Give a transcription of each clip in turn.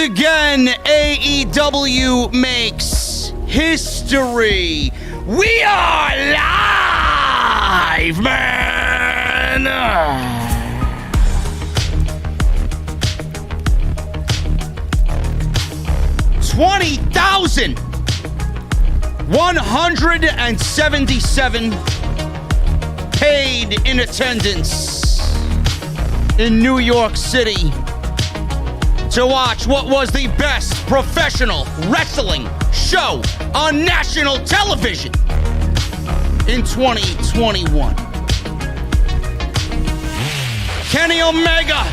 again, AEW makes history. We are live, man! 20,177 paid in attendance in New York City to watch what was the best professional wrestling show on national television in 2021. Kenny Omega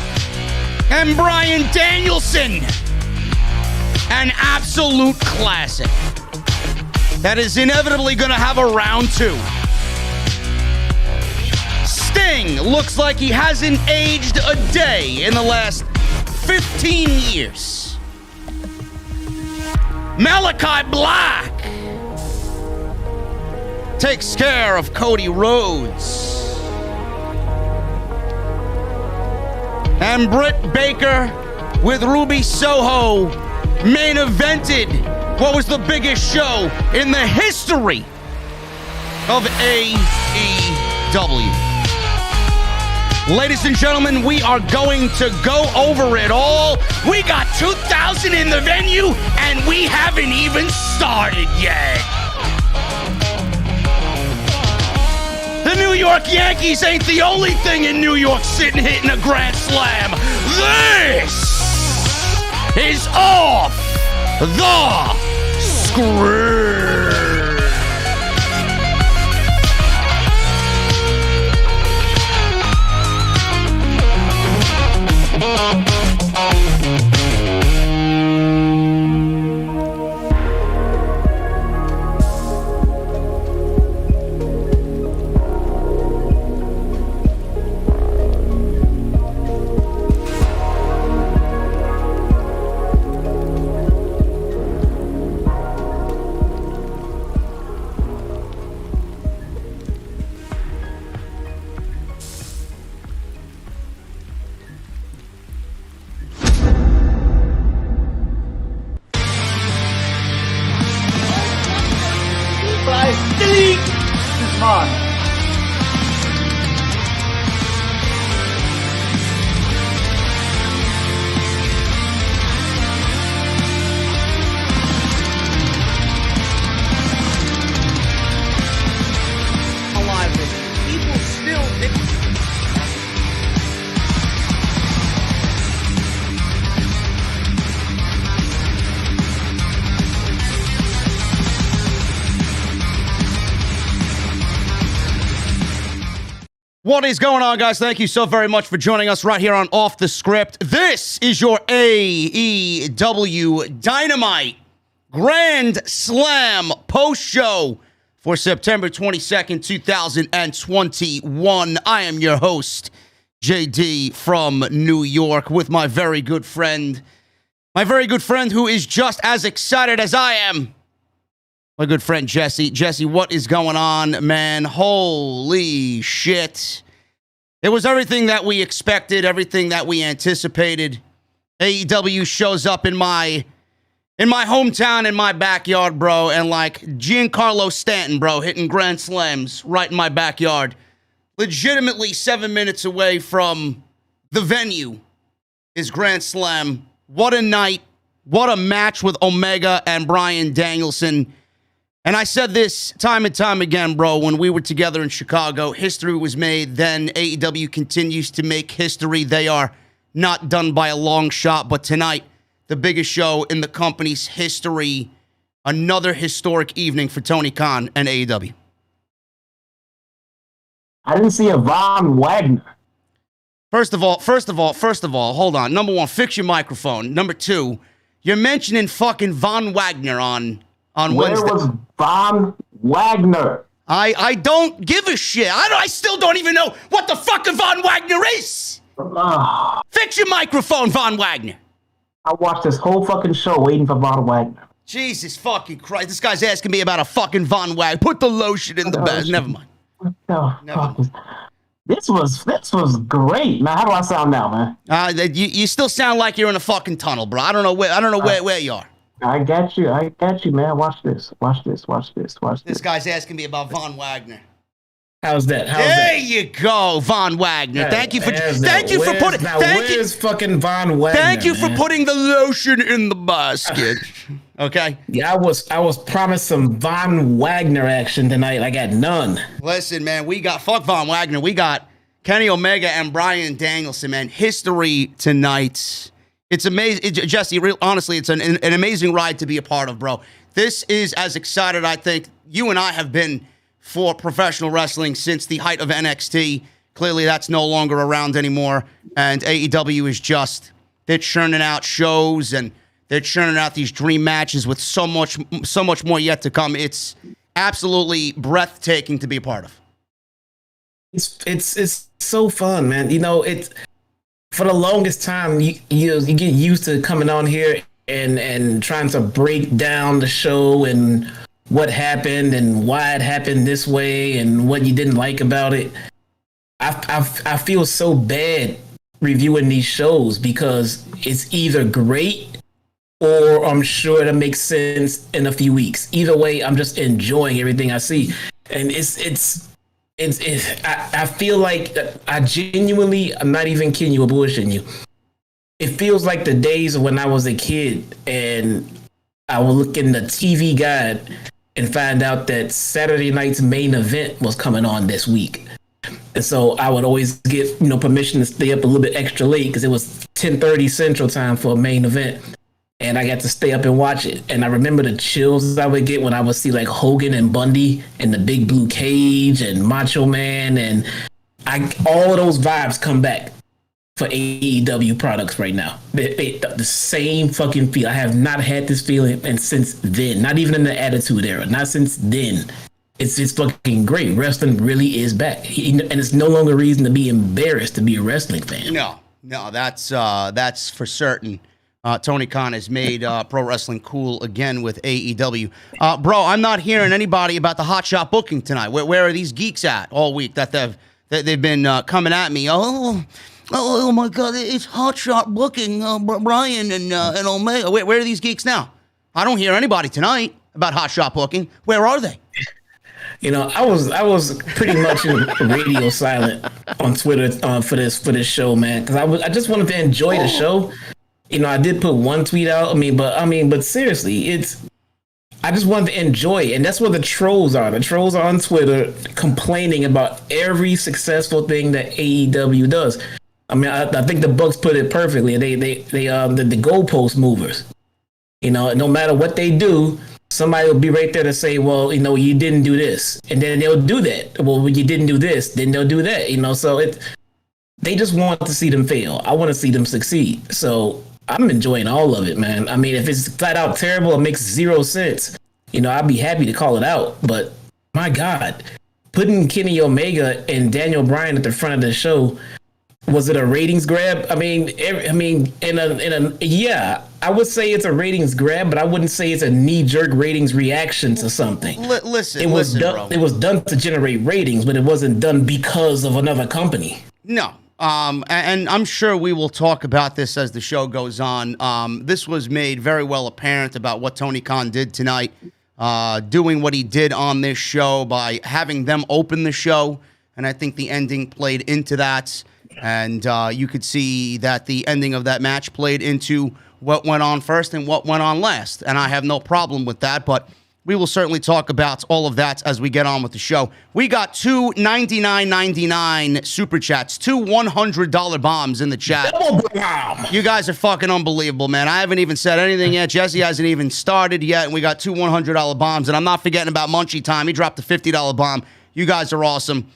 and Bryan Danielson, an absolute classic that is inevitably going to have a round two. Sting looks like he hasn't aged a day in the last 15 years. Malakai Black takes care of Cody Rhodes. And Britt Baker with Ruby Soho main evented what was the biggest show in the history of AEW. Ladies and gentlemen, we are going to go over it all. We got 2,000 in the venue, and we haven't even started yet. The New York Yankees ain't the only thing in New York City hitting a grand slam. This is off the screen. What is going on, guys? Thank you so very much for joining us right here on Off the Script. This is your AEW Dynamite Grand Slam post-show for September 22nd, 2021. I am your host, JD from New York, with my very good friend who is just as excited as I am, my good friend Jesse. Jesse, what is going on, man? Holy shit. It was everything that we expected, everything that we anticipated. AEW shows up in my hometown, in my backyard, bro, and like Giancarlo Stanton, bro, hitting grand slams right in my backyard. Legitimately 7 minutes away from the venue is Grand Slam. What a night. What a match with Omega and Bryan Danielson. And I said this time and time again, bro, when we were together in Chicago. History was made then. AEW continues to make history. They are not done by a long shot. But tonight, the biggest show in the company's history. Another historic evening for Tony Khan and AEW. I didn't see a Von Wagner. First of all, hold on. Number one, fix your microphone. Number two, you're mentioning fucking Von Wagner on Wednesday. Where was Von Wagner? I don't give a shit. I still don't even know what the fuck a Von Wagner is. Fix your microphone, Von Wagner. I watched this whole fucking show waiting for Von Wagner. Jesus fucking Christ. This guy's asking me about a fucking Von Wagner. Put the lotion in the bag. Never mind. Never mind. This was great, man. How do I sound now, man? You still sound like you're in a fucking tunnel, bro. I don't know where you are. I got you, man. Watch this. This guy's asking me about Von Wagner. How's that? There you go, Von Wagner. Yeah, thank you for where's fucking Von Wagner? Thank you for putting the lotion in the basket. Okay. Yeah, I was promised some Von Wagner action tonight. I got none. Listen, man, we got fuck Von Wagner. We got Kenny Omega and Bryan Danielson, man. History tonight. It's amazing, Jesse. Honestly, it's an amazing ride to be a part of, bro. This is as excited I think you and I have been for professional wrestling since the height of NXT. Clearly, that's no longer around anymore. And AEW is they're churning out shows and they're churning out these dream matches with so much more yet to come. It's absolutely breathtaking to be a part of. It's so fun, man. You know, it's for the longest time you get used to coming on here and trying to break down the show and what happened and why it happened this way and what you didn't like about it. I feel so bad reviewing these shows because it's either great or I'm sure it'll make sense in a few weeks. Either way, I'm just enjoying everything I see. And I feel like I genuinely, I'm not even kidding you or bullshitting you. It feels like the days of when I was a kid and I would look in the TV guide and find out that Saturday night's main event was coming on this week. And so I would always get, permission to stay up a little bit extra late because it was 10:30 Central Time for a main event. And I got to stay up and watch it. And I remember the chills I would get when I would see like Hogan and Bundy and the big blue cage and Macho Man. And all of those vibes come back for AEW products right now. The same fucking feel. I have not had this feeling and since then, not even in the Attitude Era, not since then. It's fucking great. Wrestling really is back. And it's no longer a reason to be embarrassed to be a wrestling fan. No, that's for certain. Tony Khan has made pro wrestling cool again with AEW. Bro, I'm not hearing anybody about the hot shot booking tonight. Where are these geeks at all week that they've been coming at me? Oh my God, it's hot shot booking, Brian and Omega. Where are these geeks now? I don't hear anybody tonight about hot shot booking. Where are they? I was pretty much in radio silent on Twitter for this show, man, because I just wanted to enjoy the show. I did put one tweet out. But seriously, I just wanted to enjoy it. And that's where the trolls are. The trolls are on Twitter complaining about every successful thing that AEW does. I think the Bucks put it perfectly. The goalpost movers. No matter what they do, somebody will be right there to say, well, you didn't do this. And then they'll do that. Well, when you didn't do this, then they'll do that. So they just want to see them fail. I want to see them succeed. So I'm enjoying all of it, man. If it's flat out terrible, it makes zero sense. I'd be happy to call it out. But my God, putting Kenny Omega and Daniel Bryan at the front of the show, was it a ratings grab? Yeah, I would say it's a ratings grab, but I wouldn't say it's a knee-jerk ratings reaction to something. Listen, it was done to generate ratings, but it wasn't done because of another company. No. And I'm sure we will talk about this as the show goes on. This was made very well apparent about what Tony Khan did tonight, doing what he did on this show by having them open the show. And I think the ending played into that. And you could see that the ending of that match played into what went on first and what went on last. And I have no problem with that, but we will certainly talk about all of that as we get on with the show. We got two $99.99 super chats, two $100 bombs in the chat. You guys are fucking unbelievable, man. I haven't even said anything yet. Jesse hasn't even started yet, and we got two $100 bombs. And I'm not forgetting about Munchie Time. He dropped a $50 bomb. You guys are awesome.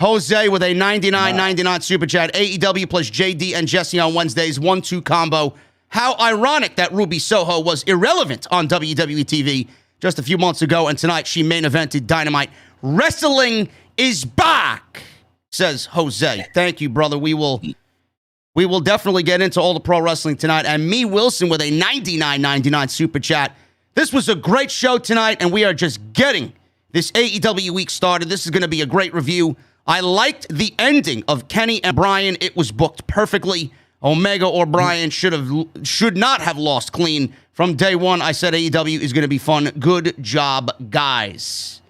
Jose with a $99.99 super chat. AEW plus JD and Jesse on Wednesdays. 1-2 combo. How ironic that Ruby Soho was irrelevant on WWE TV just a few months ago, and tonight she main evented Dynamite. Wrestling is back, says Jose. Thank you, brother. We will definitely get into all the pro wrestling tonight. And Me Wilson with a $99.99 super chat. This was a great show tonight, and we are just getting this AEW week started. This is going to be a great review I liked the ending of Kenny and Bryan. It was booked perfectly. Omega or Bryan should not have lost clean from day one. I said AEW is going to be fun. Good job, guys.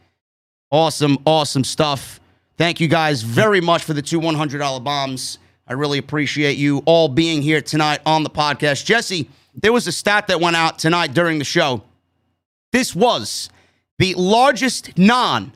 Awesome, awesome stuff. Thank you guys very much for the two $100 bombs. I really appreciate you all being here tonight on the podcast. Jesse, there was a stat that went out tonight during the show. This was the largest non-WWE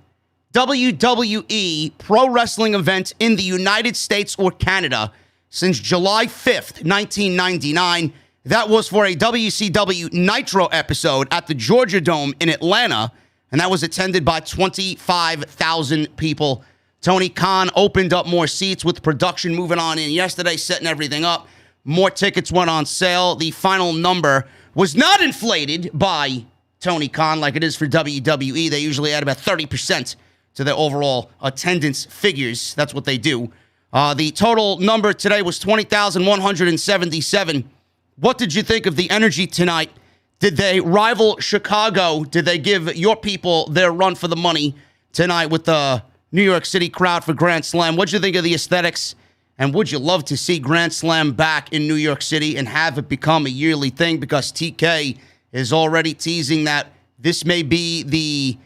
pro wrestling event in the United States or Canada since July 5th, 1999. That was for a WCW Nitro episode at the Georgia Dome in Atlanta, and that was attended by 25,000 people. Tony Khan opened up more seats with production moving on in yesterday, setting everything up. More tickets went on sale. The final number was not inflated by Tony Khan like it is for WWE. They usually add about 30% to their overall attendance figures. That's what they do. The total number today was 20,177. What did you think of the energy tonight? Did they rival Chicago? Did they give your people their run for the money tonight with the New York City crowd for Grand Slam? What did you think of the aesthetics? And would you love to see Grand Slam back in New York City and have it become a yearly thing? Because TK is already teasing that this may be the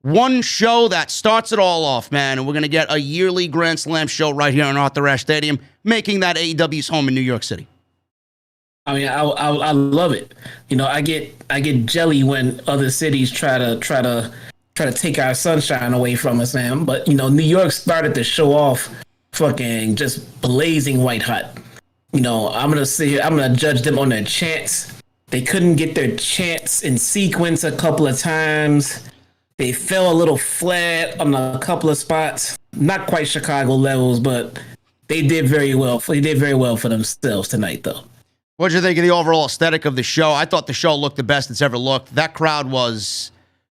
one show that starts it all off, man. And we're going to get a yearly Grand Slam show right here in Arthur Ashe Stadium, making that AEW's home in New York City. I mean, I love it. You know, I get jelly when other cities try to take our sunshine away from us, man. But, you know, New York started to show off fucking just blazing white hot. You know, I'm going to judge them on their chants. They couldn't get their chants in sequence a couple of times. They fell a little flat on a couple of spots. Not quite Chicago levels, but they did very well. They did very well for themselves tonight, though. What did you think of the overall aesthetic of the show? I thought the show looked the best it's ever looked. That crowd was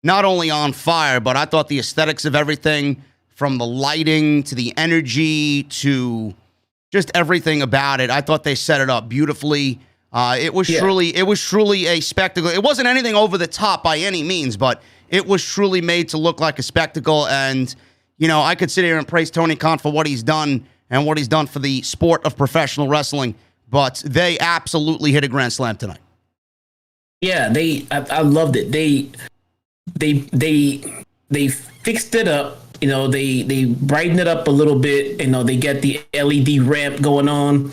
not only on fire, but I thought the aesthetics of everything, from the lighting to the energy to just everything about it, I thought they set it up beautifully. It was truly a spectacle. It wasn't anything over the top by any means, but it was truly made to look like a spectacle. And, you know, I could sit here and praise Tony Khan for what he's done and what he's done for the sport of professional wrestling, but they absolutely hit a grand slam tonight. Yeah, I loved it. They fixed it up. You know, they brightened it up a little bit. You know, they got the LED ramp going on.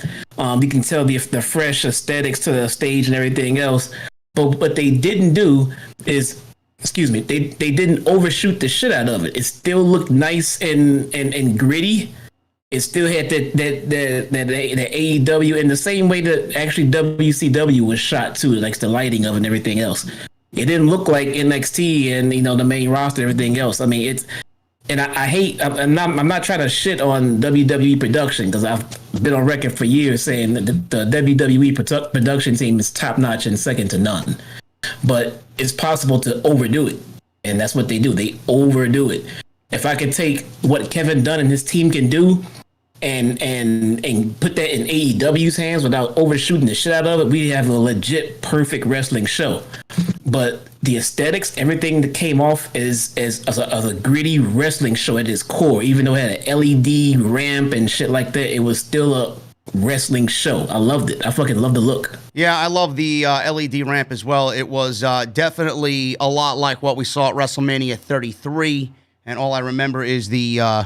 You can tell the fresh aesthetics to the stage and everything else. But what they didn't do is, they didn't overshoot the shit out of it. It still looked nice and gritty. It still had the AEW in the same way that actually WCW was shot too, like the lighting of it and everything else. It didn't look like NXT and, you know, the main roster and everything else. I mean, I'm not trying to shit on WWE production, because I've been on record for years saying that the WWE production team is top notch and second to none. But it's possible to overdo it, and that's what they do. They overdo it. If I could take what Kevin Dunn and his team can do and put that in AEW's hands without overshooting the shit out of it, we have a legit perfect wrestling show. But the aesthetics, everything that came off as a gritty wrestling show at its core. Even though it had an LED ramp and shit like that, it was still a wrestling show. I loved it. I fucking loved the look. Yeah, I love the LED ramp as well. It was definitely a lot like what we saw at WrestleMania 33. And all I remember is the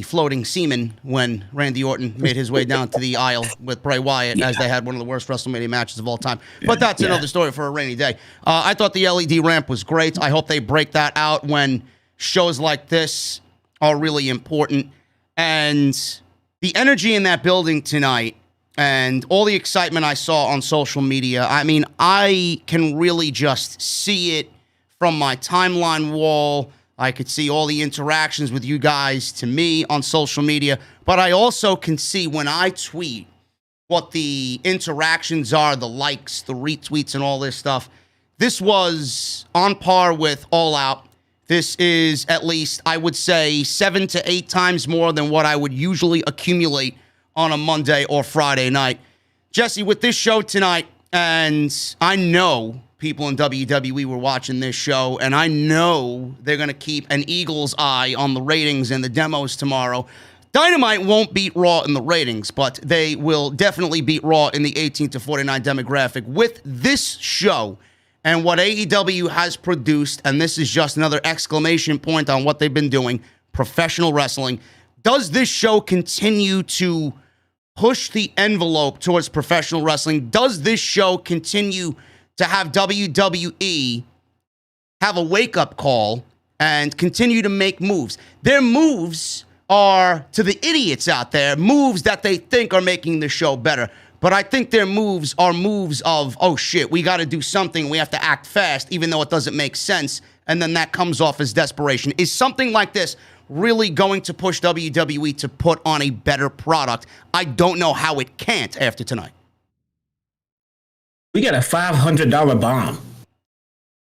floating semen when Randy Orton made his way down to the aisle with Bray Wyatt, as they had one of the worst WrestleMania matches of all time. But that's another story for a rainy day. I thought the LED ramp was great. I hope they break that out when shows like this are really important. And the energy in that building tonight and all the excitement I saw on social media, I mean, I can really just see it from my timeline wall. I could see all the interactions with you guys to me on social media, but I also can see when I tweet what the interactions are, the likes, the retweets, and all this stuff. This was on par with All Out. This is at least, I would say, 7 to 8 times more than what I would usually accumulate on a Monday or Friday night. Jesse, with this show tonight, and I know people in WWE were watching this show, and I know they're going to keep an eagle's eye on the ratings and the demos tomorrow. Dynamite won't beat Raw in the ratings, but they will definitely beat Raw in the 18 to 49 demographic with this show and what AEW has produced. And this is just another exclamation point on what they've been doing, professional wrestling. Does this show continue to push the envelope towards professional wrestling? Does this show continue to have WWE have a wake-up call and continue to make moves? Their moves are, to the idiots out there, moves that they think are making the show better. But I think their moves are moves of, oh shit, we got to do something. We have to act fast, even though it doesn't make sense. And then that comes off as desperation. Is something like this really going to push WWE to put on a better product? I don't know how it can't after tonight. We got a $500 bomb.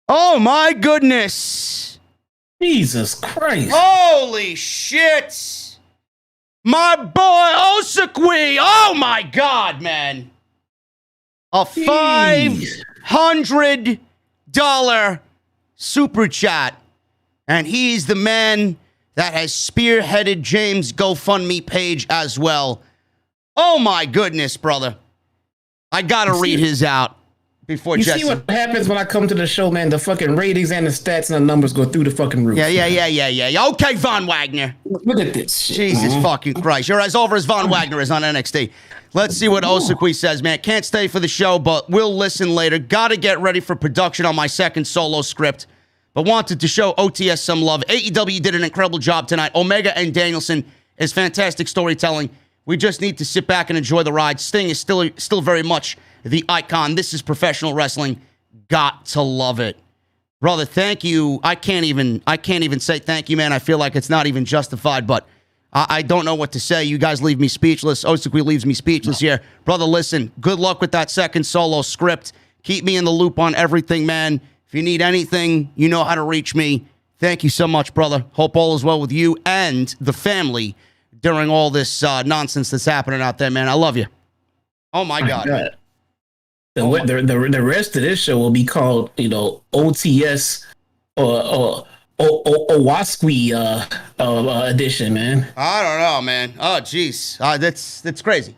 Oh my goodness. Jesus Christ. Holy shit. My boy Osakwe. Oh my God, man. A $500 super chat. And he's the man that has spearheaded James' GoFundMe page as well. Oh my goodness, brother. I gotta read his out before you Jesse. See what happens when I come to the show, man? The fucking ratings and the stats and the numbers go through the fucking roof. Yeah. Okay, Von Wagner. Look at this shit. Jesus fucking Christ. You're as over as Von Wagner is on NXT. Let's see what Osakwe says, man. Can't stay for the show, but we'll listen later. Gotta get ready for production on my second solo script, but wanted to show OTS some love. AEW did an incredible job tonight. Omega and Danielson is fantastic storytelling. We just need to sit back and enjoy the ride. Sting is still very much the icon. This is professional wrestling. Got to love it. Brother, thank you. I can't even say thank you, man. I feel like it's not even justified, but I don't know what to say. You guys leave me speechless. Osakwe leaves me speechless here. Brother, listen, good luck with that second solo script. Keep me in the loop on everything, man. If you need anything, you know how to reach me. Thank you so much, brother. Hope all is well with you and the family during all this nonsense that's happening out there, man. I love you. Oh, my God. The rest of this show will be called, OTS or Owaski edition, man. I don't know, man. Oh, jeez. That's crazy.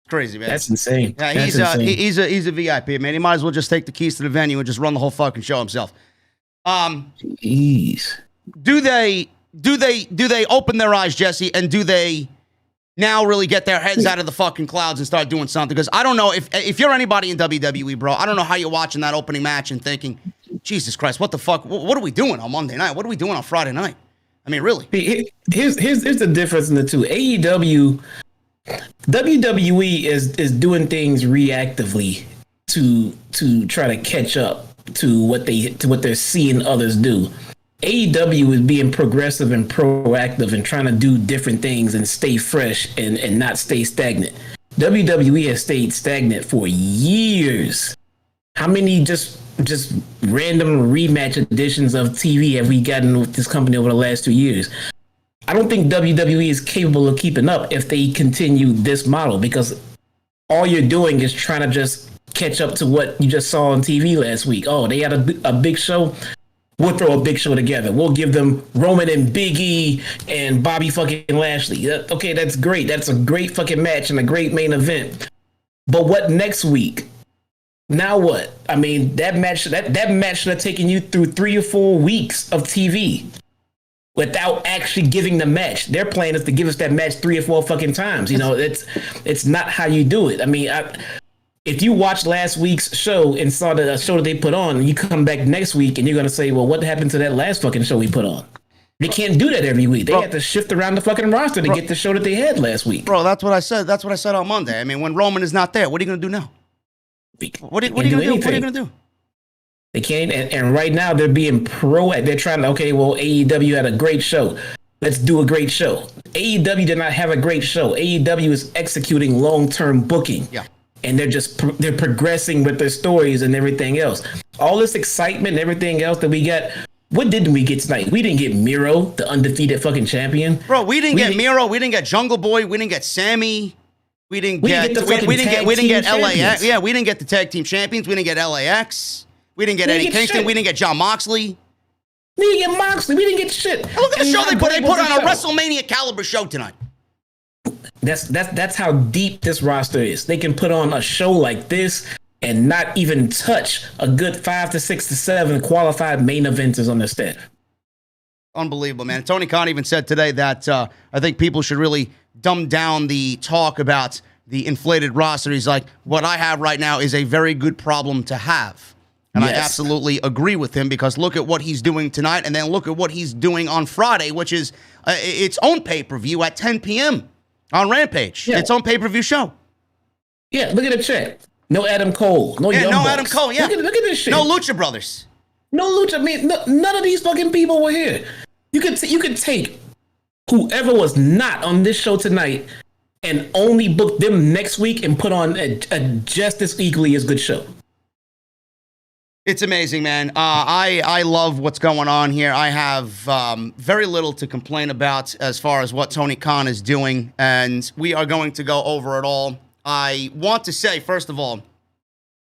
Crazy, man. That's insane. Yeah, he's he's a VIP, man. He might as well just take the keys to the venue and just run the whole fucking show himself. Jeez. Do they open their eyes, Jesse, and do they now really get their heads out of the fucking clouds and start doing something? Because I don't know if you're anybody in WWE, bro. I don't know how you're watching that opening match and thinking, Jesus Christ, what the fuck? What are we doing on Monday night? What are we doing on Friday night? I mean, really. Here's the difference in the two. WWE is doing things reactively to try to catch up to what they're seeing others do. AEW is being progressive and proactive and trying to do different things and stay fresh and not stay stagnant. WWE has stayed stagnant for years. How many just random rematch editions of TV have we gotten with this company over the last 2 years? I don't think WWE is capable of keeping up if they continue this model, because all you're doing is trying to just catch up to what you just saw on TV last week. Oh, they had a big show. We'll throw a big show together. We'll give them Roman and Big E and Bobby fucking Lashley. Okay, that's great. That's a great fucking match and a great main event. But what next week? Now what? I mean, that match should have taken you through 3 or 4 weeks of TV without actually giving the match. Their plan is to give us that match 3 or 4 fucking times. It's not how you do it. I mean, if you watched last week's show and saw the show that they put on, and you come back next week and you're going to say, well, what happened to that last fucking show we put on? They can't do that every week. They have to shift around the fucking roster to get the show that they had last week. Bro, that's what I said. That's what I said on Monday. I mean, when Roman is not there, what are you going to do now? What are you going to do? What are you going to do? They can't. And right now they're being they're trying to, okay, well, AEW had a great show. Let's do a great show. AEW did not have a great show. AEW is executing long-term booking. Yeah. And they're progressing with their stories and everything else. All this excitement and everything else that we got. What did we get tonight? We didn't get Miro, the undefeated fucking champion. Bro, we didn't get Miro. We didn't get Jungle Boy. We didn't get Sammy. We didn't get LAX. Yeah, we didn't get the tag team champions. We didn't get LAX. We didn't get Eddie Kingston. Shit. We didn't get John Moxley. We didn't get Moxley. We didn't get shit. And look at the show they put on a WrestleMania caliber show tonight. That's how deep this roster is. They can put on a show like this and not even touch a good 5 to 6 to 7 qualified main eventers on their staff. Unbelievable, man. Tony Khan even said today that I think people should really dumb down the talk about the inflated roster. He's like, what I have right now is a very good problem to have. And yes. I absolutely agree with him, because look at what he's doing tonight, and then look at what he's doing on Friday, which is its own pay-per-view at 10 p.m. on Rampage. Yeah. Its own pay-per-view show. Yeah, look at the chat. No Adam Cole. No Young Bucks. Adam Cole, yeah. Look at this shit. No Lucha Brothers. No Lucha. I mean, none of these fucking people were here. You could take whoever was not on this show tonight and only book them next week and put on a just as equally as good show. It's amazing, man. I love what's going on here. I have very little to complain about as far as what Tony Khan is doing, and we are going to go over it all. I want to say, first of all,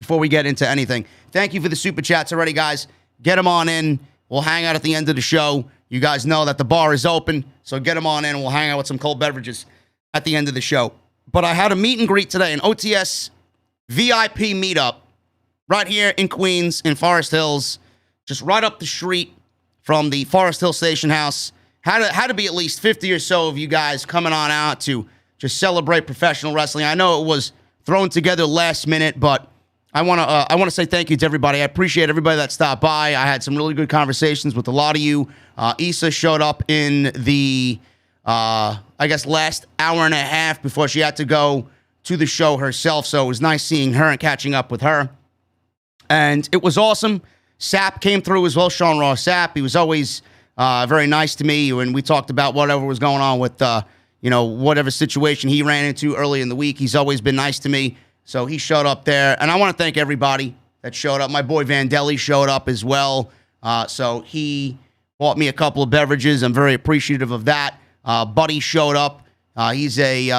before we get into anything, thank you for the super chats already, guys. Get them on in. We'll hang out at the end of the show. You guys know that the bar is open, so get them on in, and we'll hang out with some cold beverages at the end of the show. But I had a meet and greet today, an OTS VIP meetup right here in Queens, in Forest Hills, just right up the street from the Forest Hill Station House. Had to be at least 50 or so of you guys coming on out to just celebrate professional wrestling. I know it was thrown together last minute, but I want to say thank you to everybody. I appreciate everybody that stopped by. I had some really good conversations with a lot of you. Issa showed up in the, I guess, last hour and a half before she had to go to the show herself. So it was nice seeing her and catching up with her. And it was awesome. Sapp came through as well, Sean Ross Sapp. He was always very nice to me when we talked about whatever was going on with, whatever situation he ran into early in the week. He's always been nice to me. So he showed up there. And I want to thank everybody that showed up. My boy Vandelli showed up as well. So he bought me a couple of beverages. I'm very appreciative of that. Buddy showed up. He's a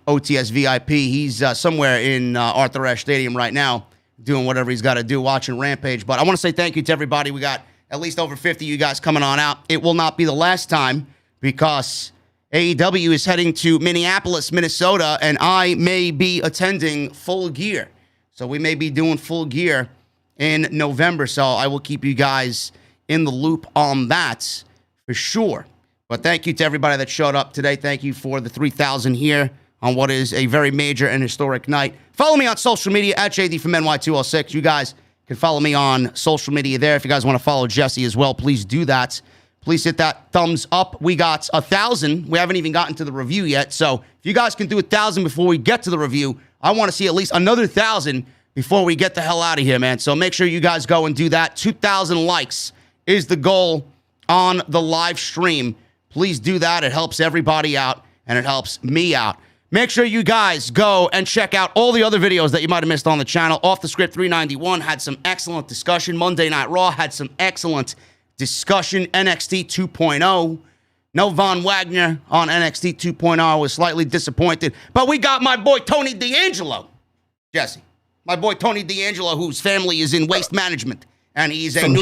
OTS VIP. He's somewhere in Arthur Ashe Stadium right now, doing whatever he's got to do, watching Rampage. But I want to say thank you to everybody. We got at least over 50 of you guys coming on out. It will not be the last time, because AEW is heading to Minneapolis, Minnesota, and I may be attending Full Gear. So we may be doing Full Gear in November. So I will keep you guys in the loop on that for sure. But thank you to everybody that showed up today. Thank you for the 3,000 here on what is a very major and historic night. Follow me on social media at JD from NY206. You guys can follow me on social media there. If you guys want to follow Jesse as well, please do that. Please hit that thumbs up. We got 1,000. We haven't even gotten to the review yet. So if you guys can do 1,000 before we get to the review, I want to see at least another 1,000 before we get the hell out of here, man. So make sure you guys go and do that. 2,000 likes is the goal on the live stream. Please do that. It helps everybody out, and it helps me out. Make sure you guys go and check out all the other videos that you might have missed on the channel. Off the Script 391 had some excellent discussion. Monday Night Raw had some excellent discussion. NXT 2.0. No Von Wagner on NXT 2.0. I was slightly disappointed. But we got my boy Tony D'Angelo. Jesse. My boy Tony D'Angelo, whose family is in waste management. And he's from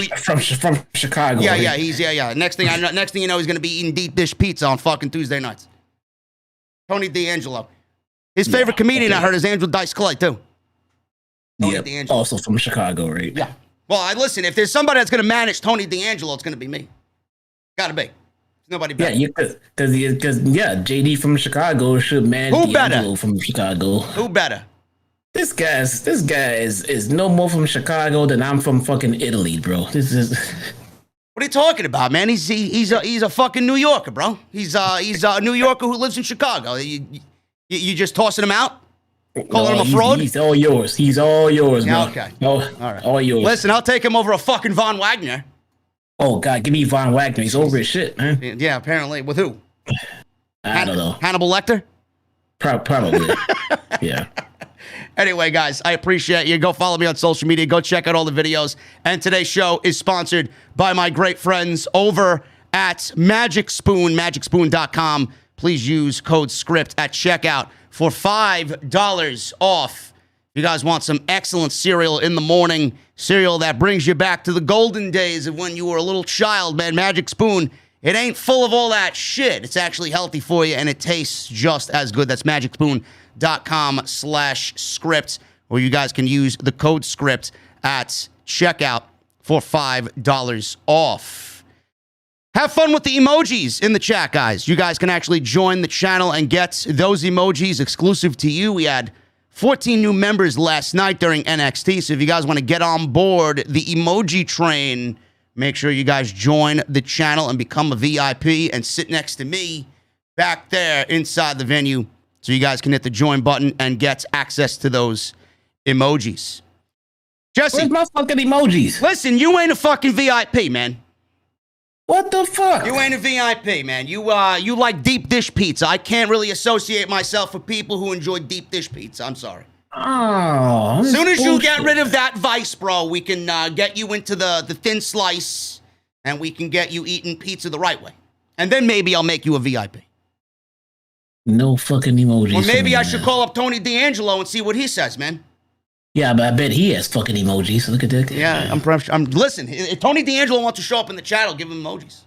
Chicago. Yeah, right? yeah, he's Next thing you know, he's gonna be eating deep dish pizza on fucking Tuesday nights. Tony D'Angelo. His favorite comedian, I heard, is Andrew Dice Clay, too. Tony D'Angelo. Also from Chicago, right? Yeah. Well, listen, if there's somebody that's going to manage Tony D'Angelo, it's going to be me. Gotta be. There's nobody better. Yeah, because JD from Chicago should manage D'Angelo from Chicago. Who better? This guy is no more from Chicago than I'm from fucking Italy, bro. This is... What are you talking about, man? He's a fucking New Yorker, bro. He's a New Yorker who lives in Chicago. You just tossing him out? Calling him a fraud? He's all yours. He's all yours, bro. Okay. All right. All yours. Listen, I'll take him over a fucking Von Wagner. Oh, God, give me Von Wagner. He's over his shit, man. Yeah, apparently. With who? I don't know. Hannibal Lecter? Probably. Yeah. Anyway, guys, I appreciate you. Go follow me on social media. Go check out all the videos. And today's show is sponsored by my great friends over at Magic Spoon, magicspoon.com. Please use code SCRIPT at checkout for $5 off. If you guys want some excellent cereal in the morning, cereal that brings you back to the golden days of when you were a little child, man, Magic Spoon, it ain't full of all that shit. It's actually healthy for you, and it tastes just as good. That's magicspoon.com/script, where you guys can use the code script at checkout for $5 off. Have fun with the emojis in the chat, guys. You guys can actually join the channel and get those emojis exclusive to you. We had 14 new members last night during NXT, so if you guys want to get on board the emoji train, make sure you guys join the channel and become a VIP and sit next to me back there inside the venue so you guys can hit the join button and get access to those emojis. Jesse. Where's my fucking emojis? Listen, you ain't a fucking VIP, man. What the fuck? You ain't a VIP, man. You like deep dish pizza. I can't really associate myself with people who enjoy deep dish pizza. I'm sorry. Oh, as soon as you get rid of that vice, bro, we can get you into the thin slice, and we can get you eating pizza the right way. And then maybe I'll make you a VIP. No fucking emojis. Or maybe I should call up Tony D'Angelo and see what he says, man. Yeah, but I bet he has fucking emojis. Look at that. Yeah, listen, if Tony D'Angelo wants to show up in the chat, I'll give him emojis.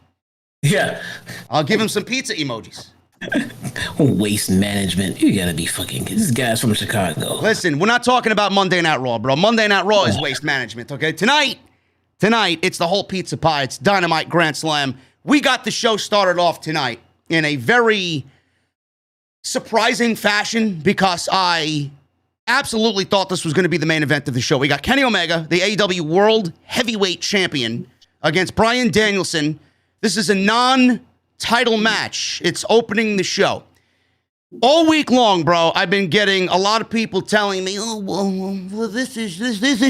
Yeah. I'll give him some pizza emojis. Waste management. You gotta be fucking. This guy's from Chicago. Listen, we're not talking about Monday Night Raw, bro. Monday Night Raw is waste management, okay? Tonight, it's the whole pizza pie. It's Dynamite Grand Slam. We got the show started off tonight in a very surprising fashion because I absolutely thought this was going to be the main event of the show. We got Kenny Omega, the AEW World Heavyweight Champion, against Bryan Danielson. This is a non-title match. It's opening the show. All week long, bro, I've been getting a lot of people telling me, oh, well, this is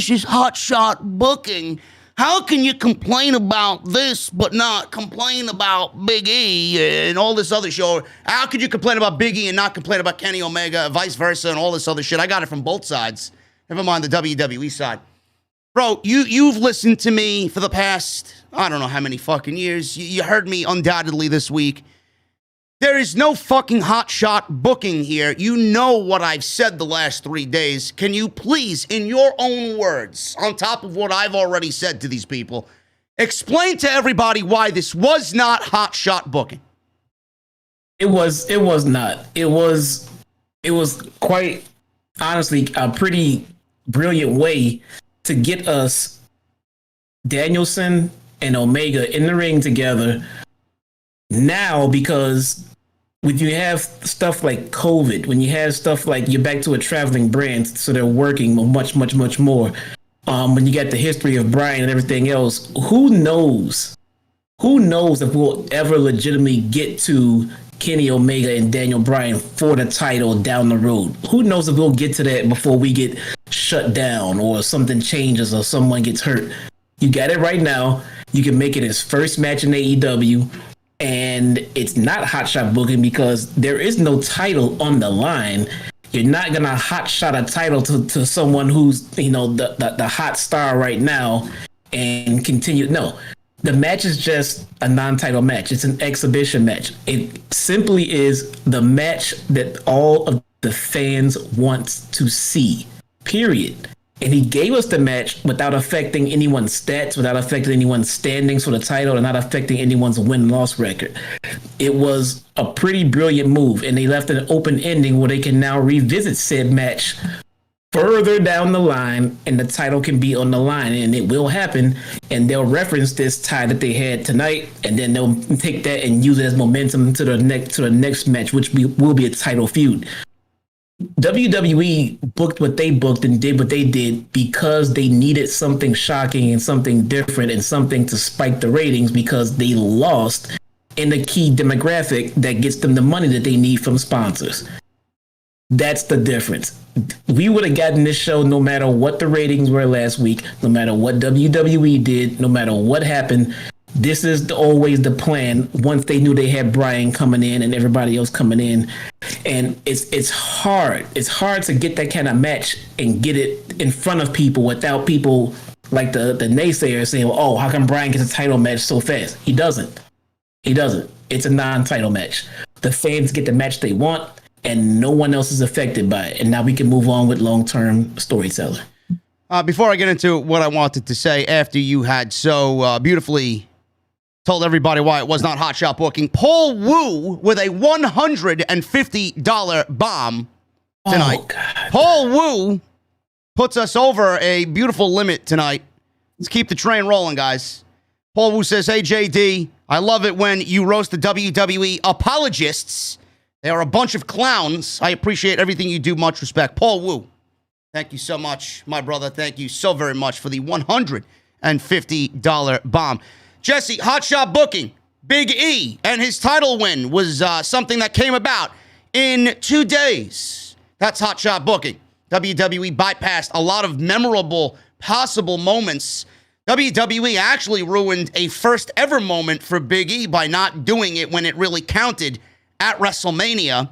just hot shot booking. How can you complain about this but not complain about Big E and all this other show? How could you complain about Big E and not complain about Kenny Omega, vice versa, and all this other shit? I got it from both sides. Never mind the WWE side. Bro, you've listened to me for the past, I don't know how many fucking years. You heard me undoubtedly this week. There is no fucking hotshot booking here. You know what I've said the last 3 days. Can you please, in your own words, on top of what I've already said to these people, explain to everybody why this was not hotshot booking? It was not. It was quite honestly a pretty brilliant way to get us Danielson and Omega in the ring together now, because when you have stuff like COVID, when you have stuff like you're back to a traveling brand, so they're working much more. When you got the history of Bryan and everything else, who knows if we'll ever legitimately get to Kenny Omega and Daniel Bryan for the title down the road. Who knows if we'll get to that before we get shut down or something changes or someone gets hurt. You got it right now. You can make it his first match in AEW. And it's not hotshot booking because there is no title on the line. You're not going to hotshot a title to someone who's, the hot star right now and continue. No, the match is just a non-title match. It's an exhibition match. It simply is the match that all of the fans want to see, period. And he gave us the match without affecting anyone's stats, without affecting anyone's standings for the title, and not affecting anyone's win-loss record. It was a pretty brilliant move, and they left an open ending where they can now revisit said match further down the line, and the title can be on the line, and it will happen. And they'll reference this tie that they had tonight, and then they'll take that and use it as momentum to the next match, which will be a title feud. WWE booked what they booked and did what they did because they needed something shocking and something different and something to spike the ratings because they lost in the key demographic that gets them the money that they need from sponsors. That's the difference. We would have gotten this show no matter what the ratings were last week, no matter what WWE did, no matter what happened. This is always the plan once they knew they had Bryan coming in and everybody else coming in. And it's hard. It's hard to get that kind of match and get it in front of people without people like the naysayers saying, well, oh, how come Bryan gets a title match so fast? He doesn't. It's a non-title match. The fans get the match they want. and no one else is affected by it. And now we can move on with long-term storytelling. Before I get into what I wanted to say, after you had so beautifully told everybody why it was not Hot Shot Booking, Paul Wu with a $150 bomb tonight. Oh, God. Paul Wu puts us over a beautiful limit tonight. Let's keep the train rolling, guys. Paul Wu says, hey, JD, I love it when you roast the WWE apologists. They are a bunch of clowns. I appreciate everything you do. Much respect. Paul Wu, thank you so much, my brother. Thank you so very much for the $150 bomb. Jesse, Hot Shot Booking, Big E, and his title win was something that came about in 2 days. That's Hot Shot Booking. WWE bypassed a lot of memorable possible moments. WWE actually ruined a first ever moment for Big E by not doing it when it really counted at WrestleMania.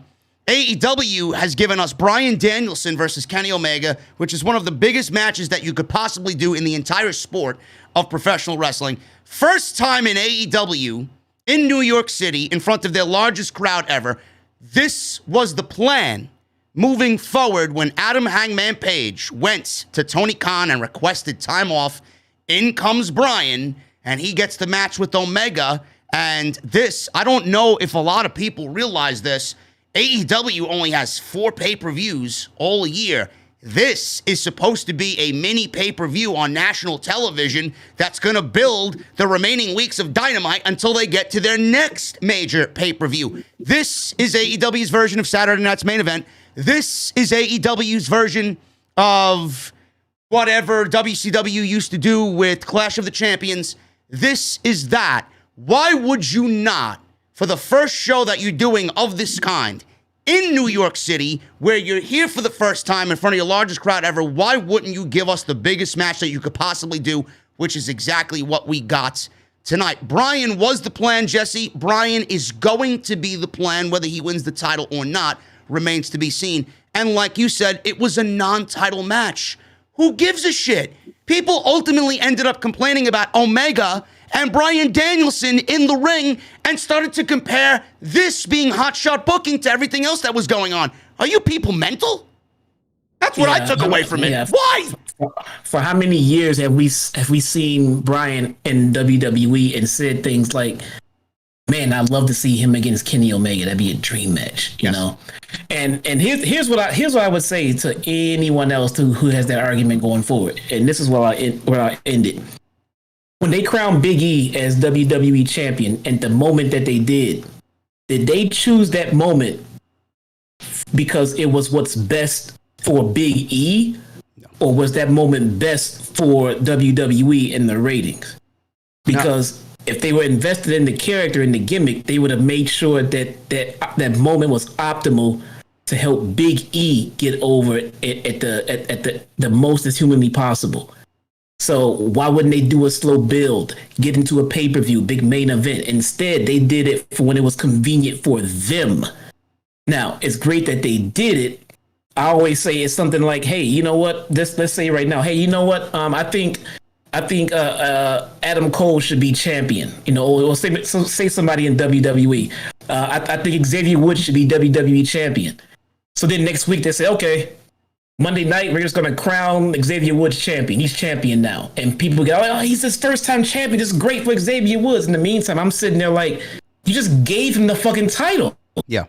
AEW has given us Bryan Danielson versus Kenny Omega, which is one of the biggest matches that you could possibly do in the entire sport of professional wrestling. First time in AEW in New York City in front of their largest crowd ever. This was the plan moving forward when Adam Hangman Page went to Tony Khan and requested time off. In comes Bryan, and he gets the match with Omega. And this, I don't know if a lot of people realize this, AEW only has 4 pay-per-views all year. This is supposed to be a mini pay-per-view on national television that's going to build the remaining weeks of Dynamite until they get to their next major pay-per-view. This is AEW's version of Saturday Night's Main Event. This is AEW's version of whatever WCW used to do with Clash of the Champions. This is that. Why would you not, for the first show that you're doing of this kind in New York City, where you're here for the first time in front of your largest crowd ever, why wouldn't you give us the biggest match that you could possibly do, which is exactly what we got tonight? Bryan was the plan, Jesse. Bryan is going to be the plan. Whether he wins the title or not remains to be seen. And like you said, it was a non-title match. Who gives a shit? People ultimately ended up complaining about Omega and Bryan Danielson in the ring and started to compare this being Hot Shot Booking to everything else that was going on. Are you people mental? That's what I took away from it. Yeah. Why? For how many years have we seen Bryan in WWE and said things like, man, I'd love to see him against Kenny Omega. That'd be a dream match, you know? And here's what I would say to anyone else who has that argument going forward. And this is where I end it. When they crowned Big E as WWE champion, and the moment that they did they choose that moment because it was what's best for Big E? No. Or was that moment best for WWE in the ratings? Because if they were invested in the character and the gimmick, they would have made sure that moment was optimal to help Big E get over at the most as humanly possible. So why wouldn't they do a slow build, get into a pay-per-view, big main event? Instead, they did it for when it was convenient for them. Now, it's great that they did it. I always say it's something like, hey, you know what? Let's say right now, hey, you know what? I think Adam Cole should be champion. You know, or say somebody in WWE. I think Xavier Woods should be WWE champion. So then next week they say, okay, Monday night, we're just going to crown Xavier Woods champion. He's champion now. And people go, oh, he's his first time champion. This is great for Xavier Woods. In the meantime, I'm sitting there like, you just gave him the fucking title. Yeah.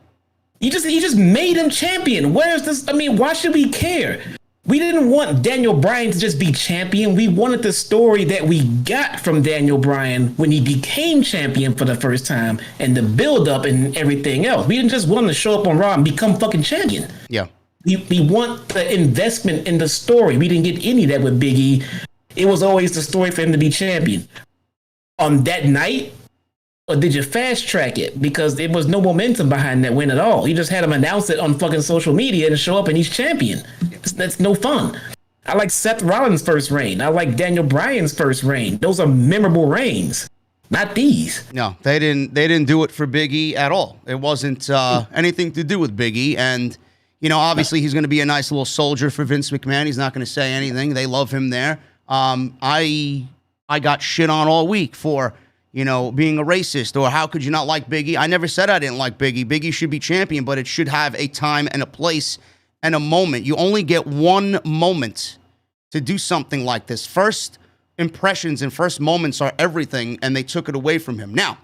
You just made him champion. Where's this? I mean, why should we care? We didn't want Daniel Bryan to just be champion. We wanted the story that we got from Daniel Bryan when he became champion for the first time and the build up and everything else. We didn't just want him to show up on Raw and become fucking champion. Yeah. We want the investment in the story. We didn't get any of that with Big E. It was always the story for him to be champion. On that night, or did you fast track it? Because there was no momentum behind that win at all. You just had him announce it on fucking social media and show up and he's champion. That's no fun. I like Seth Rollins' first reign. I like Daniel Bryan's first reign. Those are memorable reigns. Not these. No, they didn't do it for Big E at all. It wasn't anything to do with Big E. And, you know, obviously he's going to be a nice little soldier for Vince McMahon. He's not going to say anything. They love him there. I got shit on all week for, being a racist, or how could you not like Biggie? I never said I didn't like Biggie. Biggie should be champion, but it should have a time and a place and a moment. You only get one moment to do something like this. First impressions and first moments are everything, and they took it away from him. Now,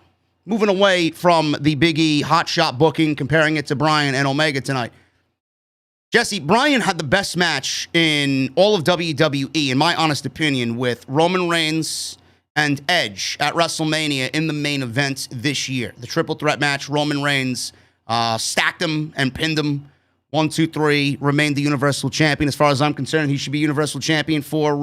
moving away from the Biggie hotshot booking, comparing it to Bryan and Omega tonight. Jesse, Bryan had the best match in all of WWE, in my honest opinion, with Roman Reigns and Edge at WrestleMania in the main event this year. The triple threat match, Roman Reigns stacked him and pinned him. 1, 2, 3, remained the Universal Champion. As far as I'm concerned, he should be Universal Champion for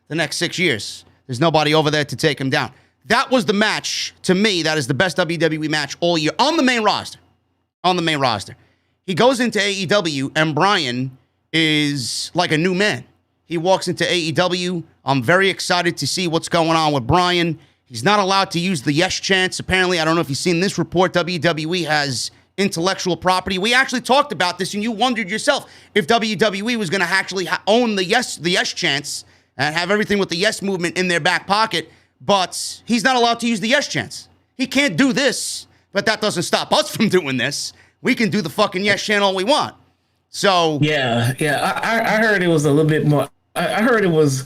the next 6 years. There's nobody over there to take him down. That was the match, to me, that is the best WWE match all year on the main roster. On the main roster. He goes into AEW, and Bryan is like a new man. He walks into AEW. I'm very excited to see what's going on with Bryan. He's not allowed to use the yes chants. Apparently, I don't know if you've seen this report, WWE has intellectual property. We actually talked about this, and you wondered yourself if WWE was going to actually own the yes chants and have everything with the yes movement in their back pocket. But he's not allowed to use the yes chants. He can't do this, but that doesn't stop us from doing this. We can do the fucking yes chant all we want. So yeah. I heard it was a little bit more. I heard it was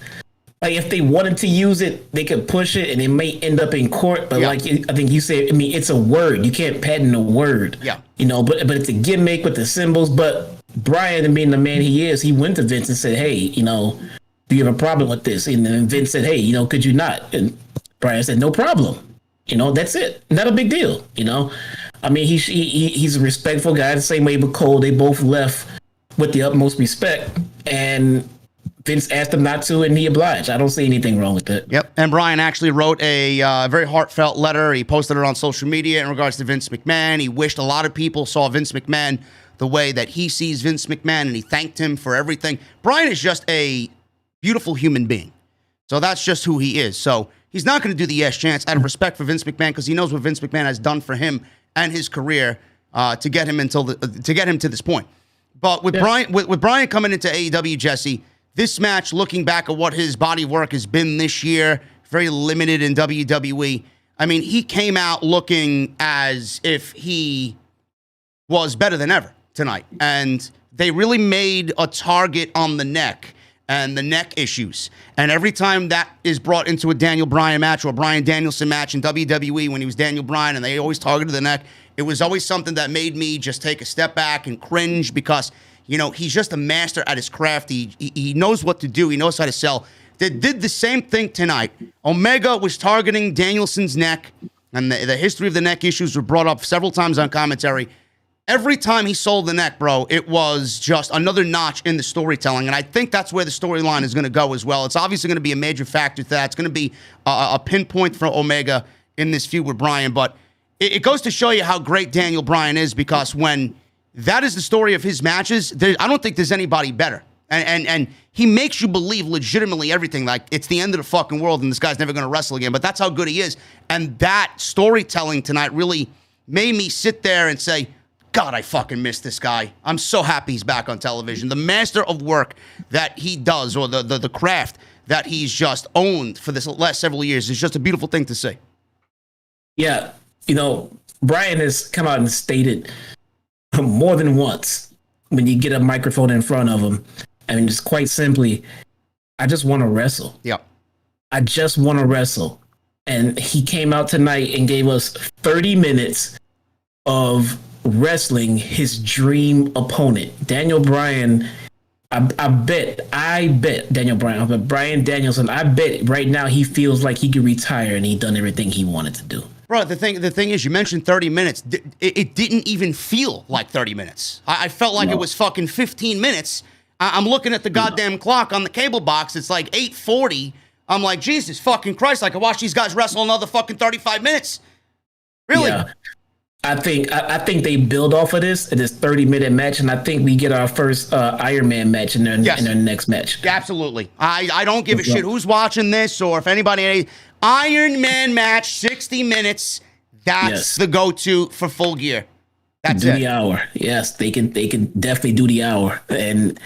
like if they wanted to use it, they could push it, and it may end up in court. But like I think you said, I mean, it's a word. You can't patent a word. Yeah. But it's a gimmick with the symbols. But Bryan, being the man he is, he went to Vince and said, "Hey, do you have a problem with this?" And then Vince said, "Hey, could you not?" And Bryan said, "No problem. That's it. Not a big deal. I mean, he's a respectful guy. The same way with Cole, they both left with the utmost respect, and Vince asked him not to, and he obliged. I don't see anything wrong with that. Yep. And Bryan actually wrote a very heartfelt letter. He posted it on social media in regards to Vince McMahon. He wished a lot of people saw Vince McMahon the way that he sees Vince McMahon, and he thanked him for everything. Bryan is just a beautiful human being. So that's just who he is. So he's not going to do the yes chance out of respect for Vince McMahon, because he knows what Vince McMahon has done for him and his career to get him to this point. But with Bryan coming into AEW, Jesse, this match, looking back at what his body of work has been this year, very limited in WWE. I mean, he came out looking as if he was better than ever tonight. And they really made a target on the neck and the neck issues. And every time that is brought into a Daniel Bryan match or a Bryan Danielson match in WWE when he was Daniel Bryan, and they always targeted the neck, it was always something that made me just take a step back and cringe, because he's just a master at his craft. He knows what to do. He knows how to sell. They did the same thing tonight. Omega was targeting Danielson's neck, and the history of the neck issues were brought up several times on commentary. Every time he sold the neck, bro, it was just another notch in the storytelling, and I think that's where the storyline is going to go as well. It's obviously going to be a major factor to that. It's going to be a pinpoint for Omega in this feud with Bryan, but it goes to show you how great Daniel Bryan is, because when that is the story of his matches, I don't think there's anybody better. And he makes you believe legitimately everything. Like, it's the end of the fucking world and this guy's never going to wrestle again. But that's how good he is. And that storytelling tonight really made me sit there and say, God, I fucking miss this guy. I'm so happy he's back on television. The master of work that he does, or the craft that he's just owned for this last several years, is just a beautiful thing to see. Yeah. Bryan has come out and stated more than once, when you get a microphone in front of him, I mean, just quite simply, I just want to wrestle. Yeah. I just want to wrestle. And he came out tonight and gave us 30 minutes of wrestling his dream opponent. Daniel Bryan, I bet Daniel Bryan, but Bryan Danielson, I bet right now he feels like he could retire and he done everything he wanted to do. Bro, the thing is, you mentioned 30 minutes. It didn't even feel like 30 minutes. I felt like it was fucking 15 minutes. I'm looking at the goddamn clock on the cable box. It's like 8:40. I'm like, Jesus fucking Christ, I could watch these guys wrestle another fucking 35 minutes. Really? Yeah. I think they build off of this 30-minute match, and I think we get our first Iron Man match in their next match. Absolutely. I don't give a shit who's watching this, or if anybody... Iron Man match, 60 minutes. That's the go-to for Full Gear. That's it. The hour. Yes, they can definitely do the hour. And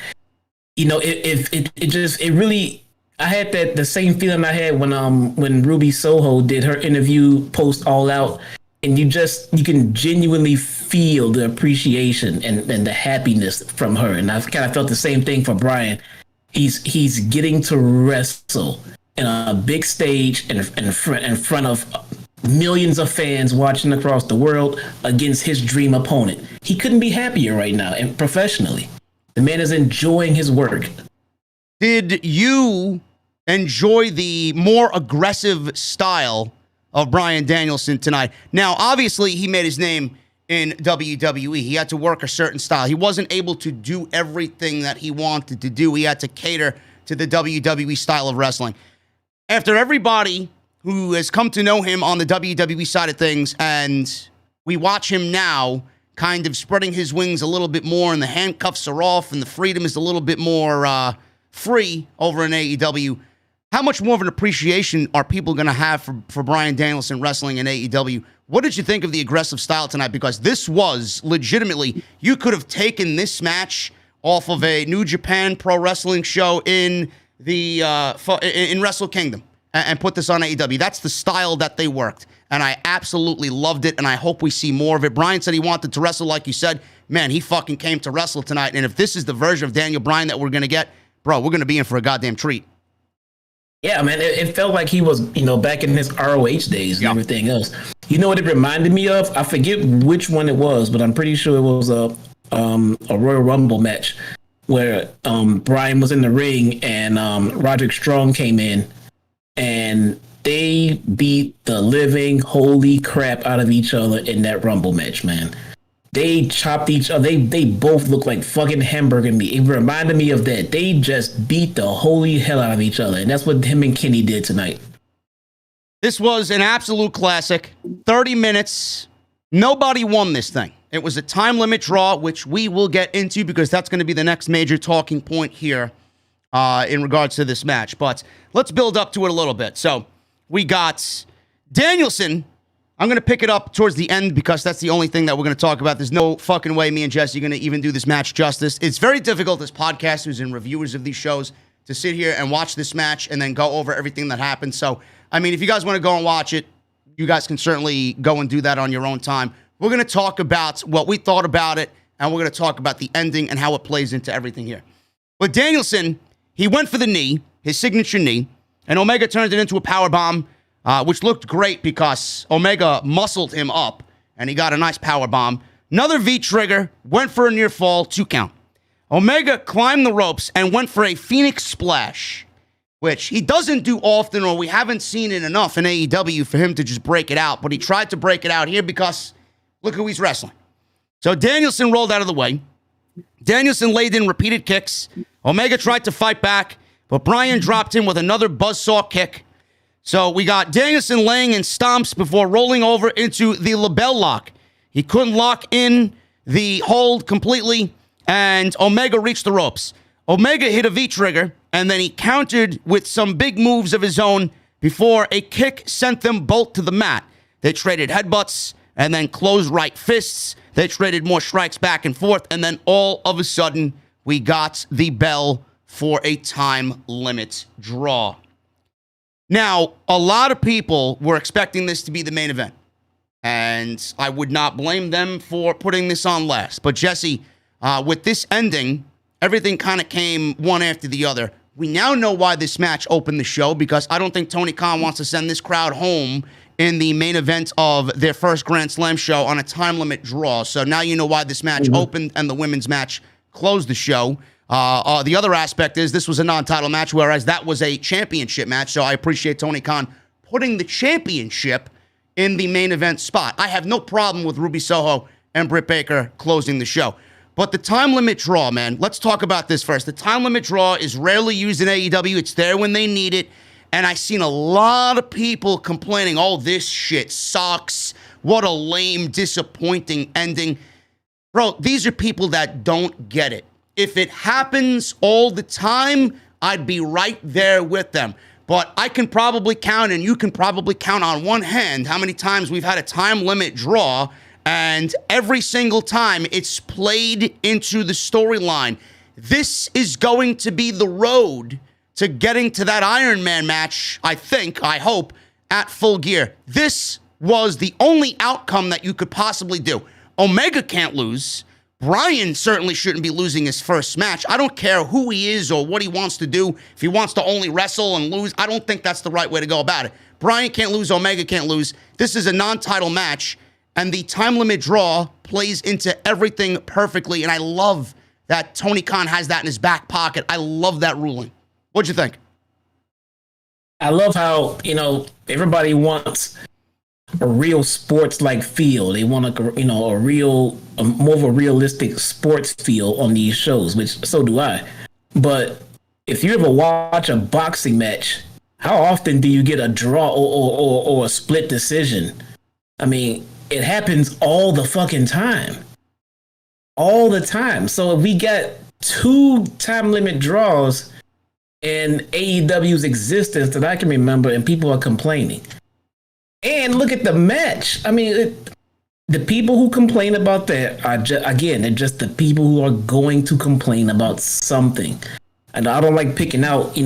it really I had the same feeling I had when Ruby Soho did her interview post All Out, and you can genuinely feel the appreciation and the happiness from her. And I've kind of felt the same thing for Brian. He's getting to wrestle in a big stage in front of millions of fans watching across the world against his dream opponent. He couldn't be happier right now, and professionally, the man is enjoying his work. Did you enjoy the more aggressive style of Bryan Danielson tonight? Now, obviously, he made his name in WWE. He had to work a certain style. He wasn't able to do everything that he wanted to do. He had to cater to the WWE style of wrestling. After everybody who has come to know him on the WWE side of things, and we watch him now kind of spreading his wings a little bit more, and the handcuffs are off, and the freedom is a little bit more free over in AEW, how much more of an appreciation are people going to have for Bryan Danielson wrestling in AEW? What did you think of the aggressive style tonight? Because this was legitimately, you could have taken this match off of a New Japan Pro Wrestling show in the in Wrestle Kingdom and put this on AEW. That's the style that they worked, and I absolutely loved it, and I hope we see more of it. Brian said he wanted to wrestle, like you said. Man, he fucking came to wrestle tonight, and if this is the version of Daniel Bryan that we're going to get, bro, we're going to be in for a goddamn treat. Yeah, man, it felt like he was, back in his ROH days and everything else. You know what it reminded me of? I forget which one it was, but I'm pretty sure it was a Royal Rumble match where Bryan was in the ring and Roderick Strong came in, and they beat the living holy crap out of each other in that Rumble match, man. They chopped each other. They both look like fucking hamburger meat. It reminded me of that. They just beat the holy hell out of each other. And that's what him and Kenny did tonight. This was an absolute classic. 30 minutes. Nobody won this thing. It was a time limit draw, which we will get into because that's going to be the next major talking point here in regards to this match. But let's build up to it a little bit. So we got Danielson. I'm going to pick it up towards the end because that's the only thing that we're going to talk about. There's no fucking way me and Jesse are going to even do this match justice. It's very difficult as podcasters and reviewers of these shows to sit here and watch this match and then go over everything that happened. So, I mean, if you guys want to go and watch it, you guys can certainly go and do that on your own time. We're going to talk about what we thought about it, and we're going to talk about the ending and how it plays into everything here. But Danielson, he went for the knee, his signature knee, and Omega turned it into a powerbomb. Which looked great because Omega muscled him up, and he got a nice power bomb. Another V-trigger, went for a near fall, 2 count. Omega climbed the ropes and went for a Phoenix Splash, which he doesn't do often, or we haven't seen it enough in AEW for him to just break it out. But he tried to break it out here because look who he's wrestling. So Danielson rolled out of the way. Danielson laid in repeated kicks. Omega tried to fight back, but Bryan dropped him with another buzzsaw kick. So we got Danielson laying in stomps before rolling over into the label lock. He couldn't lock in the hold completely, and Omega reached the ropes. Omega hit a V-trigger, and then he countered with some big moves of his own before a kick sent them both to the mat. They traded headbutts and then closed right fists. They traded more strikes back and forth, and then all of a sudden, we got the bell for a time limit draw. Now, a lot of people were expecting this to be the main event, and I would not blame them for putting this on last. But Jesse, with this ending, everything kind of came one after the other. We now know why this match opened the show, because I don't think Tony Khan wants to send this crowd home in the main event of their first Grand Slam show on a time limit draw. So now you know why this match opened and the women's match closed the show. The other aspect is this was a non-title match, whereas that was a championship match. So I appreciate Tony Khan putting the championship in the main event spot. I have no problem with Ruby Soho and Britt Baker closing the show. But the time limit draw, man, let's talk about this first. The time limit draw is rarely used in AEW. It's there when they need it. And I've seen a lot of people complaining, oh, this shit sucks. What a lame, disappointing ending. Bro, these are people that don't get it. If it happens all the time, I'd be right there with them. But I can probably count, and you can probably count on one hand how many times we've had a time limit draw, and every single time it's played into the storyline. This is going to be the road to getting to that Iron Man match, I hope, at Full Gear. This was the only outcome that you could possibly do. Omega can't lose. Bryan certainly shouldn't be losing his first match. I don't care who he is or what he wants to do. If he wants to only wrestle and lose, I don't think that's the right way to go about it. Bryan can't lose. Omega can't lose. This is a non-title match, and the time limit draw plays into everything perfectly, and I love that Tony Khan has that in his back pocket. I love that ruling. What'd you think? I love how, everybody wants a real sports-like feel. They want more of a realistic sports feel on these shows, which so do I. But if you ever watch a boxing match, how often do you get a draw or a split decision? I mean, it happens all the fucking time. All the time. So if we got 2 time limit draws in AEW's existence that I can remember, and people are complaining. And look at the match. I mean, the people who complain about that are they're just the people who are going to complain about something. And I don't like picking out,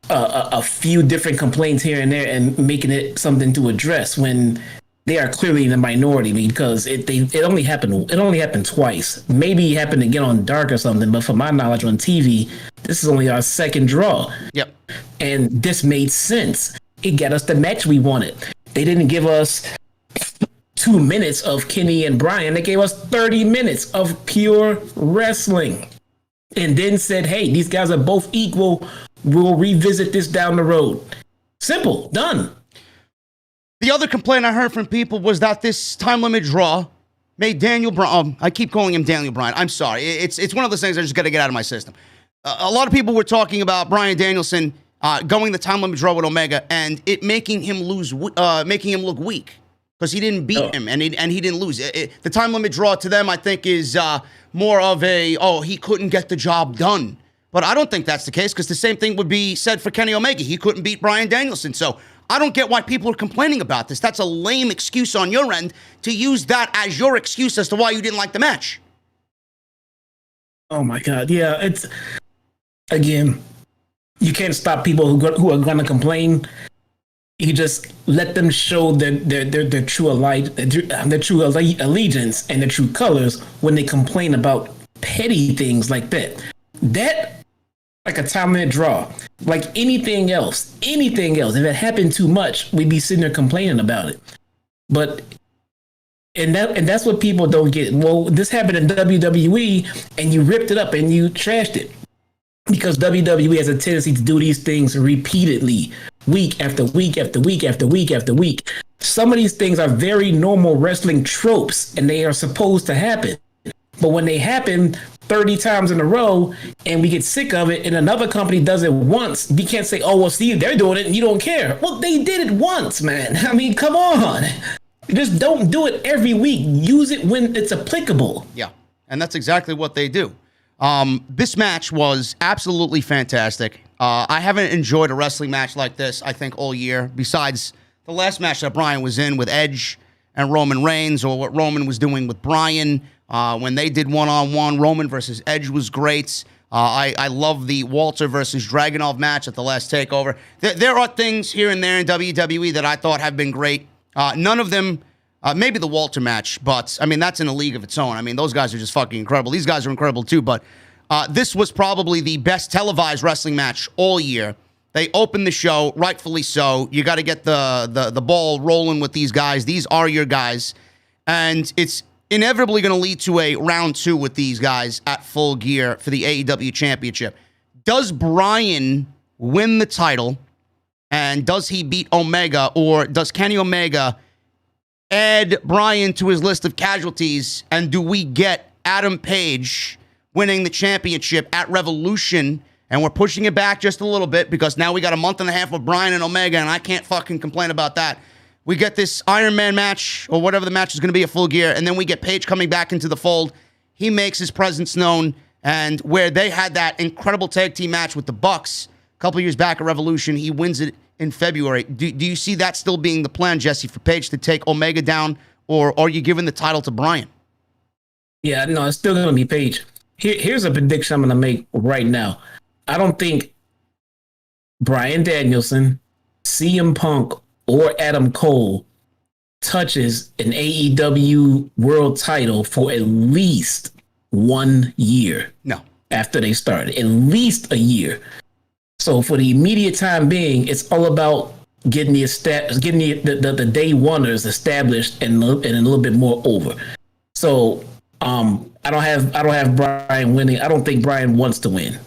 a few different complaints here and there and making it something to address when they are clearly in the minority, because it only happened twice. Maybe it happened again on Dark or something, but from my knowledge on TV, this is only our second draw. Yep. And this made sense. It got us the match we wanted. They didn't give us 2 minutes of Kenny and Bryan. They gave us 30 minutes of pure wrestling. And then said, hey, these guys are both equal. We'll revisit this down the road. Simple. Done. The other complaint I heard from people was that this time limit draw made Daniel Bryan. I keep calling him Daniel Bryan. I'm sorry. It's one of those things I just got to get out of my system. A lot of people were talking about Bryan Danielson going the time limit draw with Omega and it making him look weak because he didn't beat him and he didn't lose. The time limit draw to them, I think, is more of he couldn't get the job done. But I don't think that's the case, because the same thing would be said for Kenny Omega. He couldn't beat Bryan Danielson. So I don't get why people are complaining about this. That's a lame excuse on your end to use that as your excuse as to why you didn't like the match. Oh my God. Yeah, it's, again, you can't stop people who are going to complain. You just let them show their true allegiance and their true colors when they complain about petty things like that. Like a time limit draw, like anything else. If it happened too much, we'd be sitting there complaining about it. But and that's what people don't get. Well, this happened in WWE, and you ripped it up and you trashed it because WWE has a tendency to do these things repeatedly, week after week after week after week after week. Some of these things are very normal wrestling tropes, and they are supposed to happen. But when they happen 30 times in a row and we get sick of it and another company does it once, we can't say, oh, well, see, they're doing it and you don't care. Well, they did it once, man. I mean, come on. Just don't do it every week. Use it when it's applicable. Yeah, and that's exactly what they do. This match was absolutely fantastic. I haven't enjoyed a wrestling match like this, I think, all year, besides the last match that Bryan was in with Edge and Roman Reigns, or what Roman was doing with Bryan. When they did one-on-one, Roman versus Edge was great. I love the Walter versus Dragunov match at the last TakeOver. There are things here and there in WWE that I thought have been great. None of them, maybe the Walter match, but, I mean, that's in a league of its own. I mean, those guys are just fucking incredible. These guys are incredible, too, but this was probably the best televised wrestling match all year. They opened the show, rightfully so. You got to get the ball rolling with these guys. These are your guys, and it's inevitably going to lead to a round 2 with these guys at Full Gear for the AEW Championship. Does Bryan win the title, and does he beat Omega, or does Kenny Omega add Bryan to his list of casualties, and do we get Adam Page winning the championship at Revolution? And we're pushing it back just a little bit because now we got a month and a half of Bryan and Omega, and I can't fucking complain about that. We get this Iron Man match, or whatever the match is going to be, at Full Gear, and then we get Paige coming back into the fold. He makes his presence known, and where they had that incredible tag team match with the Bucks a couple years back at Revolution, he wins it in February. Do you see that still being the plan, Jesse, for Paige to take Omega down, or are you giving the title to Bryan? Yeah, no, it's still going to be Paige. Here's a prediction I'm going to make right now. I don't think Bryan Danielson, CM Punk, or Adam Cole touches an AEW world title for at least 1 year. No. After they started, at least a year. So for the immediate time being, it's all about getting the day oneers established and a little bit more over. So I don't have Bryan winning. I don't think Bryan wants to win.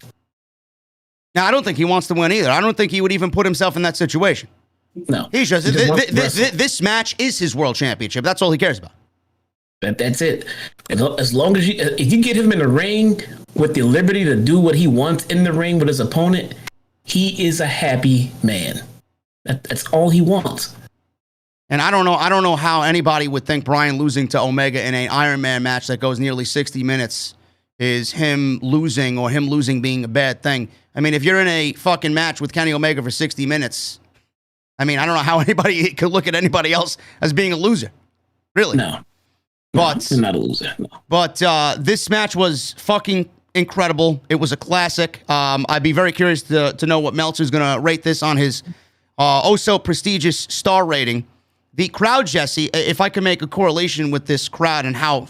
Now, I don't think he wants to win either. I don't think he would even put himself in that situation. No. He's just this match is his world championship. That's all he cares about. That's it. As long as if you get him in the ring with the liberty to do what he wants in the ring with his opponent, he is a happy man. That's all he wants. And I don't know how anybody would think Bryan losing to Omega in an Iron Man match that goes nearly 60 minutes is him losing, or him losing being a bad thing. I mean, if you're in a fucking match with Kenny Omega for 60 minutes, I mean, I don't know how anybody could look at anybody else as being a loser. Really? No. But you're not a loser. No. But this match was fucking incredible. It was a classic. I'd be very curious to know what Meltzer's going to rate this on his so prestigious star rating. The crowd, Jesse, if I can make a correlation with this crowd and how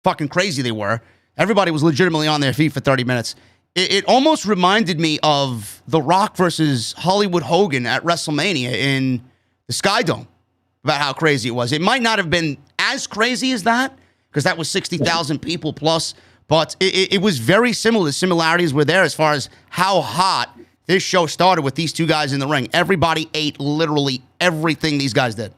fucking crazy they were, everybody was legitimately on their feet for 30 minutes. It almost reminded me of The Rock versus Hollywood Hogan at WrestleMania in the Skye Dome, about how crazy it was. It might not have been as crazy as that, because that was 60,000 people plus, but it was very similar. The similarities were there as far as how hot this show started with these two guys in the ring. Everybody ate literally everything these guys did.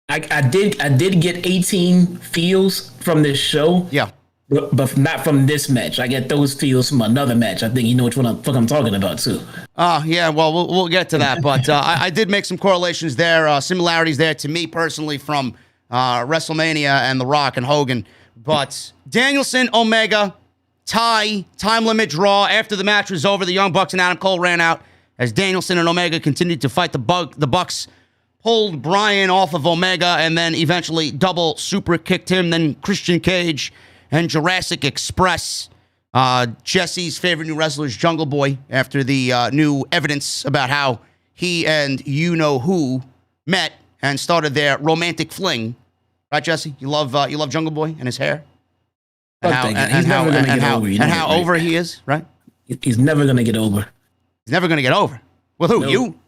I did get 18 feels from this show. Yeah. But not from this match. I get those feels from another match. I think you know which one I'm talking about, too. Yeah, well, we'll get to that. But I did make some correlations there, similarities there to me personally from WrestleMania and The Rock and Hogan. But Danielson, Omega, time limit draw. After the match was over, the Young Bucks and Adam Cole ran out as Danielson and Omega continued to fight the Bucks. Pulled Bryan off of Omega and then eventually double super kicked him. Then Christian Cage and Jurassic Express, Jesse's favorite new wrestler is Jungle Boy, after the new evidence about how he and you-know-who met and started their romantic fling. Right, Jesse? You love Jungle Boy and his hair? And how over he is, right? He's never going to get over. He's never going to get over. With who? No. You?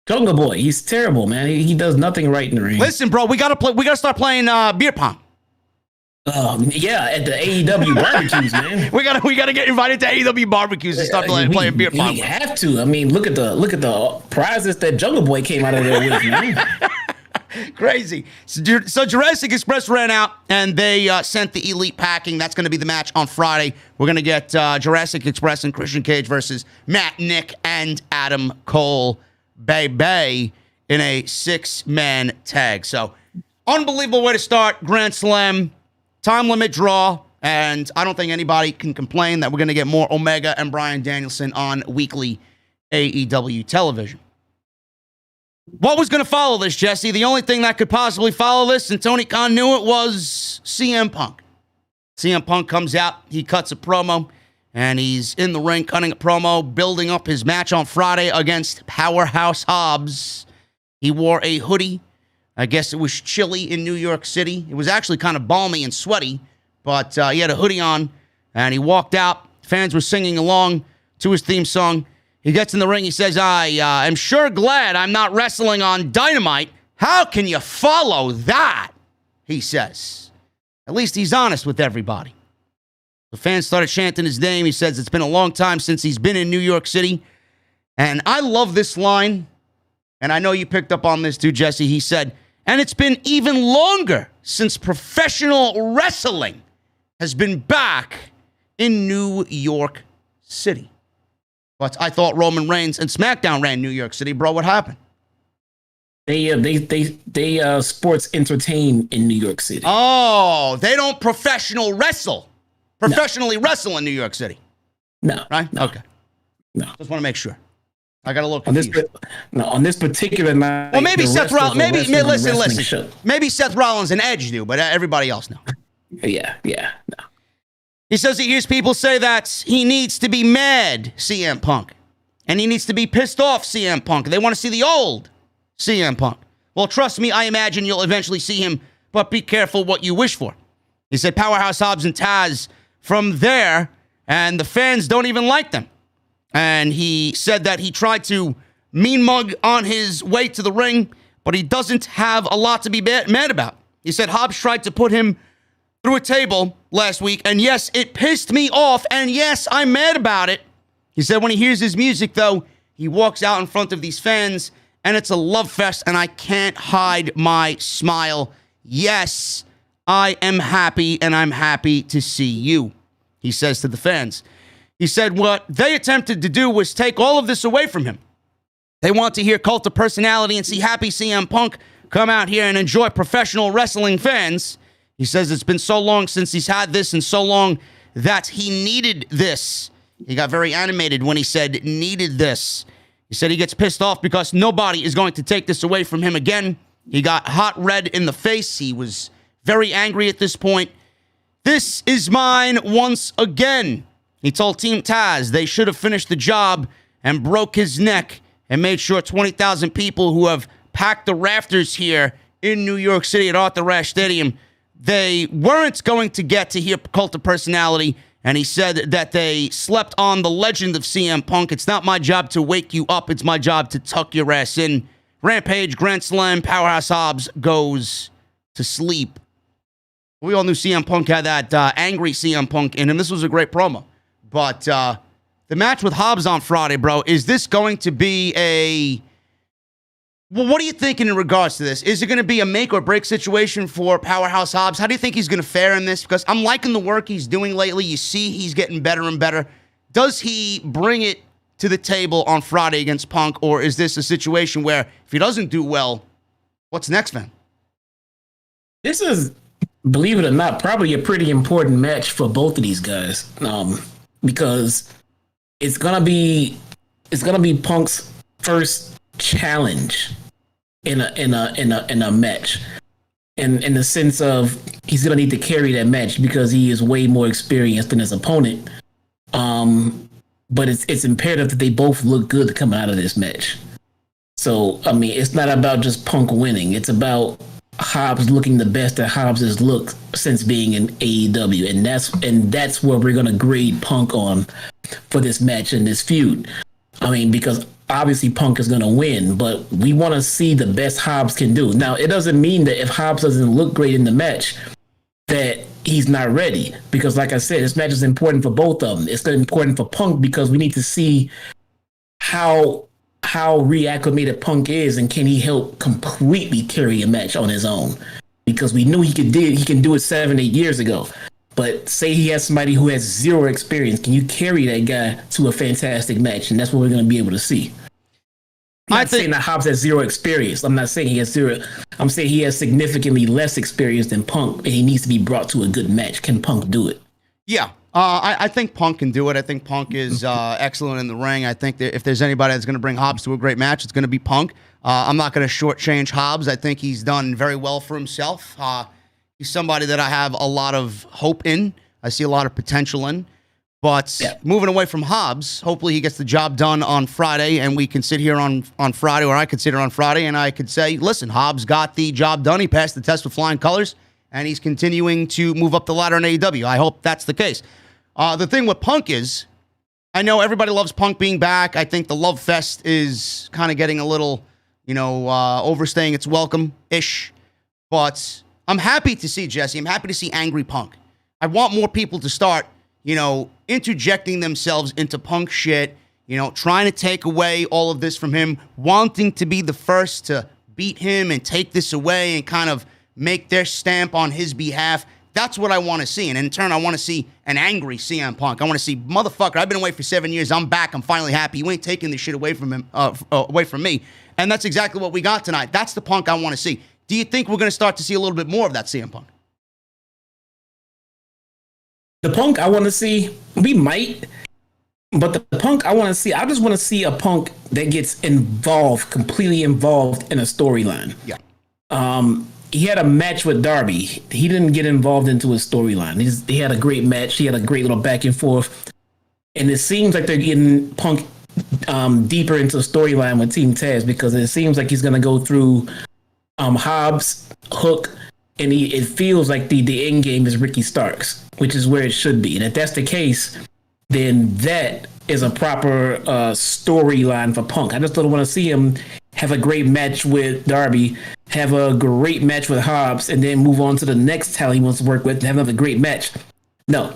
Jungle Boy. He's terrible, man. He does nothing right in the ring. Listen, bro, we gotta start playing beer pong. Yeah, at the AEW barbecues, man. we gotta get invited to AEW barbecues and start playing beer pong. We have to. I mean, look at the prizes that Jungle Boy came out of there with, man. Crazy. So Jurassic Express ran out, and they sent the Elite Packing. That's going to be the match on Friday. We're going to get Jurassic Express and Christian Cage versus Matt, Nick, and Adam Cole, baby, in a 6-man tag. So, unbelievable way to start Grand Slam. Time limit draw, and I don't think anybody can complain that we're going to get more Omega and Bryan Danielson on weekly AEW television. What was going to follow this, Jesse? The only thing that could possibly follow this, and Tony Khan knew it, was CM Punk. CM Punk comes out, he cuts a promo, and he's in the ring cutting a promo, building up his match on Friday against Powerhouse Hobbs. He wore a hoodie. I guess it was chilly in New York City. It was actually kind of balmy and sweaty, but he had a hoodie on, and he walked out. Fans were singing along to his theme song. He gets in the ring. He says, I am sure glad I'm not wrestling on Dynamite. How can you follow that? He says. At least he's honest with everybody. The fans started chanting his name. He says it's been a long time since he's been in New York City. And I love this line. And I know you picked up on this too, Jesse. He said, and it's been even longer since professional wrestling has been back in New York City. But I thought Roman Reigns and SmackDown ran New York City, bro. What happened? They sports entertain in New York City. Oh, they don't professionally wrestle in New York City. No. Right? No. Okay. No. Just want to make sure. I got a little confused. On this particular night. Well, maybe Seth Rollins. Listen. Maybe Seth Rollins and Edge do, but everybody else no. Yeah. No. He says he hears people say that he needs to be mad, CM Punk. And he needs to be pissed off CM Punk. They want to see the old CM Punk. Well, trust me, I imagine you'll eventually see him, but be careful what you wish for. He said Powerhouse Hobbs and Taz from there, and the fans don't even like them. And he said that he tried to mean mug on his way to the ring, but he doesn't have a lot to be mad about. He said Hobbs tried to put him through a table last week, and yes, it pissed me off, and yes, I'm mad about it. He said when he hears his music, though, he walks out in front of these fans, and it's a love fest, and I can't hide my smile. Yes, I am happy, and I'm happy to see you, he says to the fans. He said what they attempted to do was take all of this away from him. They want to hear Cult of Personality and see happy CM Punk come out here and enjoy professional wrestling fans. He says it's been so long since he's had this and so long that he needed this. He got very animated when he said needed this. He said he gets pissed off because nobody is going to take this away from him again. He got hot red in the face. He was very angry at this point. This is mine once again. He told Team Taz they should have finished the job and broke his neck and made sure 20,000 people who have packed the rafters here in New York City at Arthur Ashe Stadium, they weren't going to get to hear Cult of Personality. And he said that they slept on the legend of CM Punk. It's not my job to wake you up. It's my job to tuck your ass in. Rampage, Grand Slam, Powerhouse Hobbs goes to sleep. We all knew CM Punk had that angry CM Punk in him. This was a great promo. But the match with Hobbs on Friday, bro, is this going to be a... Well, what are you thinking in regards to this? Is it going to be a make or break situation for Powerhouse Hobbs? How do you think he's going to fare in this? Because I'm liking the work he's doing lately. You see he's getting better and better. Does he bring it to the table on Friday against Punk, or is this a situation where if he doesn't do well, what's next, man? This is, believe it or not, probably a pretty important match for both of these guys, because it's gonna be Punk's first challenge in a match, in the sense of he's gonna need to carry that match because he is way more experienced than his opponent. But it's imperative that they both look good coming out of this match. So I mean, it's not about just Punk winning; it's about Hobbs looking the best that Hobbs has looked since being in AEW, and that's where we're gonna grade Punk on for this match and this feud. I mean, because obviously Punk is gonna win, but we want to see the best Hobbs can do. Now, it doesn't mean that if Hobbs doesn't look great in the match, that he's not ready. Because, like I said, this match is important for both of them. It's important for Punk because we need to see how reacclimated Punk is, and can he help completely carry a match on his own? Because we knew he can do it 7-8 years ago. But say he has somebody who has zero experience, can you carry that guy to a fantastic match? And that's what we're going to be able to see. I'm not saying that Hobbs has zero experience. I'm not saying he has zero. I'm saying he has significantly less experience than Punk, and he needs to be brought to a good match. Can Punk do it? Yeah. I think Punk can do it. I think Punk is excellent in the ring. I think that if there's anybody that's going to bring Hobbs to a great match, it's going to be Punk. I'm not going to shortchange Hobbs. I think he's done very well for himself. He's somebody that I have a lot of hope in. I see a lot of potential in. But moving away from Hobbs, hopefully he gets the job done on Friday, and we can sit here on Friday, or I could sit here on Friday, and I could say, listen, Hobbs got the job done. He passed the test with flying colors, and he's continuing to move up the ladder in AEW. I hope that's the case. The thing with Punk is, I know everybody loves Punk being back. I think the love fest is kind of getting a little, overstaying its welcome-ish. But I'm happy to see, Jesse, I'm happy to see angry Punk. I want more people to start, interjecting themselves into Punk shit, trying to take away all of this from him, wanting to be the first to beat him and take this away and kind of make their stamp on his behalf. That's what I want to see. And in turn, I want to see an angry CM Punk. I want to see, motherfucker, I've been away for 7 years. I'm back. I'm finally happy. You ain't taking this shit away from him, away from me. And that's exactly what we got tonight. That's the Punk I want to see. Do you think we're going to start to see a little bit more of that CM Punk? The Punk I want to see, we might. But the Punk I want to see, I just want to see a Punk that gets completely involved in a storyline. Yeah. He had a match with Darby. He didn't get involved into a storyline. He had a great match. He had a great little back and forth. And it seems like they're getting Punk deeper into the storyline with Team Taz, because it seems like he's going to go through Hobbs, Hook, and it feels like the end game is Ricky Starks, which is where it should be. And if that's the case, then that is a proper storyline for Punk. I just don't want to see him have a great match with Darby, have a great match with Hobbs, and then move on to the next talent he wants to work with and have another great match. No.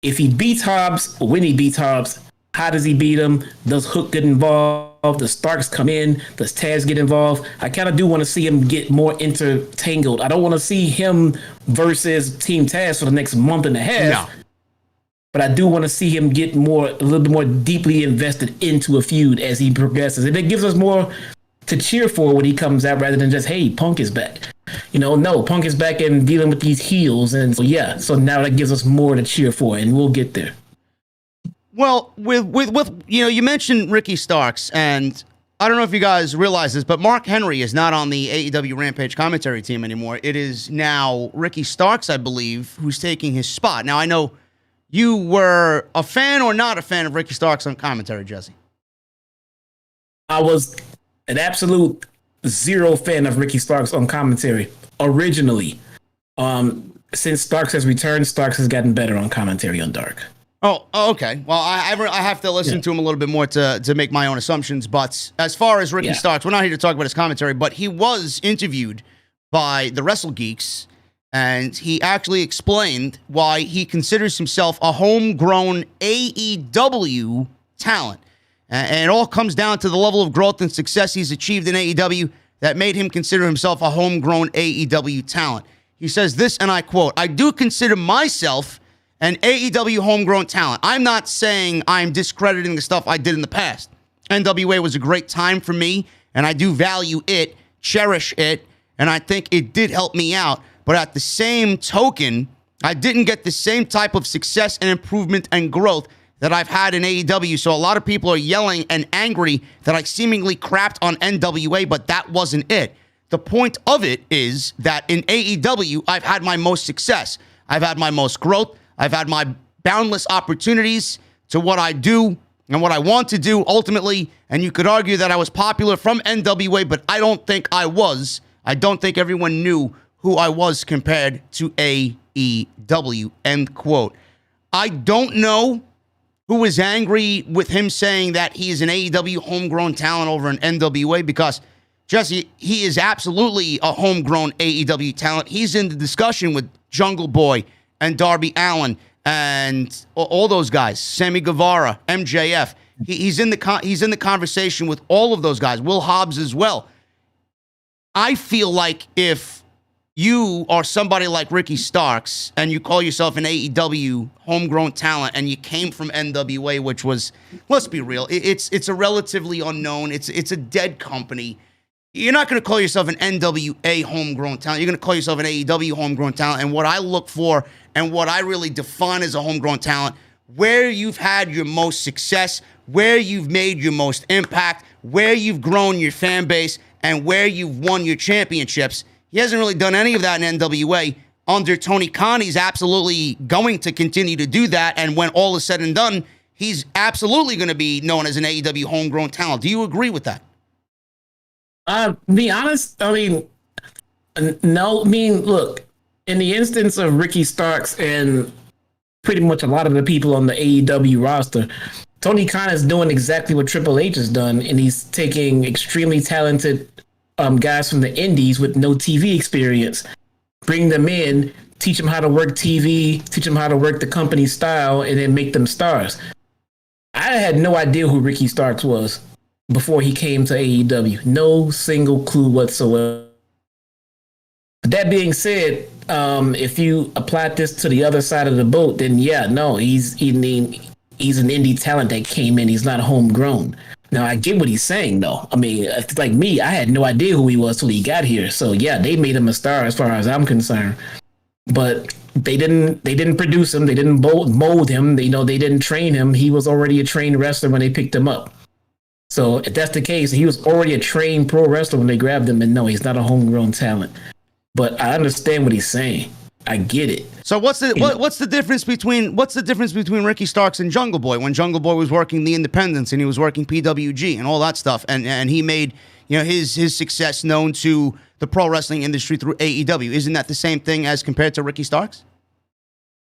If he beats Hobbs, or when he beats Hobbs, how does he beat him? Does Hook get involved? Does Starks come in? Does Taz get involved? I kind of do want to see him get more intertangled. I don't want to see him versus Team Taz for the next month and a half. No. But I do want to see him get a little bit more deeply invested into a feud as he progresses. And it gives us more to cheer for when he comes out, rather than just, hey, Punk is back. No, Punk is back and dealing with these heels. And so now that gives us more to cheer for, and we'll get there. Well, with you mentioned Ricky Starks, and I don't know if you guys realize this, but Mark Henry is not on the AEW Rampage commentary team anymore. It is now Ricky Starks, I believe, who's taking his spot. Now, I know you were a fan or not a fan of Ricky Starks on commentary, Jesse. I was an absolute zero fan of Ricky Starks on commentary originally. Since Starks has returned, Starks has gotten better on commentary on Dark. Oh, okay. Well, I have to listen to him a little bit more to make my own assumptions. But as far as Ricky Starks, we're not here to talk about his commentary, but he was interviewed by the Wrestle Geeks, and he actually explained why he considers himself a homegrown AEW talent. And it all comes down to the level of growth and success he's achieved in AEW that made him consider himself a homegrown AEW talent. He says this, and I quote, "I do consider myself an AEW homegrown talent. I'm not saying I'm discrediting the stuff I did in the past. NWA was a great time for me, and I do value it, cherish it, and I think it did help me out. But at the same token, I didn't get the same type of success and improvement and growth that I've had in AEW. So a lot of people are yelling and angry that I seemingly crapped on NWA, but that wasn't it. The point of it is that in AEW, I've had my most success. I've had my most growth. I've had my boundless opportunities to what I do and what I want to do ultimately. And you could argue that I was popular from NWA, but I don't think I was. I don't think everyone knew who I was compared to AEW." End quote. I don't know who is angry with him saying that he is an AEW homegrown talent over an NWA, because, Jesse, he is absolutely a homegrown AEW talent. He's in the discussion with Jungle Boy and Darby Allin and all those guys, Sammy Guevara, MJF. He's in the conversation with all of those guys, Will Hobbs as well. I feel like if you are somebody like Ricky Starks and you call yourself an AEW homegrown talent and you came from NWA, which was, let's be real, it's a relatively unknown, it's a dead company. You're not going to call yourself an NWA homegrown talent. You're going to call yourself an AEW homegrown talent. And what I look for and what I really define as a homegrown talent, where you've had your most success, where you've made your most impact, where you've grown your fan base, and where you've won your championships. He hasn't really done any of that in NWA. Under Tony Khan, he's absolutely going to continue to do that. And when all is said and done, he's absolutely going to be known as an AEW homegrown talent. Do you agree with that? Be honest, I mean, no. I mean, look, in the instance of Ricky Starks and pretty much a lot of the people on the AEW roster, Tony Khan is doing exactly what Triple H has done, and he's taking extremely talented guys from the indies with no TV experience, bring them in, teach them how to work TV, teach them how to work the company style, and then make them stars. I had no idea who Ricky Starks was before he came to AEW. No single clue whatsoever. That being said, if you apply this to the other side of the boat, then yeah, no, he's an indie talent that came in. He's not homegrown. Now, I get what he's saying, though. I mean, it's like me, I had no idea who he was till he got here. So yeah, they made him a star as far as I'm concerned. But they didn't produce him. They didn't mold him. They didn't train him. He was already a trained wrestler when they picked him up. So if that's the case, he was already a trained pro wrestler when they grabbed him. And no, he's not a homegrown talent. But I understand what he's saying. I get it. So what's the difference between Ricky Starks and Jungle Boy when Jungle Boy was working the Independents and he was working PWG and all that stuff, and he made his success known to the pro wrestling industry through AEW? Isn't that the same thing as compared to Ricky Starks?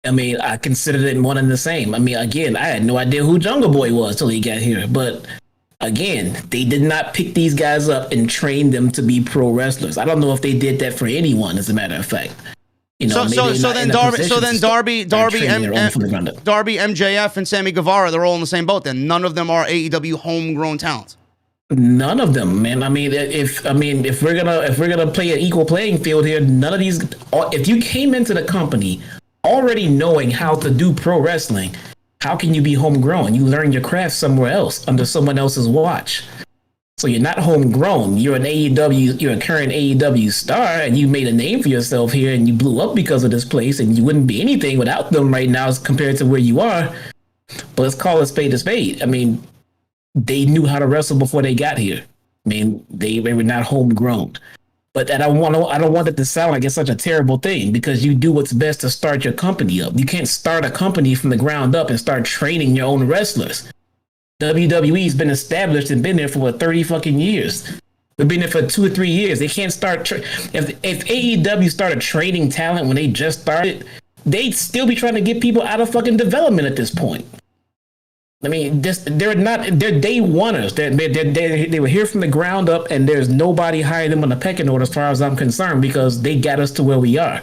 I mean, I considered it one and the same. I mean, again, I had no idea who Jungle Boy was till he got here. But again, they did not pick these guys up and train them to be pro wrestlers. I don't know if they did that for anyone, as a matter of fact. So then Darby, MJF, and Sammy Guevara, they're all in the same boat. Then none of them are AEW homegrown talents. None of them, man. I mean, if we're gonna play an equal playing field here, none of these. If you came into the company already knowing how to do pro wrestling, how can you be homegrown? You learn your craft somewhere else under someone else's watch. So you're not homegrown. You're a current AEW star, and you made a name for yourself here, and you blew up because of this place, and you wouldn't be anything without them right now as compared to where you are. But let's call a spade a spade. I mean, they knew how to wrestle before they got here. I mean, they were not homegrown. But I don't want it to sound like it's such a terrible thing, because you do what's best to start your company up. You can't start a company from the ground up and start training your own wrestlers. WWE's been established and been there for 30 fucking years. They've been there for 2 or 3 years. They can't start. If AEW started training talent when they just started, they'd still be trying to get people out of fucking development at this point. I mean, they're day oneers. They were here from the ground up, and there's nobody higher than them on the pecking order as far as I'm concerned, because they got us to where we are.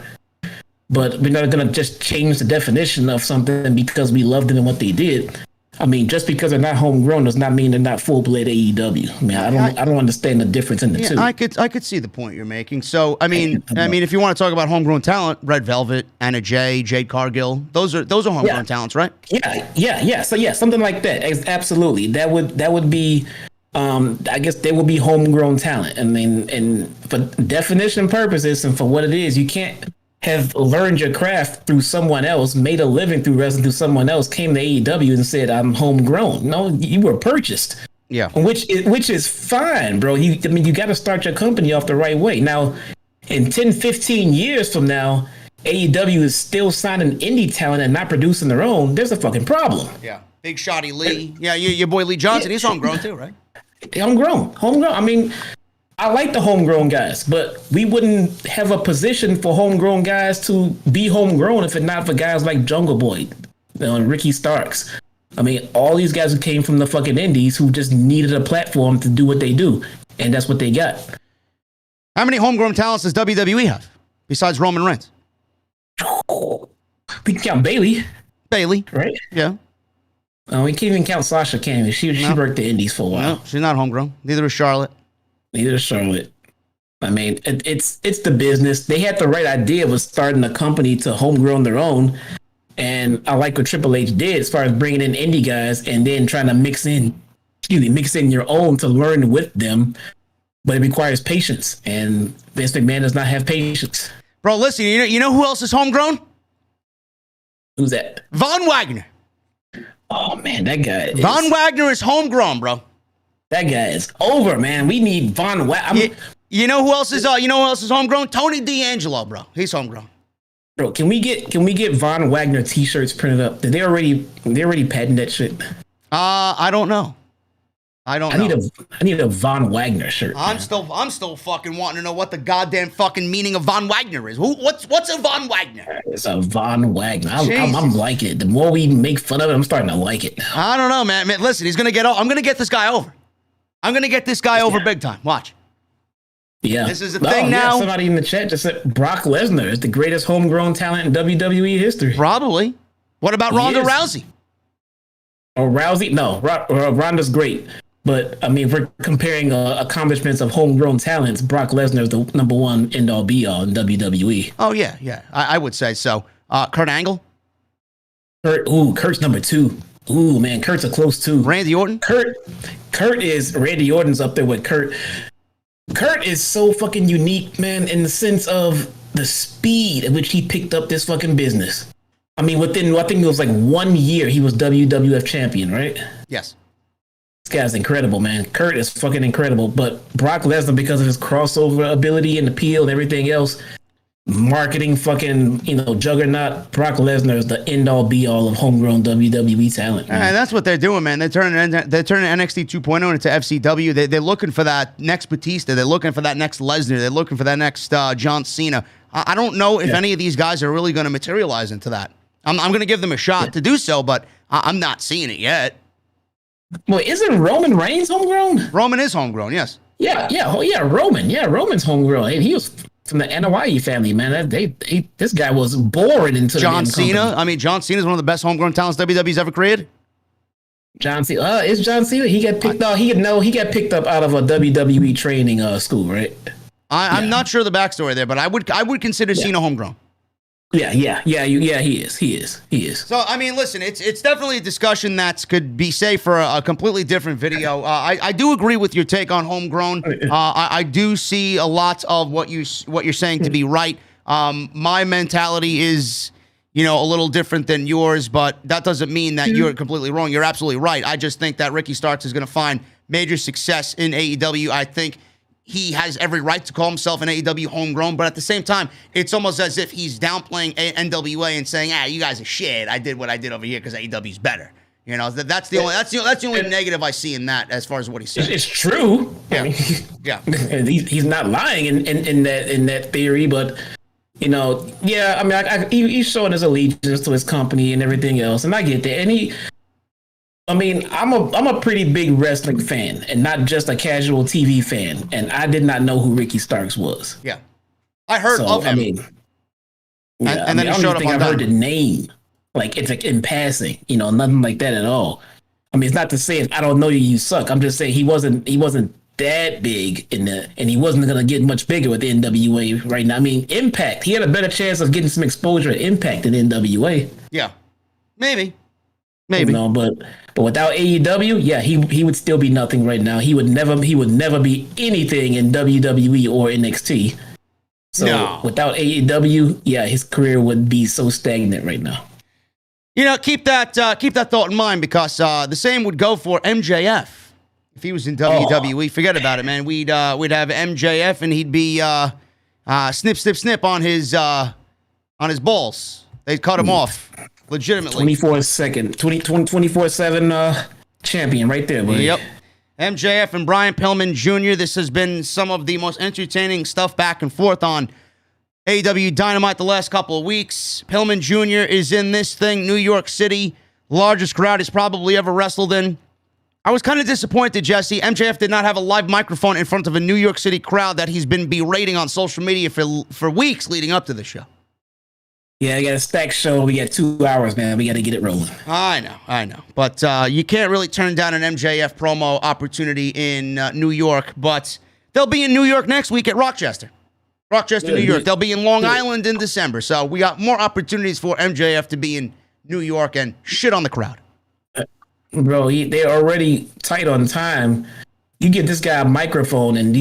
But we're not going to just change the definition of something because we loved them and what they did. I mean, just because they're not homegrown does not mean they're not full-blood AEW. I mean, I don't understand the difference in the two. I could see the point you're making. So, I mean, if you want to talk about homegrown talent, Red Velvet, Anna Jay, Jade Cargill, those are homegrown talents, right? Yeah. So yeah, something like that. Absolutely. That would be, I guess they would be homegrown talent. I mean, and for definition purposes and for what it is, you can't have learned your craft through someone else, made a living through wrestling through someone else, came to AEW and said, I'm homegrown. No, you were purchased. Yeah. Which is fine, bro. You got to start your company off the right way. Now, in 10, 15 years from now, AEW is still signing indie talent and not producing their own. There's a fucking problem. Yeah. Big Shotty Lee. Yeah, your boy Lee Johnson, he's homegrown too, right? Homegrown. I mean, I like the homegrown guys, but we wouldn't have a position for homegrown guys to be homegrown if it not for guys like Jungle Boy, and Ricky Starks. I mean, all these guys who came from the fucking indies who just needed a platform to do what they do, and that's what they got. How many homegrown talents does WWE have besides Roman Reigns? We can count Bayley. Bayley, right? Yeah. We can't even count Sasha, can we? She worked the indies for a while. No, she's not homegrown. Neither is Charlotte. Neither is Charlotte. I mean, it's the business. They had the right idea of starting a company to homegrown their own. And I like what Triple H did as far as bringing in indie guys and then trying to mix in your own to learn with them. But it requires patience. And Vince McMahon does not have patience. Bro, listen, you know who else is homegrown? Who's that? Von Wagner. Oh, man, that guy Von Wagner is homegrown, bro. That guy is over, man. We need Von Wagner. You know who else is homegrown? Tony D'Angelo, bro. He's homegrown. Bro, can we get Von Wagner t-shirts printed up? Did they already patent that shit? I don't know. I need a Von Wagner shirt. I'm still fucking wanting to know what the goddamn fucking meaning of Von Wagner is. What's a Von Wagner? It's a Von Wagner. I'm liking it. The more we make fun of it, I'm starting to like it now. I don't know, man. Listen, I'm gonna get this guy over. I'm gonna get this guy over big time. Watch. Yeah. This is the thing now. Somebody in the chat just said Brock Lesnar is the greatest homegrown talent in WWE history. Probably. What about Ronda Rousey? Oh, Rousey? No, Ronda's great. But, I mean, if we're comparing accomplishments of homegrown talents, Brock Lesnar is the number one end-all be-all in WWE. Oh, yeah. I would say so. Kurt Angle? Kurt's number 2. Ooh, man, Kurt's a close 2. Randy Orton? Kurt is, Randy Orton's up there with Kurt. Kurt is so fucking unique, man, in the sense of the speed at which he picked up this fucking business. I mean, within, I think it was like 1 year, he was WWF champion, right? Yes. This guy's incredible, man. Kurt is fucking incredible. But Brock Lesnar, because of his crossover ability and appeal and everything else, marketing fucking, juggernaut. Brock Lesnar is the end all be all of homegrown WWE talent. And that's what they're doing, man. They're turning NXT 2.0 into FCW. They're looking for that next Batista. They're looking for that next Lesnar. They're looking for that next John Cena. I don't know if any of these guys are really going to materialize into that. I'm going to give them a shot to do so, but I'm not seeing it yet. Well, isn't Roman Reigns homegrown? Roman is homegrown, yes. Roman. Yeah, Roman's homegrown. And he was from the NYE family, man. This guy was born into John Cena. I mean, John Cena is one of the best homegrown talents WWE's ever created. John Cena. Is John Cena? He got picked up. He got picked up out of a WWE training school, right? I'm not sure the backstory there, but I would consider Cena homegrown. Yeah. He is. So I mean, listen, it's definitely a discussion that could be saved for a completely different video. I do agree with your take on homegrown. I do see a lot of what you're saying to be right. My mentality is, a little different than yours, but that doesn't mean that you're completely wrong. You're absolutely right. I just think that Ricky Starks is going to find major success in AEW. I think he has every right to call himself an AEW homegrown, but at the same time, it's almost as if he's downplaying NWA and saying, "You guys are shit. I did what I did over here because AEW's better." That's the only negative I see in that as far as what he's saying. It's true. Yeah, he's not lying in that theory, but he's showing his allegiance to his company and everything else, and I get that. And I'm a pretty big wrestling fan and not just a casual TV fan. And I did not know who Ricky Starks was. Yeah. I heard of him. And then he showed up on I heard the name. Like, it's like in passing, nothing like that at all. I mean, it's not to say I don't know you suck. I'm just saying he wasn't that big and he wasn't going to get much bigger with the NWA right now. I mean, Impact, he had a better chance of getting some exposure at Impact than NWA. Yeah. Maybe. But without AEW, he would still be nothing right now. He would never be anything in WWE or NXT. So without AEW, his career would be so stagnant right now. Keep that thought in mind, because the same would go for MJF if he was in WWE. Forget about it, man. We'd have MJF and he'd be snip, snip, snip on his balls. They'd cut him off. Legitimately. 24/7 champion right there, buddy. Yep. MJF and Brian Pillman Jr. This has been some of the most entertaining stuff back and forth on AEW Dynamite the last couple of weeks. Pillman Jr. is in this thing, New York City. Largest crowd he's probably ever wrestled in. I was kind of disappointed, Jesse. MJF did not have a live microphone in front of a New York City crowd that he's been berating on social media for weeks leading up to the show. Yeah, we got a stacked show. We got 2 hours, man. We got to get it rolling. I know. But you can't really turn down an MJF promo opportunity in New York. But they'll be in New York next week at Rochester, New York. They'll be in Long Island in December. So we got more opportunities for MJF to be in New York and shit on the crowd. Bro, they're already tight on time. You give this guy a microphone, and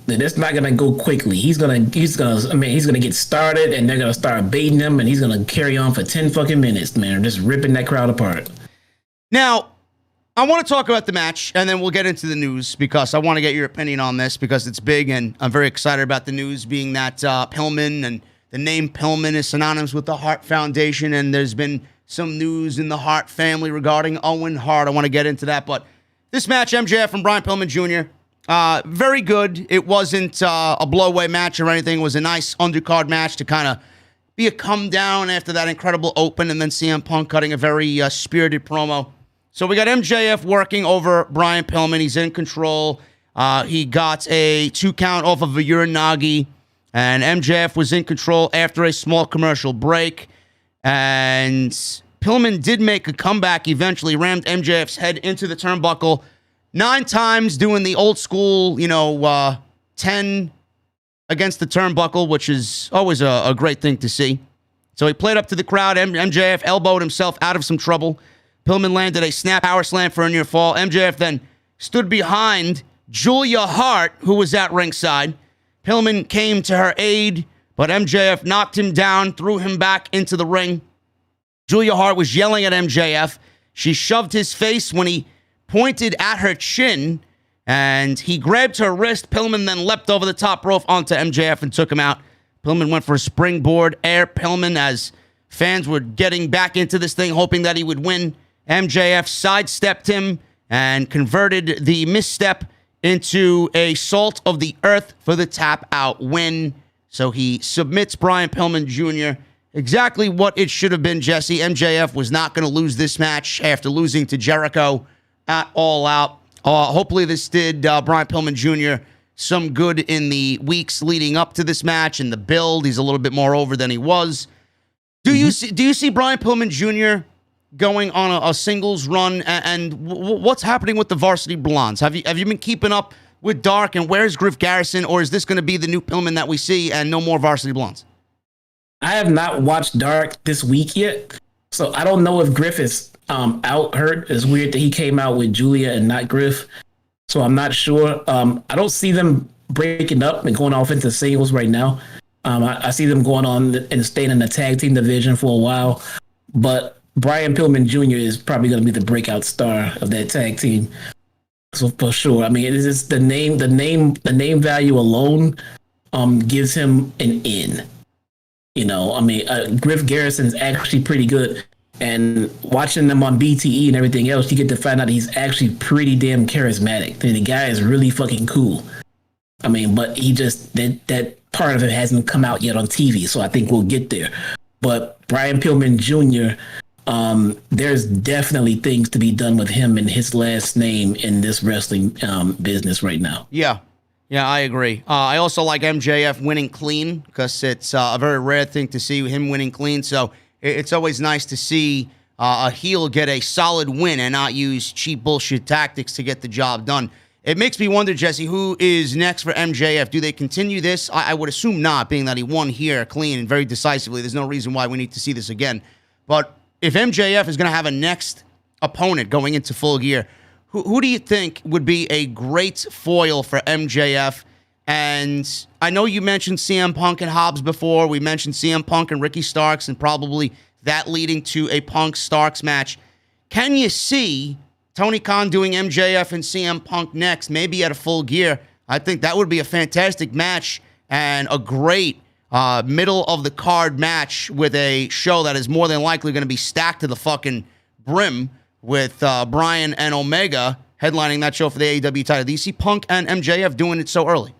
that's not gonna go quickly. He's gonna get started, and they're gonna start baiting him, and he's gonna carry on for 10 fucking minutes, man, just ripping that crowd apart. Now, I want to talk about the match, and then we'll get into the news, because I want to get your opinion on this, because it's big, and I'm very excited about the news, being that Pillman and the name Pillman is synonymous with the Hart Foundation, and there's been some news in the Hart family regarding Owen Hart. I want to get into that, but this match, MJF and Brian Pillman Jr., very good. It wasn't a blow-away match or anything. It was a nice undercard match to kind of be a come-down after that incredible open, and then CM Punk cutting a very spirited promo. So we got MJF working over Brian Pillman. He's in control. He got a 2 count off of a Uranagi, and MJF was in control after a small commercial break. And Pillman did make a comeback eventually, rammed MJF's head into the turnbuckle 9 times, doing the old school, 10 against the turnbuckle, which is always a great thing to see. So he played up to the crowd. MJF elbowed himself out of some trouble. Pillman landed a snap power slam for a near fall. MJF then stood behind Julia Hart, who was at ringside. Pillman came to her aid, but MJF knocked him down, threw him back into the ring. Julia Hart was yelling at MJF. She shoved his face when he pointed at her chin, and he grabbed her wrist. Pillman then leapt over the top rope onto MJF and took him out. Pillman went for a springboard air Pillman as fans were getting back into this thing, hoping that he would win. MJF sidestepped him and converted the misstep into a salt of the earth for the tap out win. So he submits Brian Pillman Jr. Exactly what it should have been, Jesse. MJF was not going to lose this match after losing to Jericho at All Out. Hopefully this did Brian Pillman Jr. some good in the weeks leading up to this match and the build. He's a little bit more over than he was. Do you see Brian Pillman Jr. going on a singles run? And what's happening with the Varsity Blondes? Have you been keeping up with Dark, and where's Griff Garrison, or is this going to be the new Pillman that we see and no more Varsity Blondes? I have not watched Dark this week yet, so I don't know if Griff is out hurt. It's weird that he came out with Julia and not Griff, so I'm not sure. I don't see them breaking up and going off into singles right now. I see them going on and staying in the tag team division for a while, but Brian Pillman Jr. is probably going to be the breakout star of that tag team. So for sure, I mean, it is the name value alone gives him an in. You know, I mean, Griff Garrison's actually pretty good, and watching them on BTE and everything else, you get to find out he's actually pretty damn charismatic. The guy is really fucking cool. I mean, but he just that part of it hasn't come out yet on TV, so I think we'll get there. But Brian Pillman Jr. There's definitely things to be done with him and his last name in this wrestling business right now. Yeah, I agree. I also like MJF winning clean because it's a very rare thing to see him winning clean. So it's always nice to see a heel get a solid win and not use cheap bullshit tactics to get the job done. It makes me wonder, Jesse, who is next for MJF? Do they continue this? I would assume not, being that he won here clean and very decisively. There's no reason why we need to see this again. But if MJF is going to have a next opponent going into Full Gear, who do you think would be a great foil for MJF? And I know you mentioned CM Punk and Hobbs before. We mentioned CM Punk and Ricky Starks and probably that leading to a Punk-Starks match. Can you see Tony Khan doing MJF and CM Punk next, maybe at a Full Gear? I think that would be a fantastic match and a great middle of the card match with a show that is more than likely going to be stacked to the fucking brim with Bryan and Omega headlining that show for the AEW title. Do you see Punk and MJF doing it so early?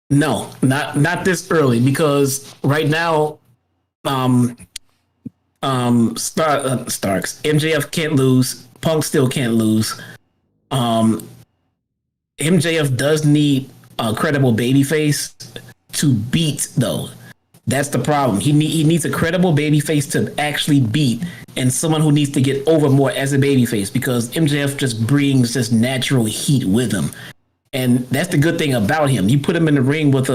No, not this early, because right now, Starks, MJF can't lose. Punk still can't lose. MJF does need a credible babyface to beat, though. That's the problem. He needs a credible babyface to actually beat, and someone who needs to get over more as a babyface, because MJF just brings this natural heat with him, and that's the good thing about him. You put him in the ring with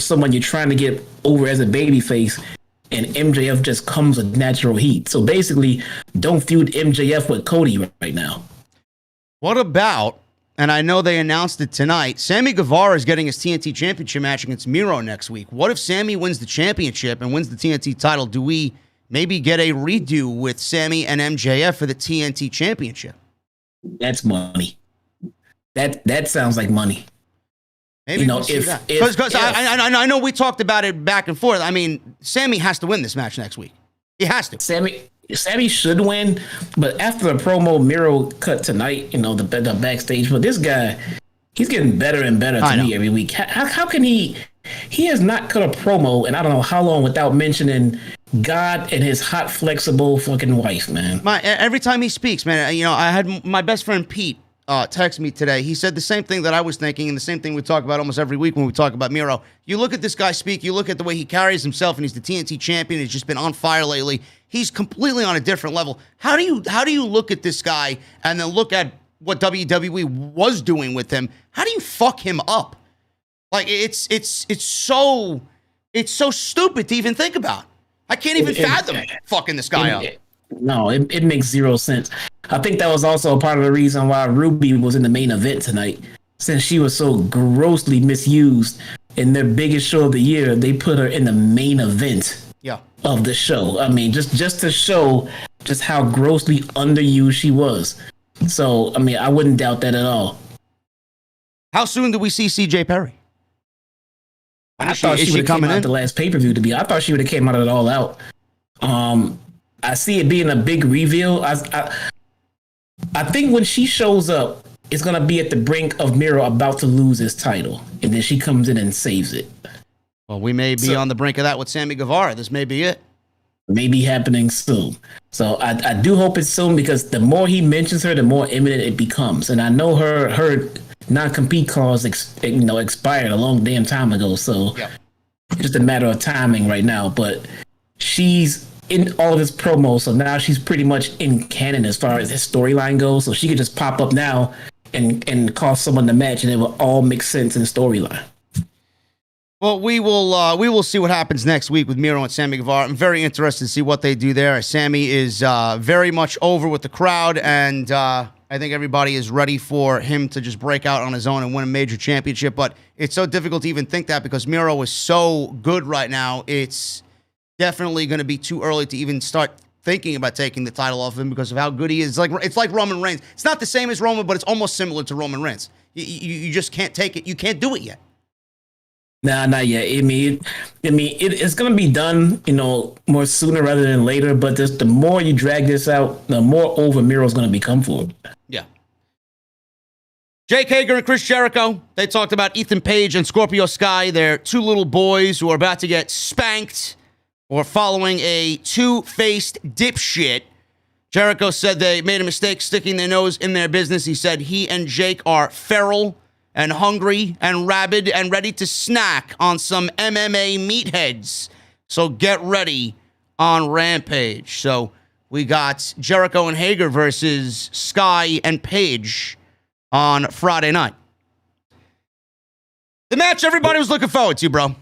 someone you're trying to get over as a babyface, and MJF just comes with natural heat. So basically, don't feud MJF with Cody right now. What about, and I know they announced it tonight, Sammy Guevara is getting his TNT Championship match against Miro next week. What if Sammy wins the championship and wins the TNT title? Do we maybe get a redo with Sammy and MJF for the TNT Championship? That's money. That sounds like money. Maybe because I know we talked about it back and forth. I mean, Sammy has to win this match next week. He has to. Sammy should win, but after the promo Miro cut tonight, the backstage, but this guy, he's getting better and better to me every week. How can he has not cut a promo in I don't know how long without mentioning God and his hot, flexible fucking wife, man. Every time he speaks, man, I had my best friend Pete text me today. He said the same thing that I was thinking, and the same thing we talk about almost every week when we talk about Miro. You look at this guy speak, you look at the way he carries himself, and he's the TNT champion. He's just been on fire lately. He's completely on a different level. How do you look at this guy and then look at what WWE was doing with him? How do you fuck him up? Like it's so stupid to even think about. I can't even fathom fucking this guy up. No, it makes zero sense. I think that was also a part of the reason why Ruby was in the main event tonight. Since she was so grossly misused in their biggest show of the year, they put her in the main event of the show. I mean, just to show just how grossly underused she was. So, I mean, I wouldn't doubt that at all. How soon do we see CJ Perry? I thought she would have come out the last pay-per-view to be. I thought she would have came out of it All Out. I see it being a big reveal. I think when she shows up, it's gonna be at the brink of Miro about to lose his title, and then she comes in and saves it. Well, we may be on the brink of that with Sammy Guevara. This may be it. Maybe happening soon. So I do hope it's soon, because the more he mentions her, the more imminent it becomes. And I know her non-compete clause expired a long damn time ago. So it's just a matter of timing right now. But she's in all this promo, so now she's pretty much in canon as far as this storyline goes. So she could just pop up now and cost someone the match, and it will all make sense in the storyline. Well, we will see what happens next week with Miro and Sammy Guevara. I'm very interested to see what they do there. Sammy is very much over with the crowd, and I think everybody is ready for him to just break out on his own and win a major championship. But it's so difficult to even think that, because Miro is so good right now. It's definitely going to be too early to even start thinking about taking the title off of him because of how good he is. It's like Roman Reigns. It's not the same as Roman, but it's almost similar to Roman Reigns. You just can't take it. You can't do it yet. Nah, not yet. It's gonna be done, more sooner rather than later. But the more you drag this out, the more over Miro's gonna become for it. Yeah. Jake Hager and Chris Jericho, they talked about Ethan Page and Scorpio Skye, their two little boys who are about to get spanked or following a two-faced dipshit. Jericho said they made a mistake sticking their nose in their business. He said he and Jake are feral and hungry and rabid and ready to snack on some MMA meatheads. So get ready on Rampage. So we got Jericho and Hager versus Skye and Paige on Friday night. The match everybody was looking forward to, bro.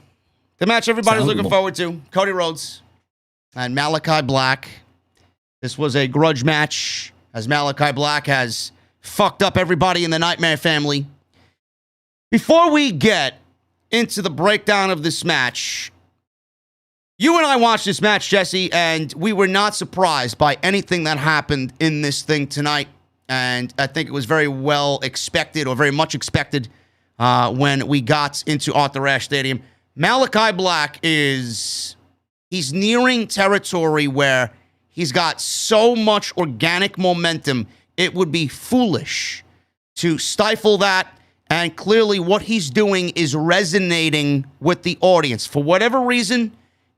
The match everybody was looking forward to. Cody Rhodes and Malakai Black. This was a grudge match, as Malakai Black has fucked up everybody in the Nightmare family. Before we get into the breakdown of this match, you and I watched this match, Jesse, and we were not surprised by anything that happened in this thing tonight. And I think it was very well expected, or very much expected, when we got into Arthur Ashe Stadium. Malakai Black he's nearing territory where he's got so much organic momentum, it would be foolish to stifle that. And clearly what he's doing is resonating with the audience. For whatever reason,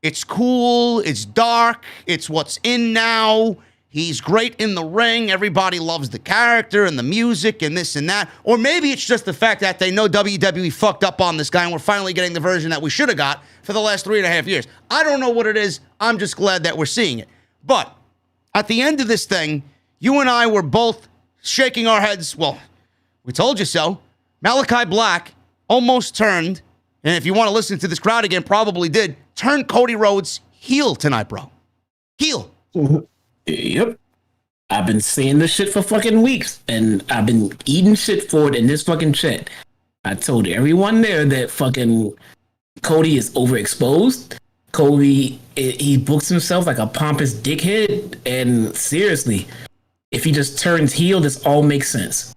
it's cool, it's dark, it's what's in now. He's great in the ring. Everybody loves the character and the music and this and that. Or maybe it's just the fact that they know WWE fucked up on this guy and we're finally getting the version that we should have got for the last 3.5 years. I don't know what it is. I'm just glad that we're seeing it. But at the end of this thing, you and I were both shaking our heads. Well, we told you so. Malakai Black almost turned, and if you want to listen to this crowd again, probably did, turn Cody Rhodes heel tonight, bro. Heel. Yep. I've been saying this shit for fucking weeks, and I've been eating shit for it in this fucking chat. I told everyone there that fucking Cody is overexposed. Cody, he books himself like a pompous dickhead, and seriously, if he just turns heel, this all makes sense.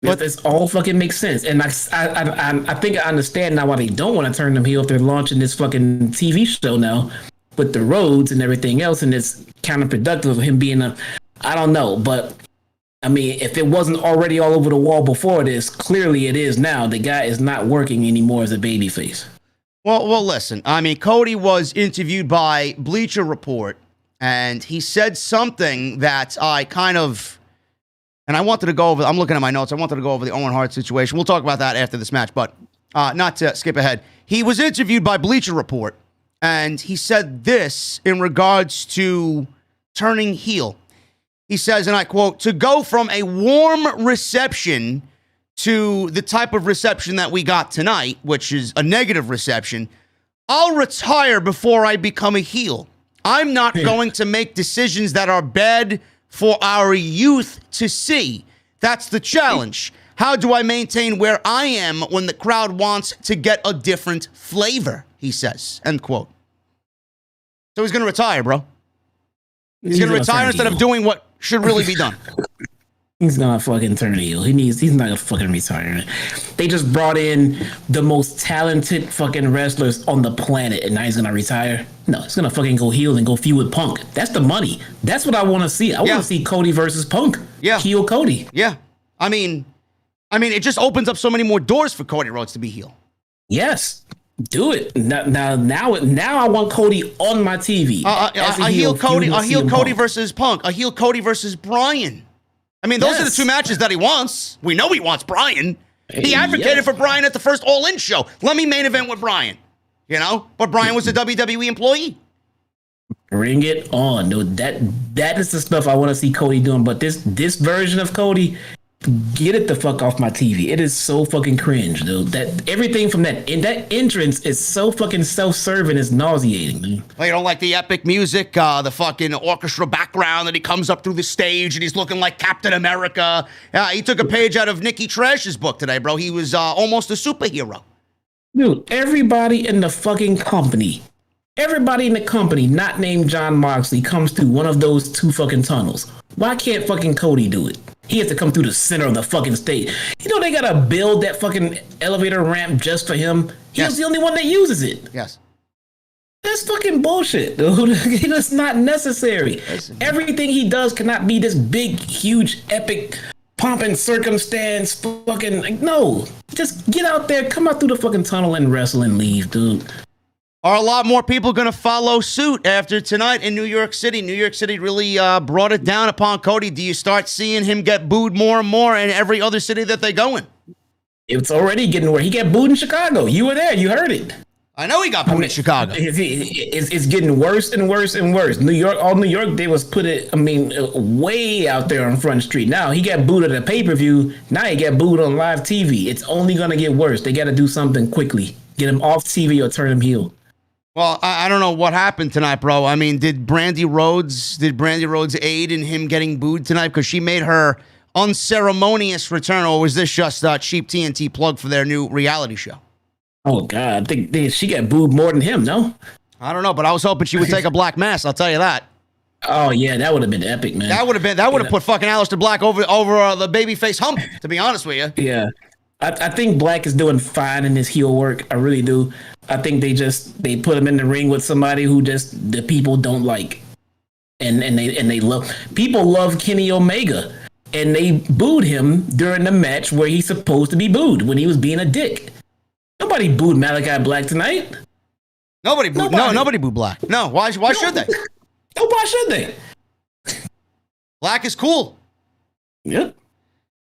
But this all fucking makes sense. And I think I understand now why they don't want to turn them heel if they're launching this fucking TV show now with the Rhodes and everything else. And it's counterproductive of him being I don't know. But, I mean, if it wasn't already all over the wall before this, clearly it is now. The guy is not working anymore as a babyface. Well, listen. I mean, Cody was interviewed by Bleacher Report, and he said something that I kind of... And I wanted to go over, I'm looking at my notes, I wanted to go over the Owen Hart situation. We'll talk about that after this match, but not to skip ahead. He was interviewed by Bleacher Report, and he said this in regards to turning heel. He says, and I quote, "To go from a warm reception to the type of reception that we got tonight, which is a negative reception, I'll retire before I become a heel. I'm not going to make decisions that are bad for our youth to see. That's the challenge. How do I maintain where I am when the crowd wants to get a different flavor?" he says. End quote. So he's going to retire, bro. He's going to retire instead of doing what should really be done. He's gonna fucking turn heel. He's not gonna fucking retire. They just brought in the most talented fucking wrestlers on the planet, and now he's gonna retire. No, he's gonna fucking go heel and go feud with Punk. That's the money. That's what I want to see. I want to see Cody versus Punk. Yeah, heel Cody. Yeah, I mean, it just opens up so many more doors for Cody Rhodes to be heel. Yes. Do it now. I want Cody on my TV. A heel Cody versus Punk. A heel Cody versus Bryan. I mean, those are the two matches that he wants. We know he wants Bryan. He advocated for Bryan at the first All In show. Let me main event with Bryan. You know, but Bryan was a WWE employee. Bring it on. No, that is the stuff I want to see Cody doing. But this version of Cody, get it the fuck off my TV. It is so fucking cringe, dude. That everything from that entrance is so fucking self-serving. It's nauseating, man. Well, you don't like the epic music, the fucking orchestra background that he comes up through the stage and he's looking like Captain America. He took a page out of Nikki Trash's book today, bro. He was almost a superhero. Dude, everybody in the company, not named John Moxley, comes through one of those two fucking tunnels. Why can't fucking Cody do it? He has to come through the center of the fucking stage. You know they gotta build that fucking elevator ramp just for him. He's the only one that uses it. Yes. That's fucking bullshit, dude. It's not necessary. Everything he does cannot be this big, huge, epic pomp and circumstance. Fucking no. Just get out there, come out through the fucking tunnel and wrestle and leave, dude. Are a lot more people going to follow suit after tonight in New York City? New York City really brought it down upon Cody. Do you start seeing him get booed more and more in every other city that they go in? It's already getting where he got booed in Chicago. You were there. You heard it. I know he got booed in Chicago. It's getting worse and worse and worse. New York, they was put it, way out there on Front Street. Now he got booed at a pay-per-view. Now he got booed on live TV. It's only going to get worse. They got to do something quickly. Get him off TV or turn him heel. Well, I don't know what happened tonight, bro. I mean, did Brandy Rhodes aid in him getting booed tonight? Because she made her unceremonious return, or was this just a cheap TNT plug for their new reality show? Oh, God. I think she got booed more than him, no? I don't know, but I was hoping she would take a black mask, I'll tell you that. Oh, yeah, that would have been epic, man. That would have put fucking Aleister Black over the babyface hump, to be honest with you. Yeah. I think Black is doing fine in his heel work. I really do. I think they put him in the ring with somebody who just the people don't like, and they love. People love Kenny Omega, and they booed him during the match where he's supposed to be booed when he was being a dick. Nobody booed Malakai Black tonight. Nobody booed Black. No, why should they? No, why should they? Black is cool. Yep.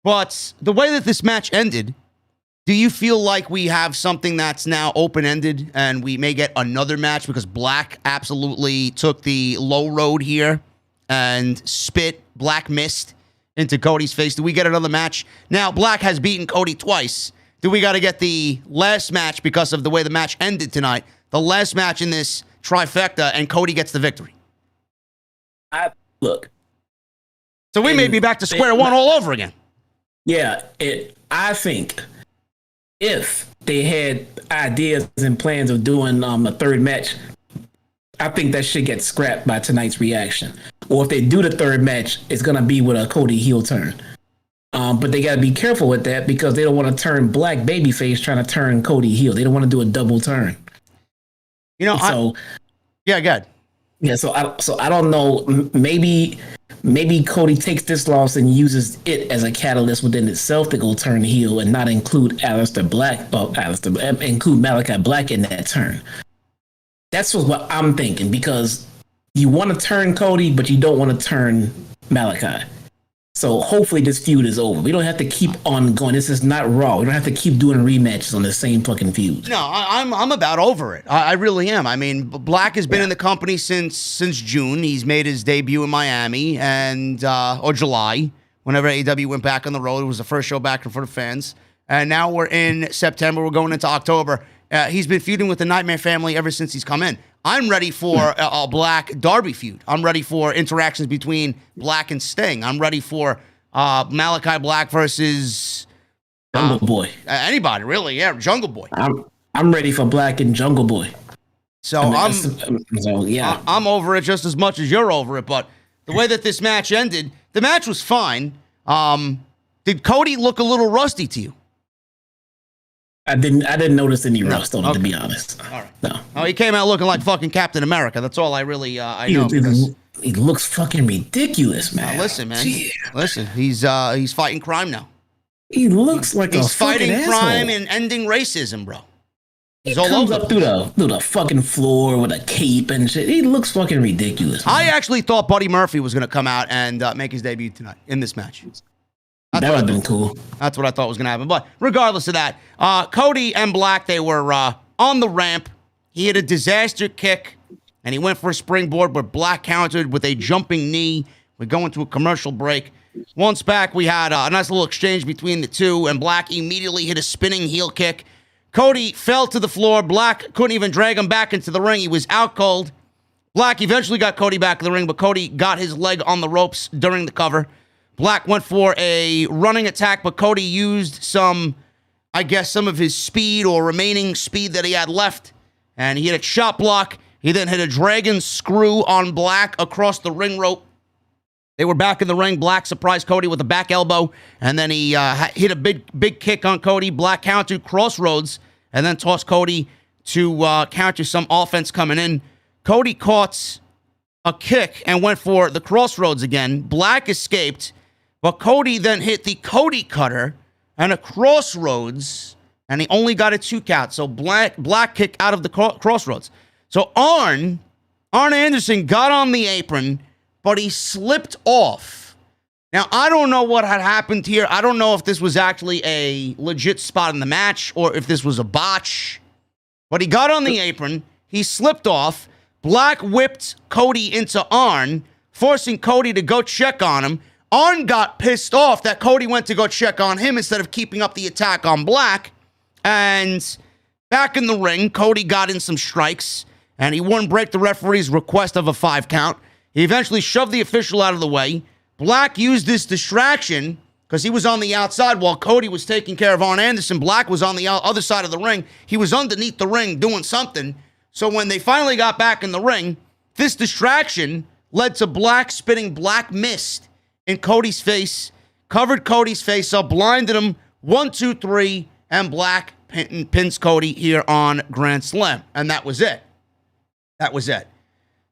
But the way that this match ended, do you feel like we have something that's now open-ended and we may get another match because Black absolutely took the low road here and spit Black Mist into Cody's face? Do we get another match? Now, Black has beaten Cody twice. Do we got to get the last match because of the way the match ended tonight? The last match in this trifecta, and Cody gets the victory. Look. So we may be back to square one all over again. Yeah, I think if they had ideas and plans of doing a third match, I think that shit gets scrapped by tonight's reaction. Or if they do the third match, it's going to be with a Cody heel turn. But they got to be careful with that because they don't want to turn Black babyface trying to turn Cody heel. They don't want to do a double turn. You know, yeah, good. Yeah, so I don't know. Maybe Cody takes this loss and uses it as a catalyst within itself to go turn heel and not include include Malakai Black in that turn. That's what I'm thinking, because you want to turn Cody, but you don't want to turn Malakai. So hopefully this feud is over. We don't have to keep on going. This is not Raw. We don't have to keep doing rematches on the same fucking feud. No, I'm about over it. I really am. I mean, Black has been in the company since June. He's made his debut in Miami or July, whenever AEW went back on the road. It was the first show back in front of fans. And now we're in September. We're going into October. He's been feuding with the Nightmare Family ever since he's come in. I'm ready for a Black Darby feud. I'm ready for interactions between Black and Sting. I'm ready for Malakai Black versus Jungle Boy. Anybody, really? Yeah, Jungle Boy. I'm ready for Black and Jungle Boy. So I'm over it just as much as you're over it. But the way that this match ended, the match was fine. Did Cody look a little rusty to you? I didn't notice any rust on it, to be honest. All right. No. Oh, he came out looking like fucking Captain America. That's all I really I know. He looks fucking ridiculous, man. Listen, man. Gee. Listen, he's fighting crime now. He looks like he's fighting fucking crime asshole. and ending racism, bro. He's He all comes over. up through the fucking floor with a cape and shit. He looks fucking ridiculous, man. I actually thought Buddy Murphy was going to come out and make his debut tonight in this match. That would have been cool. That's what I thought was going to happen. But regardless of that, Cody and Black, they were on the ramp. He hit a disaster kick, and he went for a springboard, but Black countered with a jumping knee. We're going to a commercial break. Once back, we had a nice little exchange between the two, and Black immediately hit a spinning heel kick. Cody fell to the floor. Black couldn't even drag him back into the ring. He was out cold. Black eventually got Cody back in the ring, but Cody got his leg on the ropes during the cover. Black went for a running attack, but Cody used some of his speed or remaining speed that he had left, and he hit a chop block. He then hit a dragon screw on Black across the ring rope. They were back in the ring. Black surprised Cody with a back elbow, and then he hit a big kick on Cody. Black countered crossroads, and then tossed Cody to counter some offense coming in. Cody caught a kick and went for the crossroads again. Black escaped, but Cody then hit the Cody cutter and a crossroads, and he only got a 2 count. So Black kicked out of the crossroads. So Arn Anderson got on the apron, but he slipped off. Now, I don't know what had happened here. I don't know if this was actually a legit spot in the match or if this was a botch. But he got on the apron. He slipped off. Black whipped Cody into Arn, forcing Cody to go check on him. Arn got pissed off that Cody went to go check on him instead of keeping up the attack on Black. And back in the ring, Cody got in some strikes, and he wouldn't break the referee's request of a 5 count. He eventually shoved the official out of the way. Black used this distraction because he was on the outside while Cody was taking care of Arn Anderson. Black was on the other side of the ring. He was underneath the ring doing something. So when they finally got back in the ring, this distraction led to Black spitting black mist in Cody's face, covered Cody's face up, blinded him. 1, 2, 3, and Black pins Cody here on Grand Slam. And that was it. That was it.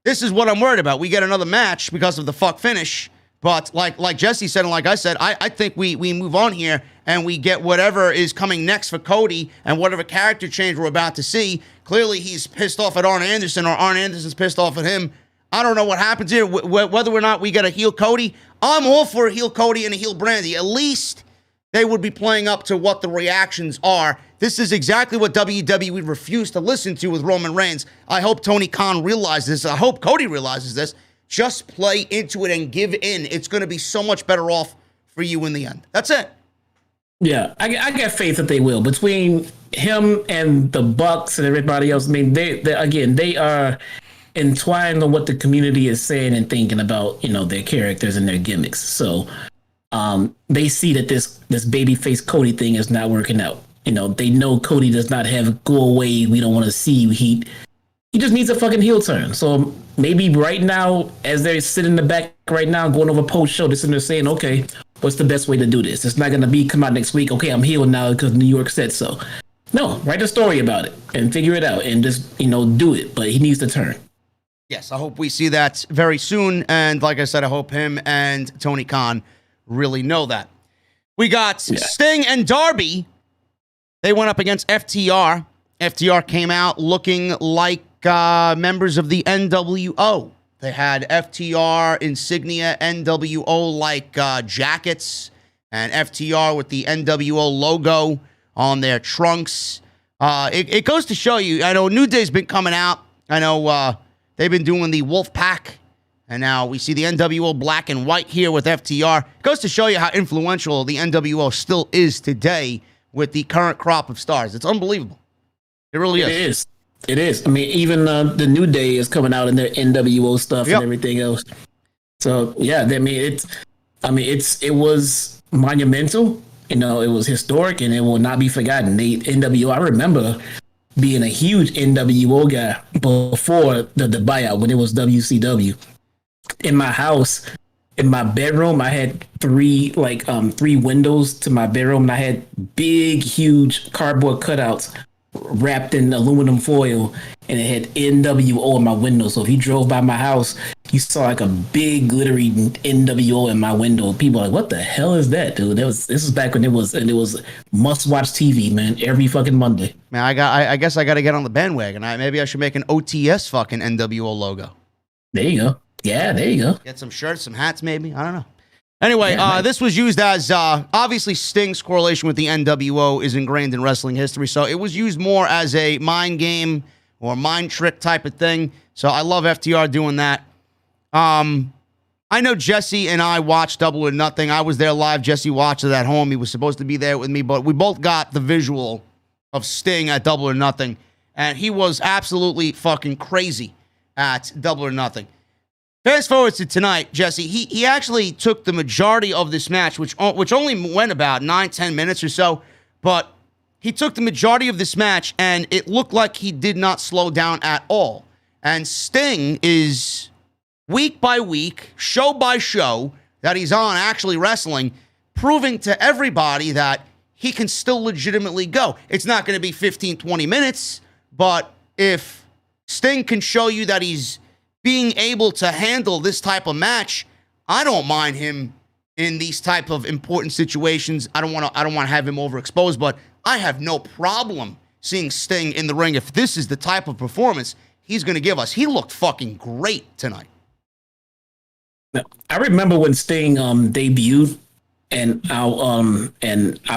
This is what I'm worried about. We get another match because of the fuck finish. But like Jesse said, and like I said, I think we move on here and we get whatever is coming next for Cody and whatever character change we're about to see. Clearly, he's pissed off at Arn Anderson or Arn Anderson's pissed off at him. I don't know what happens here, whether or not we get a heel Cody. I'm all for a heel Cody and a heel Brandy. At least they would be playing up to what the reactions are. This is exactly what WWE refused to listen to with Roman Reigns. I hope Tony Khan realizes this. I hope Cody realizes this. Just play into it and give in. It's going to be so much better off for you in the end. That's it. Yeah, I got faith that they will. Between him and the Bucks and everybody else, I mean, they are entwined on what the community is saying and thinking about, their characters and their gimmicks. So they see that this babyface Cody thing is not working out. They know Cody does not have go away, we don't want to see you heat. He just needs a fucking heel turn. So maybe right now, as they're sitting in the back right now, going over post-show, they're sitting there saying, okay, what's the best way to do this? It's not going to be come out next week, okay, I'm healed now because New York said so. No, write a story about it and figure it out and just, do it. But he needs to turn. Yes, I hope we see that very soon. And like I said, I hope him and Tony Khan really know that. We got Sting and Darby. They went up against FTR. FTR came out looking like members of the NWO. They had FTR insignia, NWO-like jackets, and FTR with the NWO logo on their trunks. It goes to show you, I know New Day's been coming out. I know they've been doing the Wolf Pack, and now we see the NWO black and white here with FTR. It goes to show you how influential the NWO still is today with the current crop of stars. It's unbelievable. It really is. It is. I mean, even the New Day is coming out in their NWO stuff and everything else. So yeah, it was monumental. It was historic, and it will not be forgotten. The NWO. I remember being a huge NWO guy before the buyout when it was WCW. In my house, in my bedroom, I had three windows to my bedroom, and I had big, huge cardboard cutouts wrapped in aluminum foil, and it had NWO in my window. So if you drove by my house, you saw like a big glittery NWO in my window. People are like, "What the hell is that, dude?" This was back when it was must-watch TV, man. Every fucking Monday. Man, I guess I got to get on the bandwagon. Maybe I should make an OTS fucking NWO logo. There you go. Yeah, there you go. Get some shirts, some hats, maybe. I don't know. Anyway, this was used as, obviously Sting's correlation with the NWO is ingrained in wrestling history, so it was used more as a mind game or mind trick type of thing. So I love FTR doing that. I know Jesse and I watched Double or Nothing. I was there live. Jesse watched it at home. He was supposed to be there with me, but we both got the visual of Sting at Double or Nothing, and he was absolutely fucking crazy at Double or Nothing. Fast forward to tonight, Jesse, he actually took the majority of this match, which only went about 9-10 minutes or so, but he took the majority of this match, and it looked like he did not slow down at all. And Sting is, week by week, show by show, that he's on actually wrestling, proving to everybody that he can still legitimately go. It's not going to be 15, 20 minutes, but if Sting can show you that he's being able to handle this type of match, I don't mind him in these type of important situations. I don't want to have him overexposed, but I have no problem seeing Sting in the ring if this is the type of performance he's going to give us. He looked fucking great tonight. I remember when Sting debuted, and I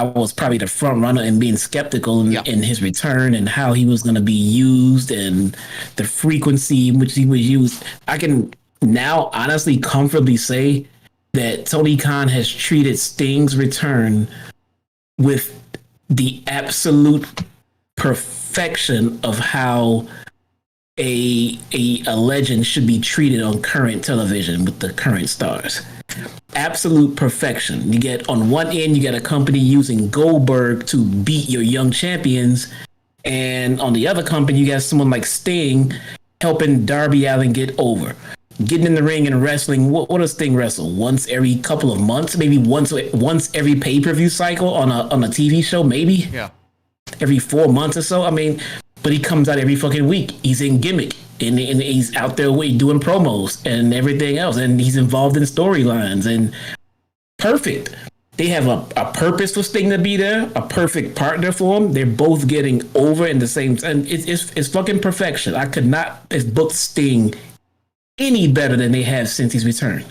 was probably the front runner and being skeptical in his return and how he was going to be used and the frequency in which he was used. I can now honestly comfortably say that Tony Khan has treated Sting's return with the absolute perfection of how a legend should be treated on current television with the current stars. Absolute perfection. You get, on one end, you got a company using Goldberg to beat your young champions, and on the other company, you got someone like Sting helping Darby Allin get over. Getting in the ring and wrestling. What does Sting wrestle? Once every couple of months? Maybe once every pay-per-view cycle on a TV show? Maybe? Yeah. Every 4 months or so? I mean, but he comes out every fucking week. He's in gimmick. And he's out there doing promos and everything else. And he's involved in storylines. And perfect. They have a purpose for Sting to be there. A perfect partner for him. They're both getting over in the same time. It's fucking perfection. I could not have booked Sting any better than they have since he's returned.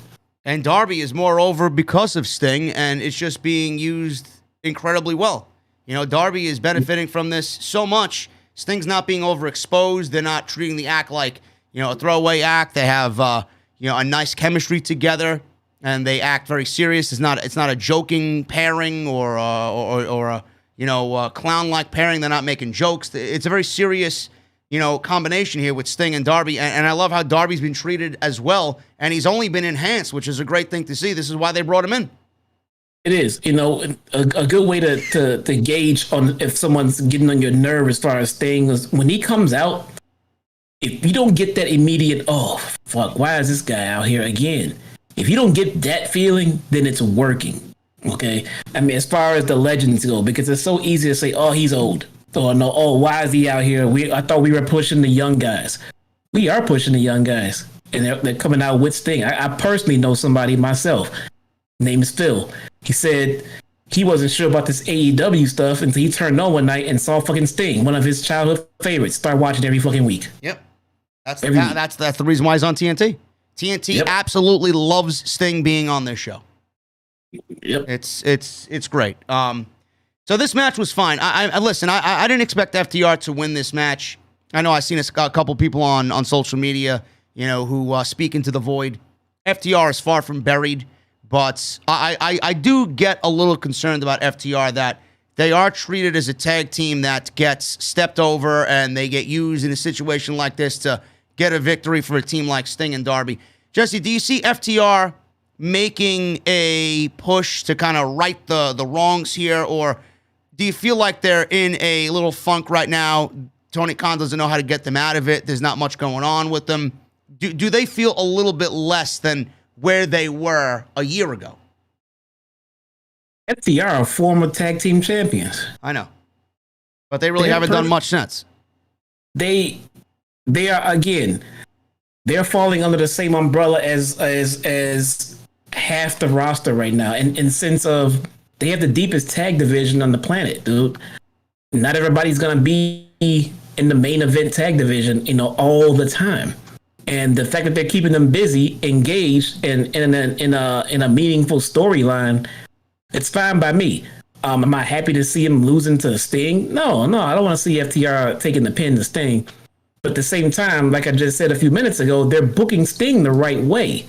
And Darby is more over because of Sting, and it's just being used incredibly well. You know, Darby is benefiting from this so much. Sting's not being overexposed. They're not treating the act like, you know, a throwaway act. They have, a nice chemistry together, and they act very serious. It's not a joking pairing or a clown-like pairing. They're not making jokes. It's a very serious, combination here with Sting and Darby. And I love how Darby's been treated as well, and he's only been enhanced, which is a great thing to see. This is why they brought him in. It is, a good way to gauge on if someone's getting on your nerve as far as Sting is when he comes out. If you don't get that immediate, oh fuck, why is this guy out here again? If you don't get that feeling, then it's working. Okay, I mean, as far as the legends go, because it's so easy to say, oh, he's old, or no, oh, why is he out here? I thought we were pushing the young guys. We are pushing the young guys, and they're coming out with Sting. I personally know somebody myself. Name is Phil. He said he wasn't sure about this AEW stuff until he turned on one night and saw fucking Sting, one of his childhood favorites. Start watching every fucking week. Yep, that's the reason why he's on TNT. TNT absolutely loves Sting being on this show. Yep, it's great. So this match was fine. Listen. I didn't expect FTR to win this match. I know I've seen a couple people on social media, who speak into the void. FTR is far from buried. But I do get a little concerned about FTR that they are treated as a tag team that gets stepped over and they get used in a situation like this to get a victory for a team like Sting and Darby. Jesse, do you see FTR making a push to kind of right the wrongs here, or do you feel like they're in a little funk right now? Tony Khan doesn't know how to get them out of it. There's not much going on with them. Do they feel a little bit less than where they were a year ago. FTR are former tag team champions. I know. But they really haven't done much since. They are, again, they're falling under the same umbrella as half the roster right now. In sense of they have the deepest tag division on the planet, dude. Not everybody's going to be in the main event tag division, all the time. And the fact that they're keeping them busy, engaged, and in a meaningful storyline, it's fine by me. Am I happy to see him losing to Sting? No, I don't want to see FTR taking the pin to Sting. But at the same time, like I just said a few minutes ago, they're booking Sting the right way.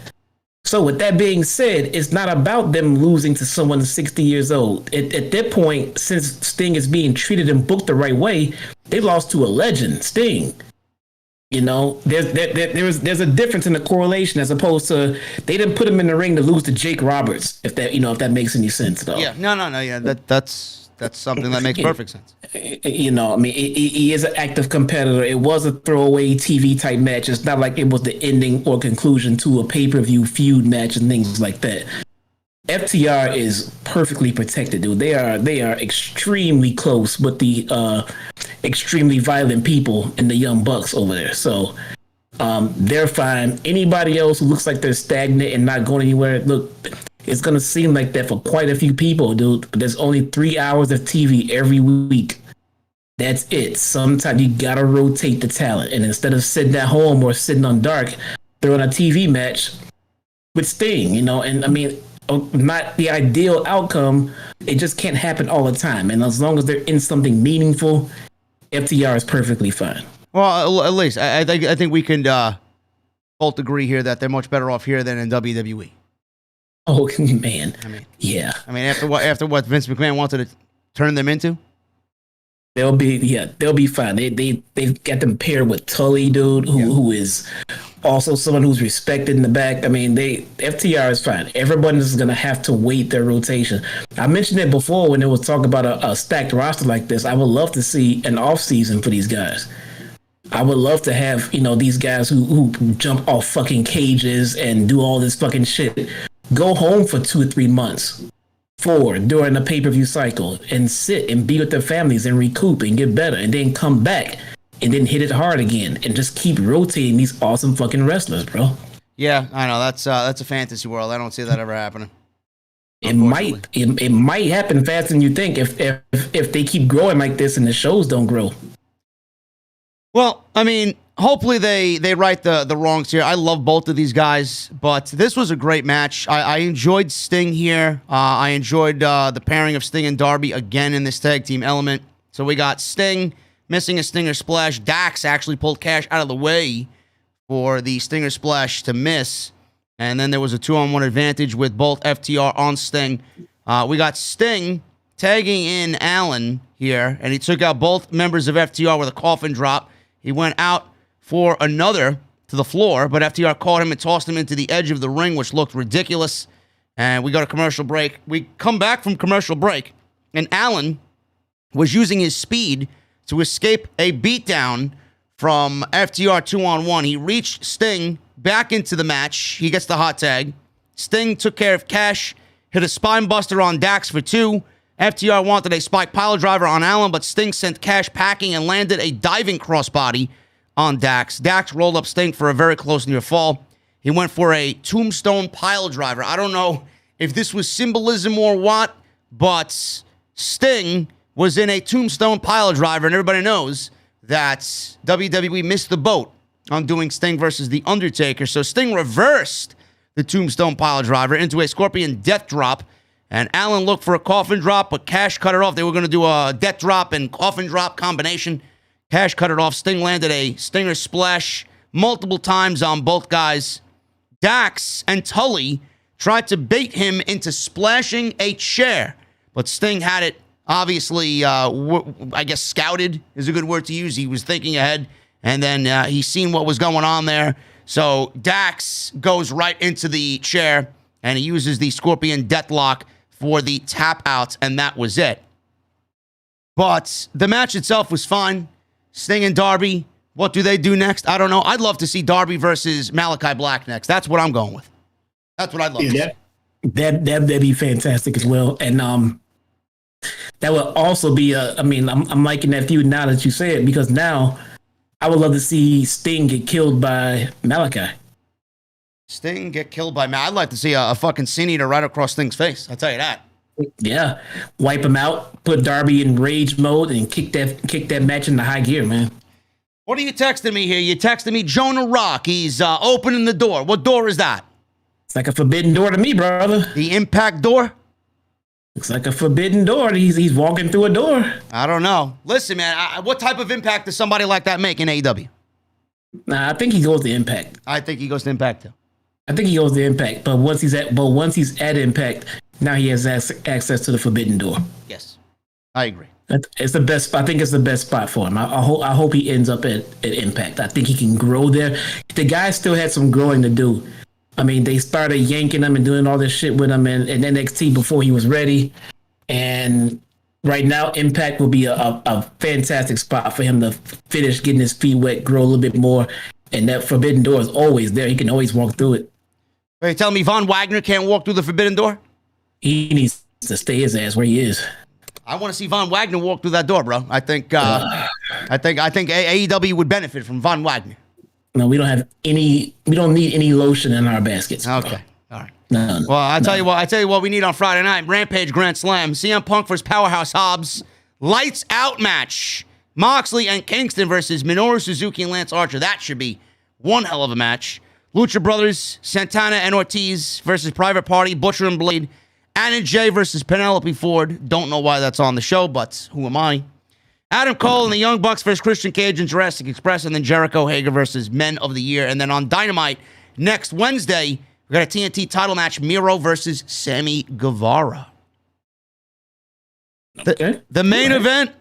So with that being said, it's not about them losing to someone 60 years old. At that point, since Sting is being treated and booked the right way, they lost to a legend, Sting. There's a difference in the correlation as opposed to they didn't put him in the ring to lose to Jake Roberts. If that makes any sense, though. Yeah, no. Yeah, that's something that makes perfect sense. He is an active competitor. It was a throwaway TV type match. It's not like it was the ending or conclusion to a pay-per-view feud match and things like that. FTR is perfectly protected, dude. They are extremely close with the extremely violent people and the Young Bucks over there. So they're fine. Anybody else who looks like they're stagnant and not going anywhere, look, it's going to seem like that for quite a few people, dude. But there's only 3 hours of TV every week. That's it. Sometimes you got to rotate the talent. And instead of sitting at home or sitting on dark, they're on a TV match with Sting, and I mean, not the ideal outcome. It just can't happen all the time. And as long as they're in something meaningful, FTR is perfectly fine. Well, at least I think we can both agree here that they're much better off here than in WWE. Oh man, yeah. After what Vince McMahon wanted to turn them into, they'll be fine. They've got them paired with Tully, dude, who is also someone who's respected in the back. FTR is fine. Everyone is going to have to wait their rotation. I mentioned it before when there was talk about a stacked roster like this. I would love to see an off season for these guys. I would love to have, these guys who jump off fucking cages and do all this fucking shit go home for 2 or 3 months. During the pay-per-view cycle and sit and be with their families and recoup and get better and then come back and then hit it hard again and just keep rotating these awesome fucking wrestlers, bro. Yeah, I know. That's a fantasy world. I don't see that ever happening. It might happen faster than you think if they keep growing like this and the shows don't grow. Well, hopefully they right the wrongs here. I love both of these guys, but this was a great match. I enjoyed Sting here. I enjoyed the pairing of Sting and Darby again in this tag team element. So we got Sting missing a Stinger Splash. Dax actually pulled Cash out of the way for the Stinger Splash to miss. And then there was a 2-on-1 advantage with both FTR on Sting. We got Sting tagging in Allin here, and he took out both members of FTR with a coffin drop. He went out for another to the floor, but FTR caught him and tossed him into the edge of the ring, which looked ridiculous. And we got a commercial break. We come back from commercial break, and Allin was using his speed to escape a beatdown from FTR 2-on-1. He reached Sting back into the match. He gets the hot tag. Sting took care of Cash, hit a spine buster on Dax for 2. FTR wanted a spike pile driver on Allin, but Sting sent Cash packing and landed a diving crossbody on Dax. Dax rolled up Sting for a very close near fall. He went for a tombstone pile driver. I don't know if this was symbolism or what, but Sting was in a tombstone pile driver, and everybody knows that WWE missed the boat on doing Sting versus The Undertaker. So Sting reversed the tombstone pile driver into a scorpion death drop, and Allin looked for a coffin drop, but Cash cut it off. They were going to do a death drop and coffin drop combination. Cash cut it off. Sting landed a Stinger Splash multiple times on both guys. Dax and Tully tried to bait him into splashing a chair, but Sting had it obviously, I guess scouted is a good word to use. He was thinking ahead, and then he seen what was going on there. So Dax goes right into the chair, and he uses the Scorpion Deathlock for the tap out, and that was it. But the match itself was fine. Sting and Darby, what do they do next? I don't know. I'd love to see Darby versus Malakai Black next. That's what I'm going with. That's what I'd love to see. That'd be fantastic as well. And that would also be I'm liking that feud now that you say it, because now I would love to see Sting get killed by Malakai. Sting get killed by I'd like to see a fucking Sin Eater right across Sting's face. I'll tell you that. Yeah. Wipe him out, put Darby in rage mode, and kick that match into high gear, man. What are you texting me here? You texting me Jonah Rock. He's opening the door. What door is that? It's like a forbidden door to me, brother. The Impact door? Looks like a forbidden door. He's walking through a door. I don't know. Listen, man, what type of impact does somebody like that make in AEW? Nah, I think he goes to Impact. I think he goes to Impact too. I think he goes to Impact, but once he's at Impact, now he has access to the forbidden door. Yes, I agree. It's the best. I think it's the best spot for him. I hope he ends up at Impact. I think he can grow there. The guy still had some growing to do. I mean, they started yanking him and doing all this shit with him in NXT before he was ready. And right now, Impact will be a fantastic spot for him to finish getting his feet wet, grow a little bit more. And that forbidden door is always there. He can always walk through it. Are you telling me Von Wagner can't walk through the forbidden door? He needs to stay his ass where he is. I want to see Von Wagner walk through that door, bro. I think AEW would benefit from Von Wagner. No, we don't need any lotion in our baskets. Okay. All right. No, well, I tell you what we need on Friday night. Rampage Grand Slam. CM Punk versus Powerhouse Hobbs. Lights out match. Moxley and Kingston versus Minoru Suzuki and Lance Archer. That should be one hell of a match. Lucha Brothers, Santana and Ortiz versus Private Party, Butcher and Blade. Anna Jay versus Penelope Ford. Don't know why that's on the show, but who am I? Adam Cole and the Young Bucks versus Christian Cage and Jurassic Express. And then Jericho Hager versus Men of the Year. And then on Dynamite next Wednesday, we got a TNT title match, Miro versus Sammy Guevara. The main event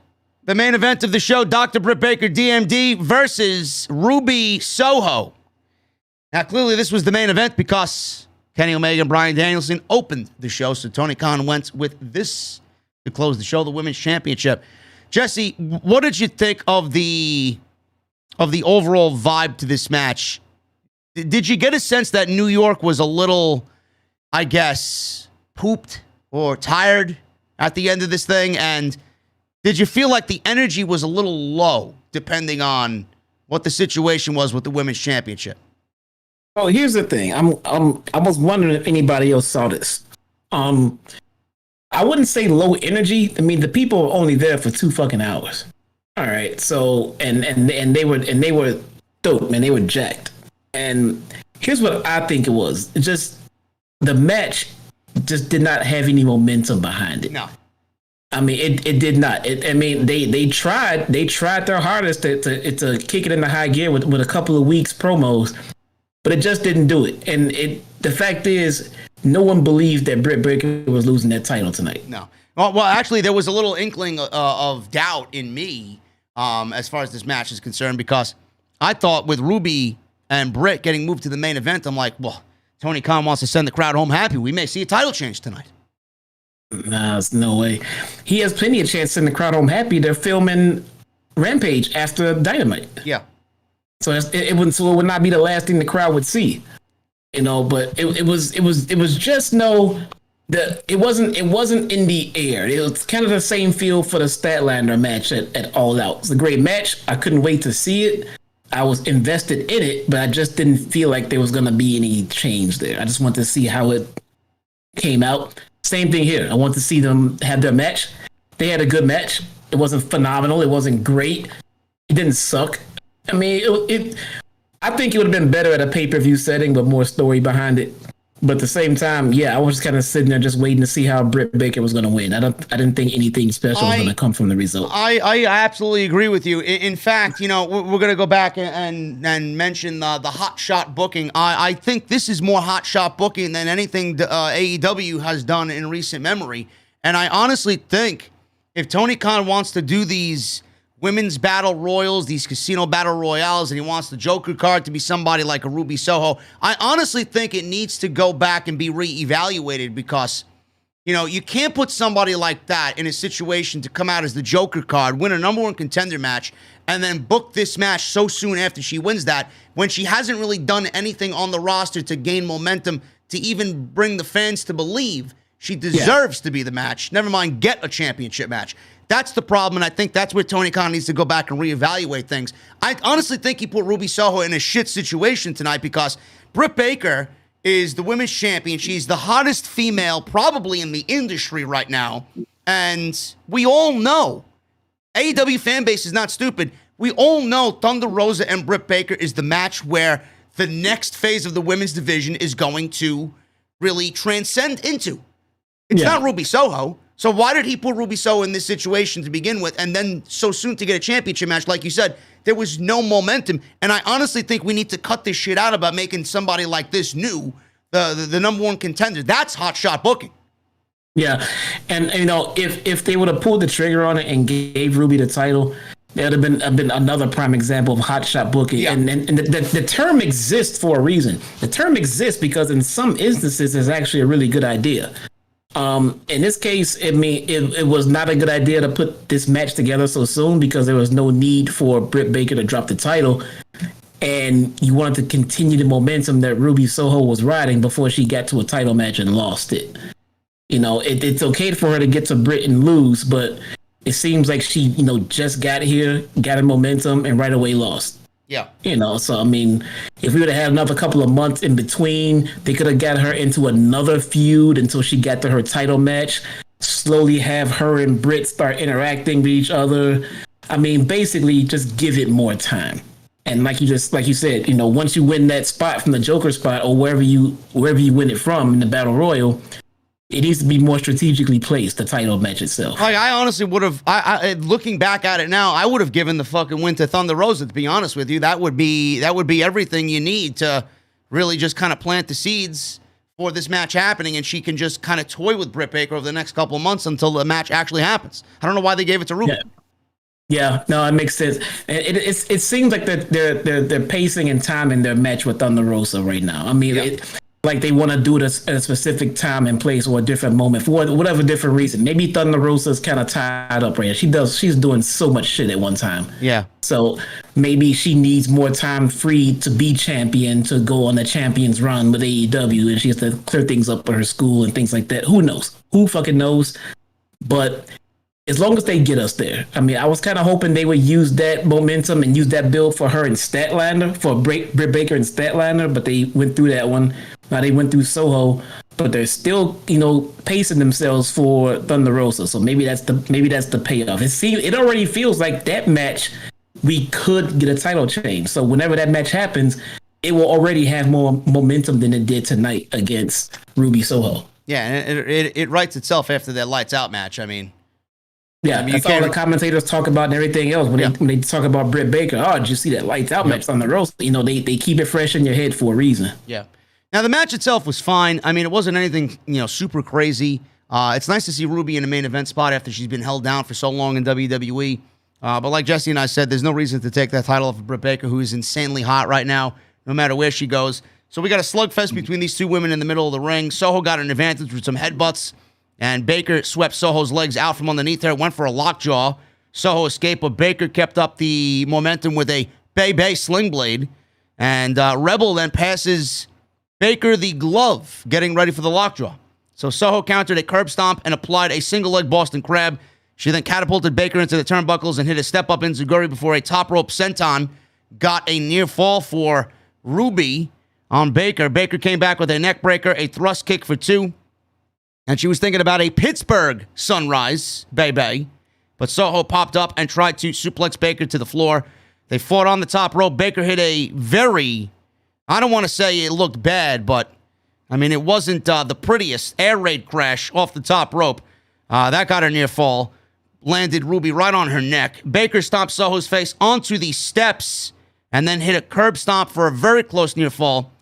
of the show, Dr. Britt Baker, DMD versus Ruby Soho. Now, clearly this was the main event because Kenny Omega and Bryan Danielson opened the show, so Tony Khan went with this to close the show, the Women's Championship. Jesse, what did you think of the overall vibe to this match? Did you get a sense that New York was a little, I guess, pooped or tired at the end of this thing? And did you feel like the energy was a little low, depending on what the situation was with the Women's Championship? Oh, here's the thing. I was wondering if anybody else saw this. I wouldn't say low energy. I mean, the people were only there for 2 fucking hours. All right. So and they were dope, man. They were jacked. And here's what I think it was. It just the match just did not have any momentum behind it. No. I mean, it did not. They tried their hardest to kick it into high gear with a couple of weeks promos. But it just didn't do it. And the fact is, no one believed that Britt Baker was losing that title tonight. No. Well, actually, there was a little inkling of doubt in me as far as this match is concerned, because I thought with Ruby and Britt getting moved to the main event, I'm like, well, Tony Khan wants to send the crowd home happy. We may see a title change tonight. Nah, there's no way. He has plenty of chance to send the crowd home happy. They're filming Rampage after Dynamite. Yeah. So it would not be the last thing the crowd would see, But it was just it wasn't in the air. It was kind of the same feel for the Statlander match at All Out. It's a great match. I couldn't wait to see it. I was invested in it, but I just didn't feel like there was going to be any change there. I just wanted to see how it came out. Same thing here. I want to see them have their match. They had a good match. It wasn't phenomenal. It wasn't great. It didn't suck. I mean, I think it would have been better at a pay-per-view setting with more story behind it. But at the same time, yeah, I was just kind of sitting there just waiting to see how Britt Baker was going to win. I didn't think anything special was going to come from the result. I absolutely agree with you. In fact, we're going to go back and mention the hot shot booking. I think this is more hot shot booking than anything AEW has done in recent memory. And I honestly think if Tony Khan wants to do these women's battle royals, these casino battle royales, and he wants the Joker card to be somebody like a Ruby Soho, I honestly think it needs to go back and be reevaluated because, You know, you can't put somebody like that in a situation to come out as the Joker card, win a number one contender match, and then book this match so soon after she wins that when she hasn't really done anything on the roster to gain momentum to even bring the fans to believe she deserves to be the match. Never mind, get a championship match. That's the problem, and I think that's where Tony Khan needs to go back and reevaluate things. I honestly think he put Ruby Soho in a shit situation tonight because Britt Baker is the women's champion. She's the hottest female probably in the industry right now. And we all know, AEW fan base is not stupid. We all know Thunder Rosa and Britt Baker is the match where the next phase of the women's division is going to really transcend into. It's not Ruby Soho. So why did he put Ruby Soho in this situation to begin with and then so soon to get a championship match? Like you said, there was no momentum. And I honestly think we need to cut this shit out about making somebody like this new the number one contender. That's hot shot booking. Yeah. And, you know, if they would have pulled the trigger on it and gave Ruby the title, that would have been another prime example of hot shot booking. Yeah. And the term exists for a reason. The term exists because in some instances, it's actually a really good idea. In this case, it was not a good idea to put this match together so soon because there was no need for Britt Baker to drop the title. And you wanted to continue the momentum that Ruby Soho was riding before she got to a title match and lost it. You know, it's okay for her to get to Britt and lose, but it seems like she, you know, just got here, got a momentum, and right away lost. Yeah. You know, so I mean, if we would have had another couple of months in between, they could have got her into another feud until she got to her title match, slowly have her and Britt start interacting with each other. I mean, basically just give it more time. And like you said, you know, once you win that spot from the Joker spot or wherever you win it from in the Battle Royal, it needs to be more strategically placed, the title match itself. Like, I honestly would have, looking back at it now, I would have given the fucking win to Thunder Rosa, to be honest with you. That would be everything you need to really just kind of plant the seeds for this match happening, and she can just kind of toy with Britt Baker over the next couple of months until the match actually happens. I don't know why they gave it to Ruby. Yeah, no, it makes sense. It seems like they're pacing and timing their match with Thunder Rosa right now. I mean, like they want to do this at a specific time and place or a different moment for whatever different reason. Maybe Thunder Rosa's kind of tied up right now. She's doing so much shit at one time. Yeah. So maybe she needs more time free to be champion, to go on the champions run with AEW, and she has to clear things up for her school and things like that. Who knows? Who fucking knows? But as long as they get us there. I mean, I was kind of hoping they would use that momentum and use that build for her in Statlander, for Britt Baker and Statlander, but they went through that one. Now they went through Soho, but they're still, you know, pacing themselves for Thunder Rosa. So maybe that's the payoff. It already feels like that match we could get a title change. So whenever that match happens, it will already have more momentum than it did tonight against Ruby Soho. Yeah, and it writes itself after that lights out match. I mean, that's all the commentators talk about and everything else when they talk about Britt Baker. Oh, did you see that lights out match on the roast? You know, they keep it fresh in your head for a reason. Yeah. Now, the match itself was fine. I mean, it wasn't anything, you know, super crazy. It's nice to see Ruby in a main event spot after she's been held down for so long in WWE. But like Jesse and I said, there's no reason to take that title off of Britt Baker, who is insanely hot right now, no matter where she goes. So we got a slugfest between these two women in the middle of the ring. Soho got an advantage with some headbutts, and Baker swept Soho's legs out from underneath her, went for a lockjaw. Soho escaped, but Baker kept up the momentum with a Bay sling blade. And Rebel then passes Baker the glove, getting ready for the lockjaw. So Soho countered a curb stomp and applied a single-leg Boston Crab. She then catapulted Baker into the turnbuckles and hit a step-up enziguri before a top-rope senton got a near fall for Ruby on Baker. Baker came back with a neck breaker, a thrust kick for two, and she was thinking about a Pittsburgh sunrise, baby. But Soho popped up and tried to suplex Baker to the floor. They fought on the top rope. Baker hit a very, I don't want to say it looked bad, but, I mean, it wasn't the prettiest air raid crash off the top rope. That got her near fall. Landed Ruby right on her neck. Baker stomped Soho's face onto the steps and then hit a curb stomp for a very close near fall.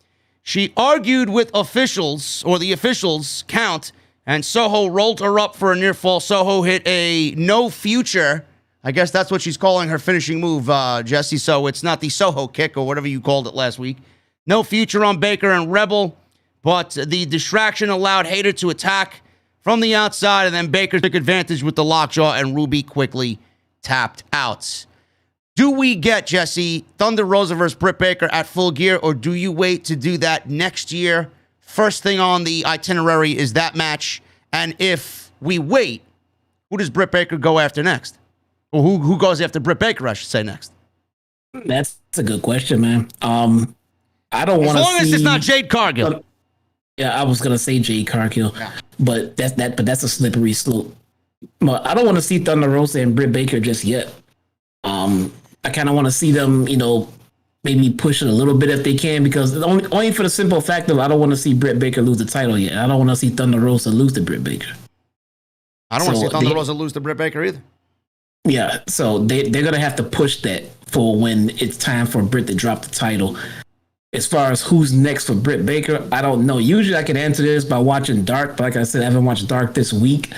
She argued with officials, or the officials count, and Soho rolled her up for a near fall. Soho hit a no future. I guess that's what she's calling her finishing move, Jesse. So it's not the Soho kick or whatever you called it last week. No future on Baker and Rebel, but the distraction allowed Hager to attack from the outside, and then Baker took advantage with the lockjaw, and Ruby quickly tapped out. Do we get, Jesse, Thunder Rosa versus Britt Baker at Full Gear, or do you wait to do that next year? First thing on the itinerary is that match, and if we wait, who does Britt Baker go after next? Or who goes after Britt Baker, I should say, next? That's a good question, man. I don't want to see... As long as it's not Jade Cargill. Yeah, I was gonna say Jade Cargill, but that's a slippery slope. But I don't want to see Thunder Rosa and Britt Baker just yet. I kind of want to see them, maybe push it a little bit if they can, because only for the simple fact of I don't want to see Britt Baker lose the title yet. I don't want to see Thunder Rosa lose to Britt Baker. I don't want to see Thunder Rosa lose to Britt Baker either. Yeah, so they're gonna have to push that for when it's time for Britt to drop the title. As far as who's next for Britt Baker, I don't know. Usually I can answer this by watching Dark, but like I said, I haven't watched Dark this week,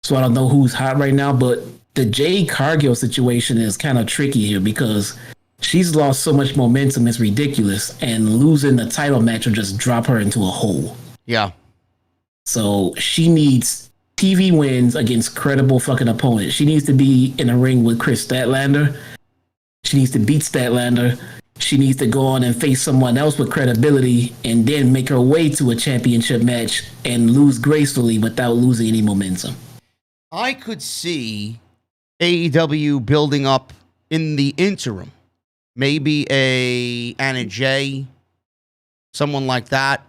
so I don't know who's hot right now. But the Jade Cargill situation is kind of tricky here because she's lost so much momentum, it's ridiculous, and losing the title match will just drop her into a hole. Yeah. So she needs TV wins against credible fucking opponents. She needs to be in a ring with Chris Statlander. She needs to beat Statlander. She needs to go on and face someone else with credibility and then make her way to a championship match and lose gracefully without losing any momentum. I could see AEW building up in the interim. Maybe a Anna Jay, someone like that.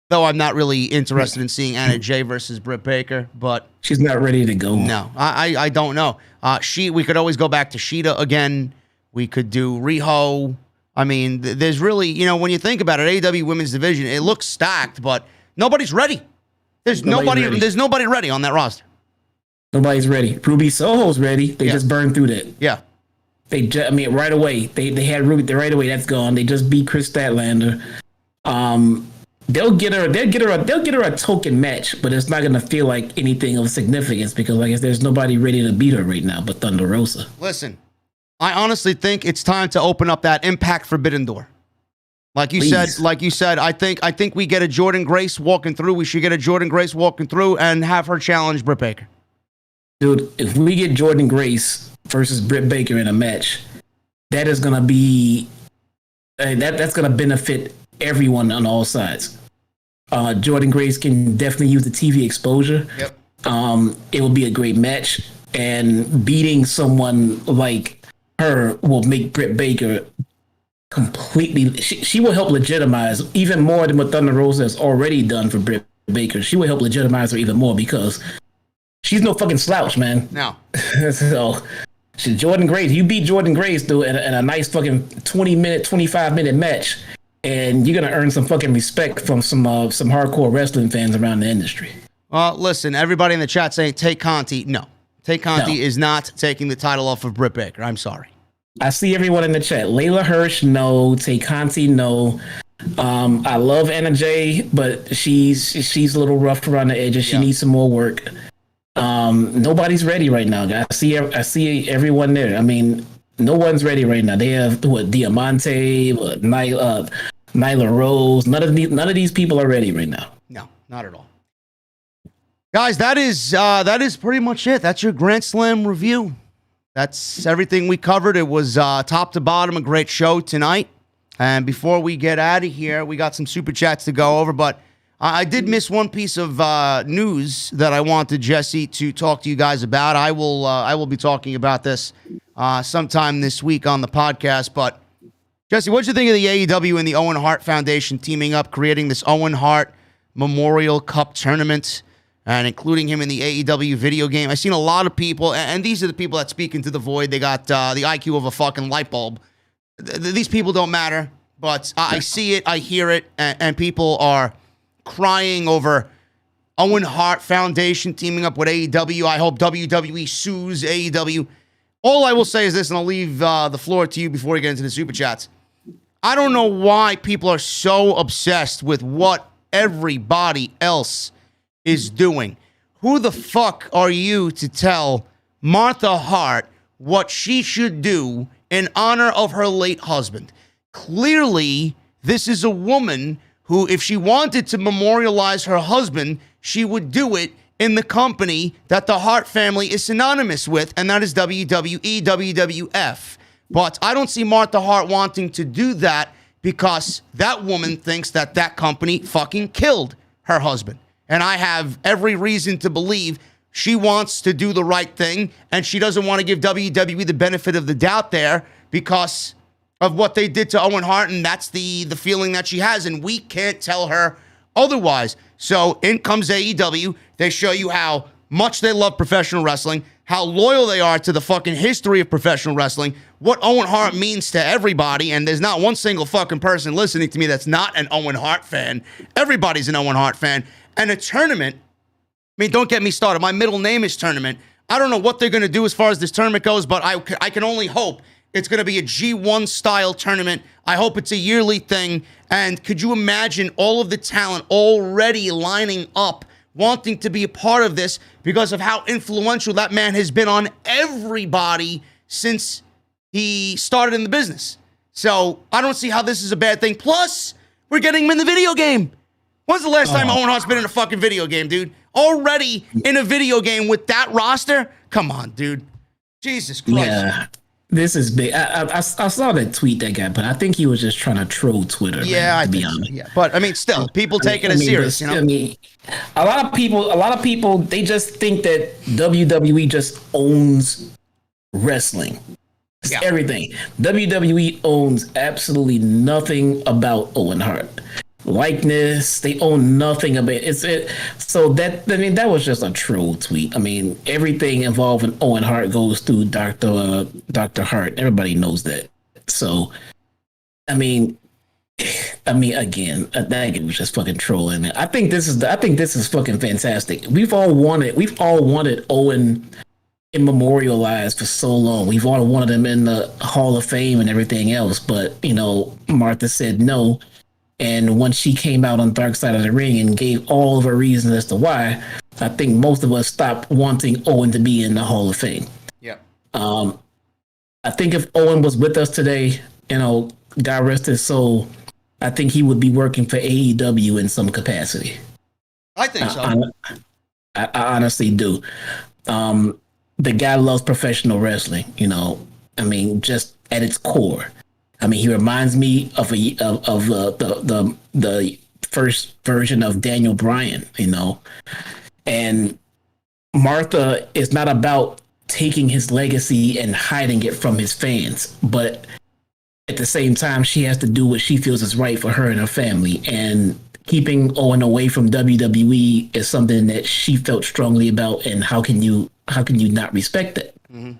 Though I'm not really interested in seeing Anna Jay versus Britt Baker, but she's not ready to go. No, I don't know. We could always go back to Sheeta again. We could do Riho. I mean, there's really, when you think about it, AEW Women's Division, it looks stacked, but nobody's ready. There's nobody ready on that roster. Nobody's ready. Ruby Soho's ready. They just burned through that. Yeah. Right away. They had Ruby right away. That's gone. They just beat Chris Statlander. They'll get her a token match, but it's not gonna feel like anything of significance because I guess there's nobody ready to beat her right now but Thunder Rosa. Listen, I honestly think it's time to open up that Impact Forbidden Door. Like you said, I think we get a Jordynne Grace walking through. We should get a Jordynne Grace walking through and have her challenge Britt Baker. Dude, if we get Jordynne Grace versus Britt Baker in a match, that is gonna be that's gonna benefit everyone on all sides. Jordynne Grace can definitely use the TV exposure. Yep. It will be a great match, and beating someone like her will make Britt Baker completely. She will help legitimize even more than what Thunder Rosa has already done for Britt Baker. She will help legitimize her even more because she's no fucking slouch, man. No. So, Jordynne Grace, you beat Jordynne Grace though in a nice fucking 20-minute, 25-minute match. And you're gonna earn some fucking respect from some hardcore wrestling fans around the industry. Listen, everybody in the chat saying Tay Conti. No, Tay Conti is not taking the title off of Britt Baker. I'm sorry. I see everyone in the chat. Layla Hirsch, no. Tay Conti, no. I love Anna Jay, but she's a little rough around the edges. She needs some more work. Nobody's ready right now. I see everyone there. I mean, no one's ready right now. They have Diamante, Nyla Rose. None of these people are ready right now. No, not at all. Guys, that is pretty much it. That's your Grand Slam review. That's everything we covered. It was top to bottom a great show tonight. And before we get out of here, we got some super chats to go over, but I did miss one piece of news that I wanted Jesse to talk to you guys about. I will be talking about this sometime this week on the podcast. But Jesse, what'd you think of the AEW and the Owen Hart Foundation teaming up, creating this Owen Hart Memorial Cup tournament, and including him in the AEW video game? I've seen a lot of people, and these are the people that speak into the void. They got the IQ of a fucking light bulb. These people don't matter, but I see it, I hear it, and people are crying over Owen Hart Foundation teaming up with AEW. I hope WWE sues AEW. All I will say is this, and I'll leave the floor to you before we get into the super chats. I don't know why people are so obsessed with what everybody else is doing. Who the fuck are you to tell Martha Hart what she should do in honor of her late husband? Clearly, this is a woman who, if she wanted to memorialize her husband, she would do it in the company that the Hart family is synonymous with, and that is WWE, WWF. But I don't see Martha Hart wanting to do that because that woman thinks that that company fucking killed her husband. And I have every reason to believe she wants to do the right thing, and she doesn't want to give WWE the benefit of the doubt there because of what they did to Owen Hart, and that's the feeling that she has, and we can't tell her otherwise. So in comes AEW. They show you how much they love professional wrestling, how loyal they are to the fucking history of professional wrestling, what Owen Hart means to everybody, and there's not one single fucking person listening to me that's not an Owen Hart fan. Everybody's an Owen Hart fan. And a tournament, I mean, don't get me started. My middle name is Tournament. I don't know what they're going to do as far as this tournament goes, but I can only hope it's going to be a G1 style tournament. I hope it's a yearly thing. And could you imagine all of the talent already lining up, wanting to be a part of this because of how influential that man has been on everybody since he started in the business. So I don't see how this is a bad thing. Plus, we're getting him in the video game. When's the last time Owen Hart's been in a fucking video game, dude? Already in a video game with that roster? Come on, dude. Jesus Christ. Yeah, this is big. I saw that tweet that guy, but I think he was just trying to troll Twitter. Yeah, man, I think so. Yeah, but I mean, still, people take it as serious, you know? I mean, a lot of people, they just think that WWE just owns wrestling. It's everything. WWE owns absolutely nothing about Owen Hart. Likeness, they own nothing about it. So that, I mean, that was just a troll tweet. I mean, everything involving Owen Hart goes through Dr. Hart. Everybody knows that. So, I mean, again, that was just fucking trolling. I think this is fucking fantastic. We've all wanted Owen immemorialized for so long. We've all wanted him in the Hall of Fame and everything else, but you know, Martha said no. And once she came out on Dark Side of the Ring and gave all of her reasons as to why, I think most of us stopped wanting Owen to be in the Hall of Fame. Yeah. I think if Owen was with us today, you know, God rest his soul, I think he would be working for AEW in some capacity. I think so. I honestly do. The guy loves professional wrestling, you know. I mean, just at its core. I mean, he reminds me of the first version of Daniel Bryan, you know. And Martha is not about taking his legacy and hiding it from his fans, but at the same time, she has to do what she feels is right for her and her family. And keeping Owen away from WWE is something that she felt strongly about. And how can you not respect it? Mm-hmm.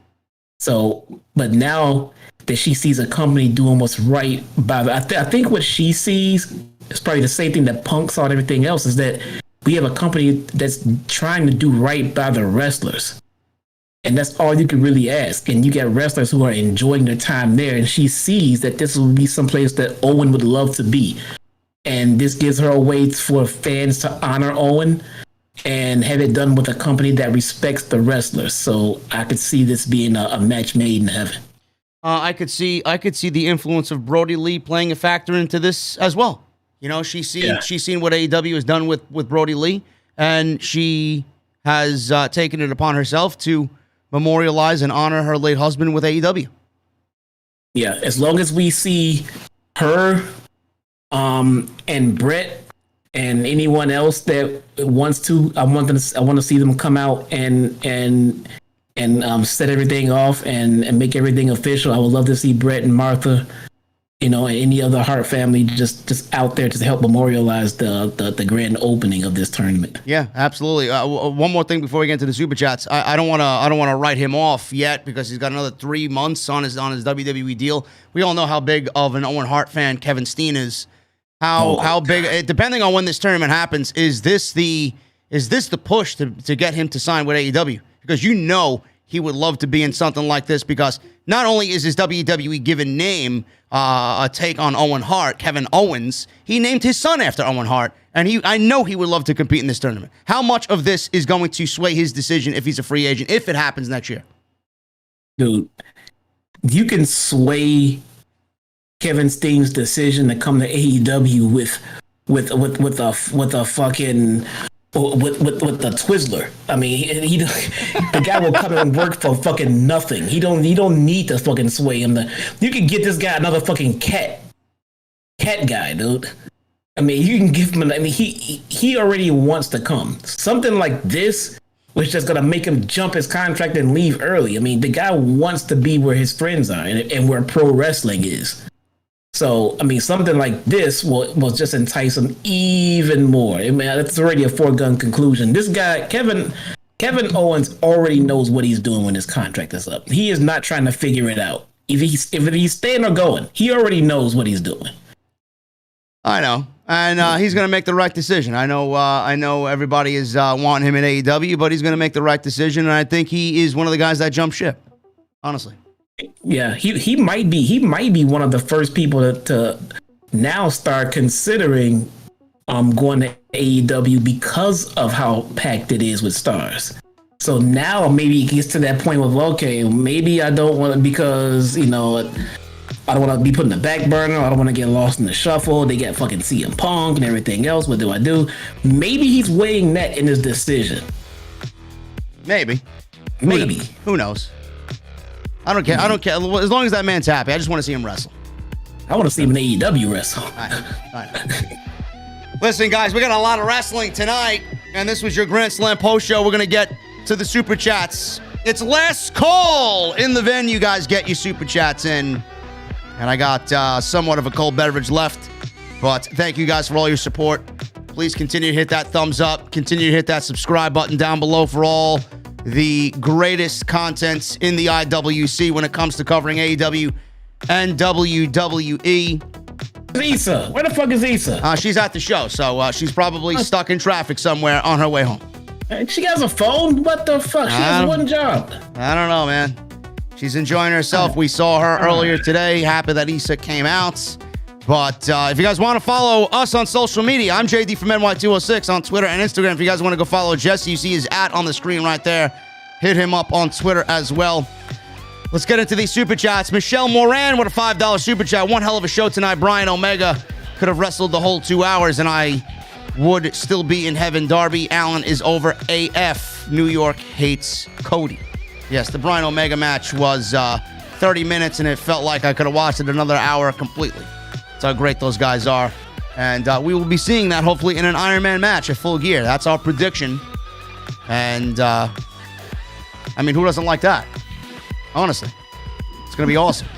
So, but now that she sees a company doing what's right by I think what she sees is probably the same thing that Punk saw and everything else, is that we have a company that's trying to do right by the wrestlers. And that's all you can really ask. And you get wrestlers who are enjoying their time there, and she sees that this will be someplace that Owen would love to be. And this gives her a way for fans to honor Owen and have it done with a company that respects the wrestlers. So I could see this being a match made in heaven. I could see the influence of Brody Lee playing a factor into this as well. You know, she's seen what AEW has done with Brody Lee, and she has taken it upon herself to memorialize and honor her late husband with AEW. Yeah, as long as we see her and Britt and anyone else that wants to, I want to see them come out and set everything off and make everything official. I would love to see Brett and Martha, you know, and any other Hart family just out there to help memorialize the grand opening of this tournament. Yeah, absolutely. One more thing before we get into the super chats. I don't want to write him off yet because he's got another 3 months on his WWE deal. We all know how big of an Owen Hart fan Kevin Steen is. How big, depending on when this tournament happens, is this the push to get him to sign with AEW? Because you know he would love to be in something like this, because not only is his WWE given name a take on Owen Hart, Kevin Owens, he named his son after Owen Hart, and I know he would love to compete in this tournament. How much of this is going to sway his decision if he's a free agent, if it happens next year? Dude, you can sway Kevin Steen's decision to come to AEW with a fucking with the Twizzler. I mean, he the guy will come and work for fucking nothing. He don't need to fucking sway him. You can get this guy another fucking cat guy, dude. I mean, you can give him. I mean, he already wants to come. Something like this, which is gonna make him jump his contract and leave early. I mean, the guy wants to be where his friends are and where pro wrestling is. So, I mean, something like this will just entice him even more. I mean, that's already a foregone conclusion. This guy, Kevin Owens, already knows what he's doing when his contract is up. He is not trying to figure it out. If he's staying or going, he already knows what he's doing. I know. And he's going to make the right decision. I know everybody is wanting him in AEW, but he's going to make the right decision. And I think he is one of the guys that jump ship, honestly. Yeah, he might be one of the first people to now start considering going to AEW because of how packed it is with stars. So now maybe it gets to that point with, okay, maybe I don't want to, because I don't want to be put in the back burner. I don't want to get lost in the shuffle. They get fucking CM Punk and everything else. What do I do? Maybe he's weighing that in his decision. Maybe. Who knows? I don't care. As long as that man's happy, I just want to see him wrestle. I want to see him in AEW wrestle. I know. Listen, guys, we got a lot of wrestling tonight, and this was your Grand Slam post show. We're going to get to the super chats. It's last call in the venue, guys. Get your super chats in. And I got somewhat of a cold beverage left, but thank you guys for all your support. Please continue to hit that thumbs up. Continue to hit that subscribe button down below for all the greatest contents in the IWC when it comes to covering AEW and WWE. Issa, where the fuck is Issa? She's at the show, so she's probably stuck in traffic somewhere on her way home. She has a phone? What the fuck? She has one job. I don't know, man. She's enjoying herself. We saw her earlier today. Happy that Issa came out. But if you guys want to follow us on social media, I'm JD from NY206 on Twitter and Instagram. If you guys want to go follow Jesse, you see his @ on the screen right there. Hit him up on Twitter as well. Let's get into these super chats. Michelle Moran with a $5 super chat. One hell of a show tonight. Brian Omega could have wrestled the whole 2 hours, and I would still be in heaven. Darby Allin is over AF. New York hates Cody. Yes, the Brian Omega match was 30 minutes, and it felt like I could have watched it another hour completely. That's how great those guys are. And we will be seeing that hopefully in an Iron Man match at Full Gear. That's our prediction. And, I mean, who doesn't like that? Honestly. It's going to be awesome.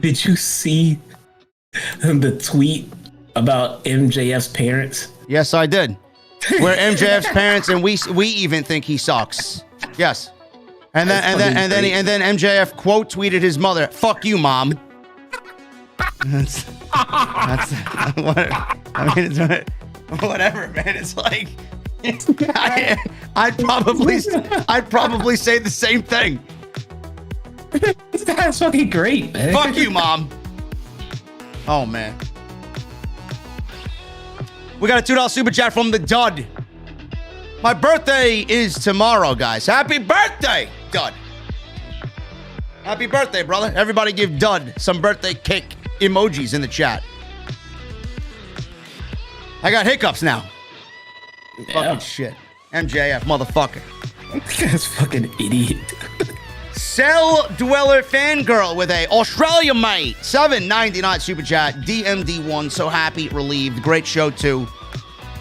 Did you see the tweet about MJF's parents? Yes, I did. We're MJF's parents, and we even think he sucks. Yes. And then MJF quote tweeted his mother, "Fuck you, mom." That's what, I mean, it's whatever, man. It's like I'd probably say the same thing. That's fucking great, man. Fuck you, mom. Oh man. We got a $2 super chat from the Dud. My birthday is tomorrow, guys. Happy birthday, Dud. Happy birthday, brother. Everybody give Dud some birthday cake emojis in the chat. I got hiccups now. Yeah. Fucking shit. MJF, motherfucker. That's fucking idiot. Cell Dweller Fangirl with a Australia mate. $7.99 super chat. DMD1, so happy, relieved. Great show, too.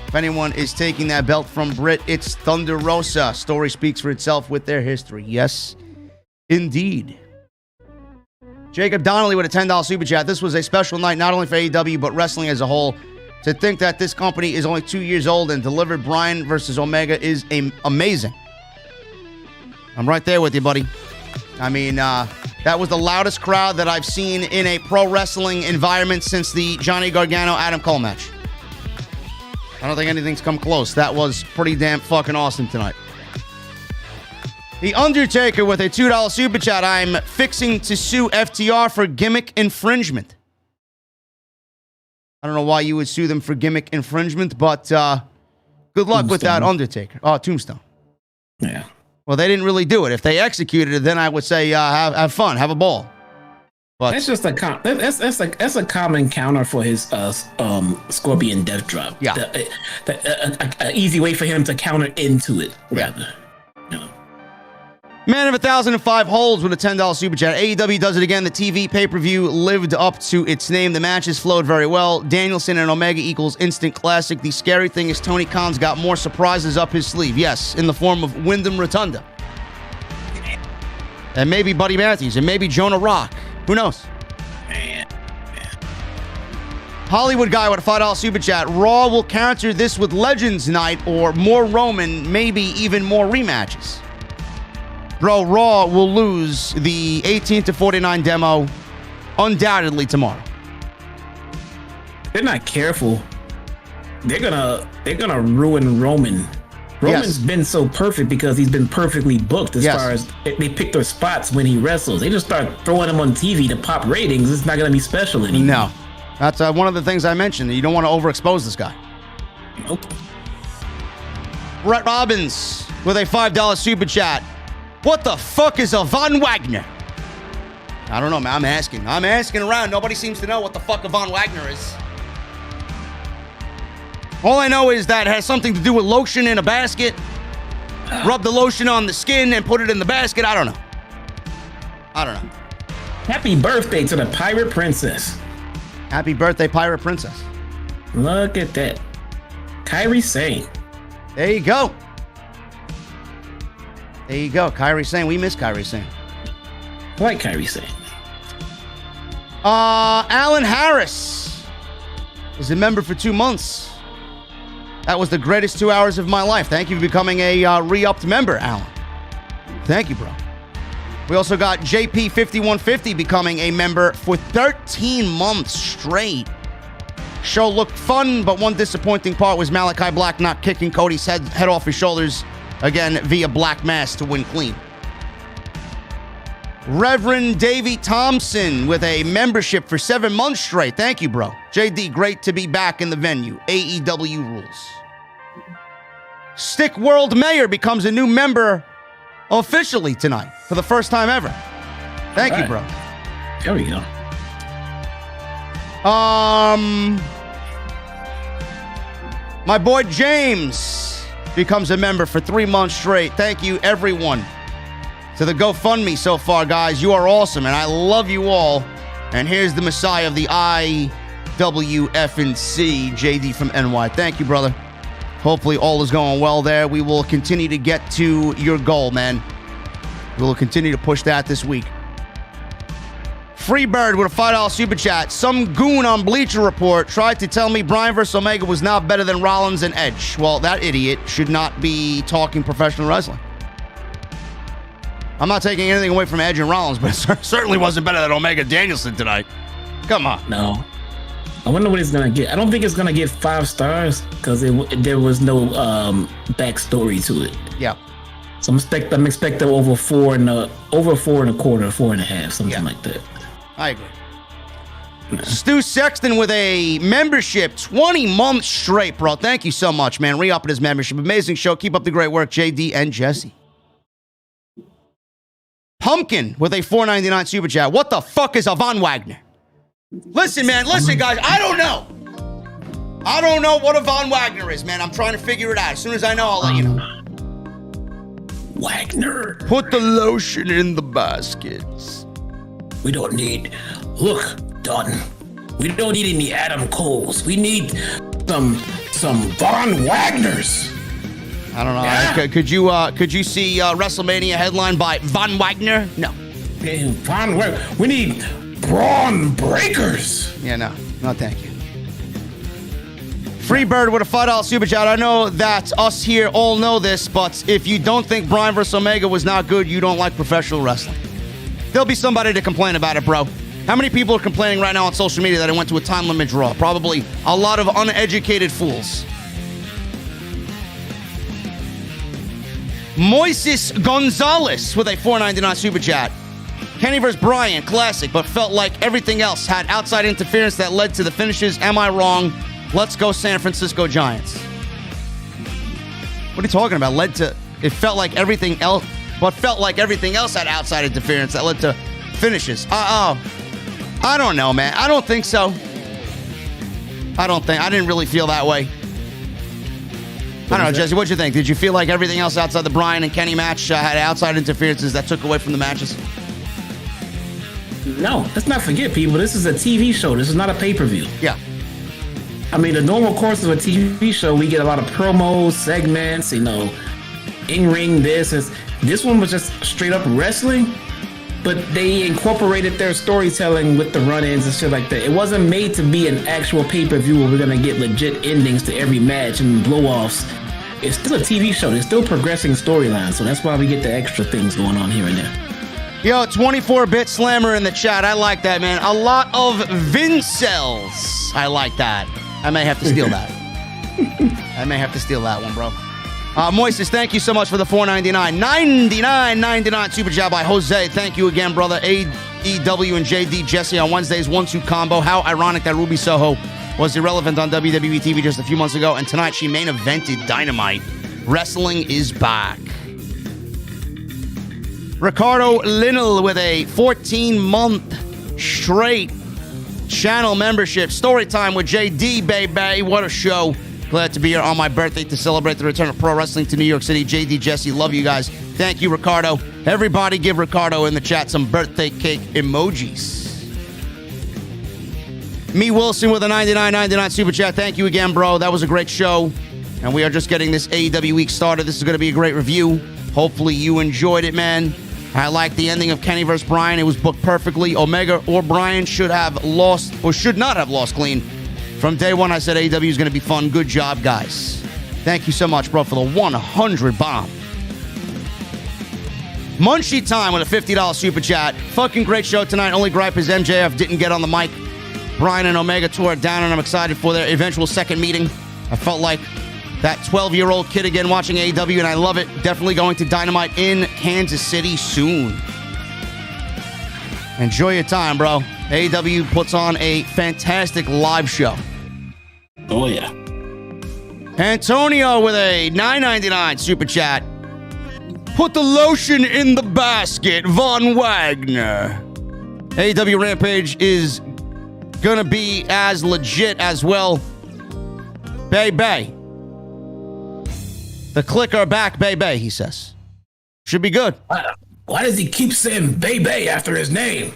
If anyone is taking that belt from Britt, it's Thunder Rosa. Story speaks for itself with their history. Yes, indeed. Jacob Donnelly with a $10 super chat. This was a special night, not only for AEW, but wrestling as a whole. To think that this company is only 2 years old and delivered Bryan versus Omega is amazing. I'm right there with you, buddy. I mean, that was the loudest crowd that I've seen in a pro wrestling environment since the Johnny Gargano-Adam Cole match. I don't think anything's come close. That was pretty damn fucking awesome tonight. The Undertaker with a $2 super chat. I'm fixing to sue FTR for gimmick infringement. I don't know why you would sue them for gimmick infringement, but good luck with that, Undertaker. Oh, Tombstone. Yeah. Well, they didn't really do it. If they executed it, then I would say have fun, have a ball. But that's just that's a common counter for his Scorpion Death Drop. Yeah, an easy way for him to counter into it, rather. You know. Man of 1,005 holds with a $10 super chat. AEW does it again. The TV pay-per-view lived up to its name. The matches flowed very well. Danielson and Omega equals instant classic. The scary thing is Tony Khan's got more surprises up his sleeve. Yes, in the form of Wyndham Rotunda. And maybe Buddy Matthews. And maybe Jonah Rock. Who knows? Hollywood Guy with a $5 super chat. Raw will counter this with Legends Night or more Roman, maybe even more rematches. Bro, Raw will lose the 18-49 demo undoubtedly tomorrow. They're not careful. They're gonna ruin Roman. Roman's been so perfect because he's been perfectly booked as far as they pick their spots when he wrestles. They just start throwing him on TV to pop ratings. It's not going to be special anymore. No. That's one of the things I mentioned. You don't want to overexpose this guy. Nope. Brett Robbins with a $5 super chat. What the fuck is a Von Wagner? I don't know, man. I'm asking around. Nobody seems to know what the fuck a Von Wagner is. All I know is that it has something to do with lotion in a basket. Rub the lotion on the skin and put it in the basket. I don't know. Happy birthday to the Pirate Princess. Happy birthday, Pirate Princess. Look at that. Kairi Sane. There you go. Kairi Sane. We miss Kairi Sane. Like Kairi Sane. Alan Harris is a member for 2 months. That was the greatest 2 hours of my life. Thank you for becoming a re-upped member, Alan. Thank you, bro. We also got JP5150 becoming a member for 13 months straight. Show looked fun, but one disappointing part was Malakai Black not kicking Cody's head off his shoulders again via Black Mass to win clean. Reverend Davey Thompson with a membership for 7 months straight. Thank you, bro. JD, great to be back in the venue. AEW rules. Stick World Mayor becomes a new member officially tonight for the first time ever. Thank you, bro. There we go. My boy James becomes a member for 3 months straight. Thank you, everyone, to the GoFundMe so far, guys. You are awesome, and I love you all. And here's the Messiah of the IWFNC, JD from NY. Thank you, brother. Hopefully all is going well there. We will continue to get to your goal, man. We will continue to push that this week. Freebird with a $5 super chat. Some goon on Bleacher Report tried to tell me Bryan vs. Omega was not better than Rollins and Edge. Well, that idiot should not be talking professional wrestling. I'm not taking anything away from Edge and Rollins, but it certainly wasn't better than Omega Danielson tonight. Come on. No. I wonder what it's going to get. I don't think it's going to get 5 stars because there was no backstory to it. Yeah. So I'm expecting over 4 and a quarter, 4.5, something like that. I agree. Stu Sexton with a membership 20 months straight, bro. Thank you so much, man. Re-upping his membership. Amazing show. Keep up the great work, JD and Jesse. Pumpkin with a $4.99 super chat. What the fuck is a Von Wagner? Listen, man. Listen, guys. I don't know. I don't know what a Von Wagner is, man. I'm trying to figure it out. As soon as I know, I'll let you know. Wagner. Put the lotion in the baskets. We don't need... Look, Don. We don't need any Adam Coles. We need some Von Wagners. I don't know. Yeah. Could you see WrestleMania headline by Von Wagner? No. Hey, Von Wagner. We need Braun Breakers. Yeah, no, thank you. Freebird with a $5 super chat. I know that us here all know this, but if you don't think Bryan vs. Omega was not good, you don't like professional wrestling. There'll be somebody to complain about it, bro. How many people are complaining right now on social media that it went to a time limit draw? Probably a lot of uneducated fools. Moises Gonzalez with a $4.99 super chat. Kenny vs. Bryan, classic, but felt like everything else had outside interference that led to the finishes. Am I wrong? Let's go San Francisco Giants. What are you talking about? It felt like everything else, but felt like everything else had outside interference that led to finishes. I don't know, man. I don't think so. I didn't really feel that way. I don't know, Jesse, what'd you think? Did you feel like everything else outside the Bryan and Kenny match had outside interferences that took away from the matches? No, let's not forget, people. This is a TV show. This is not a pay-per-view. Yeah. I mean, the normal course of a TV show, we get a lot of promos, segments, in-ring this one was just straight up wrestling, but they incorporated their storytelling with the run-ins and shit like that. It wasn't made to be an actual pay-per-view where we're going to get legit endings to every match and blow-offs. It's still a TV show. They're still progressing storylines, so that's why we get the extra things going on here and there. Yo, 24-bit slammer in the chat. I like that, man. A lot of Vincels. I like that. I may have to steal that. I may have to steal that one, bro. Moises, thank you so much for the $4.99. $99.99 super chat by Jose. Thank you again, brother. AEW and JD Jesse on Wednesday's 1-2 combo. How ironic that Ruby Soho was irrelevant on WWE TV just a few months ago, and tonight she main evented Dynamite. Wrestling is back. Ricardo Linnell with a 14-month straight channel membership. Story time with JD, baby. What a show. Glad to be here on my birthday to celebrate the return of pro wrestling to New York City. JD, Jesse, love you guys. Thank you, Ricardo. Everybody give Ricardo in the chat some birthday cake emojis. Me Wilson with a $99.99 super chat. Thank you again, bro. That was a great show. And we are just getting this AEW week started. This is going to be a great review. Hopefully you enjoyed it, man. I like the ending of Kenny vs. Bryan. It was booked perfectly. Omega or Bryan should have lost, or should not have lost clean. From day one, I said AEW is going to be fun. Good job, guys. Thank you so much, bro, for the 100 bomb. Munchie Time with a $50 super chat. Fucking great show tonight. Only gripe is MJF didn't get on the mic. Bryan and Omega tore it down, and I'm excited for their eventual second meeting. I felt like that 12-year-old kid again watching AEW, and I love it. Definitely going to Dynamite in Kansas City soon. Enjoy your time, bro. AEW puts on a fantastic live show. Oh, yeah. Antonio with a $9.99 super chat. Put the lotion in the basket, Von Wagner. AEW Rampage is gonna be as legit as well. Bay. The clicker back, Bay, he says. Should be good. Why does he keep saying Bay after his name?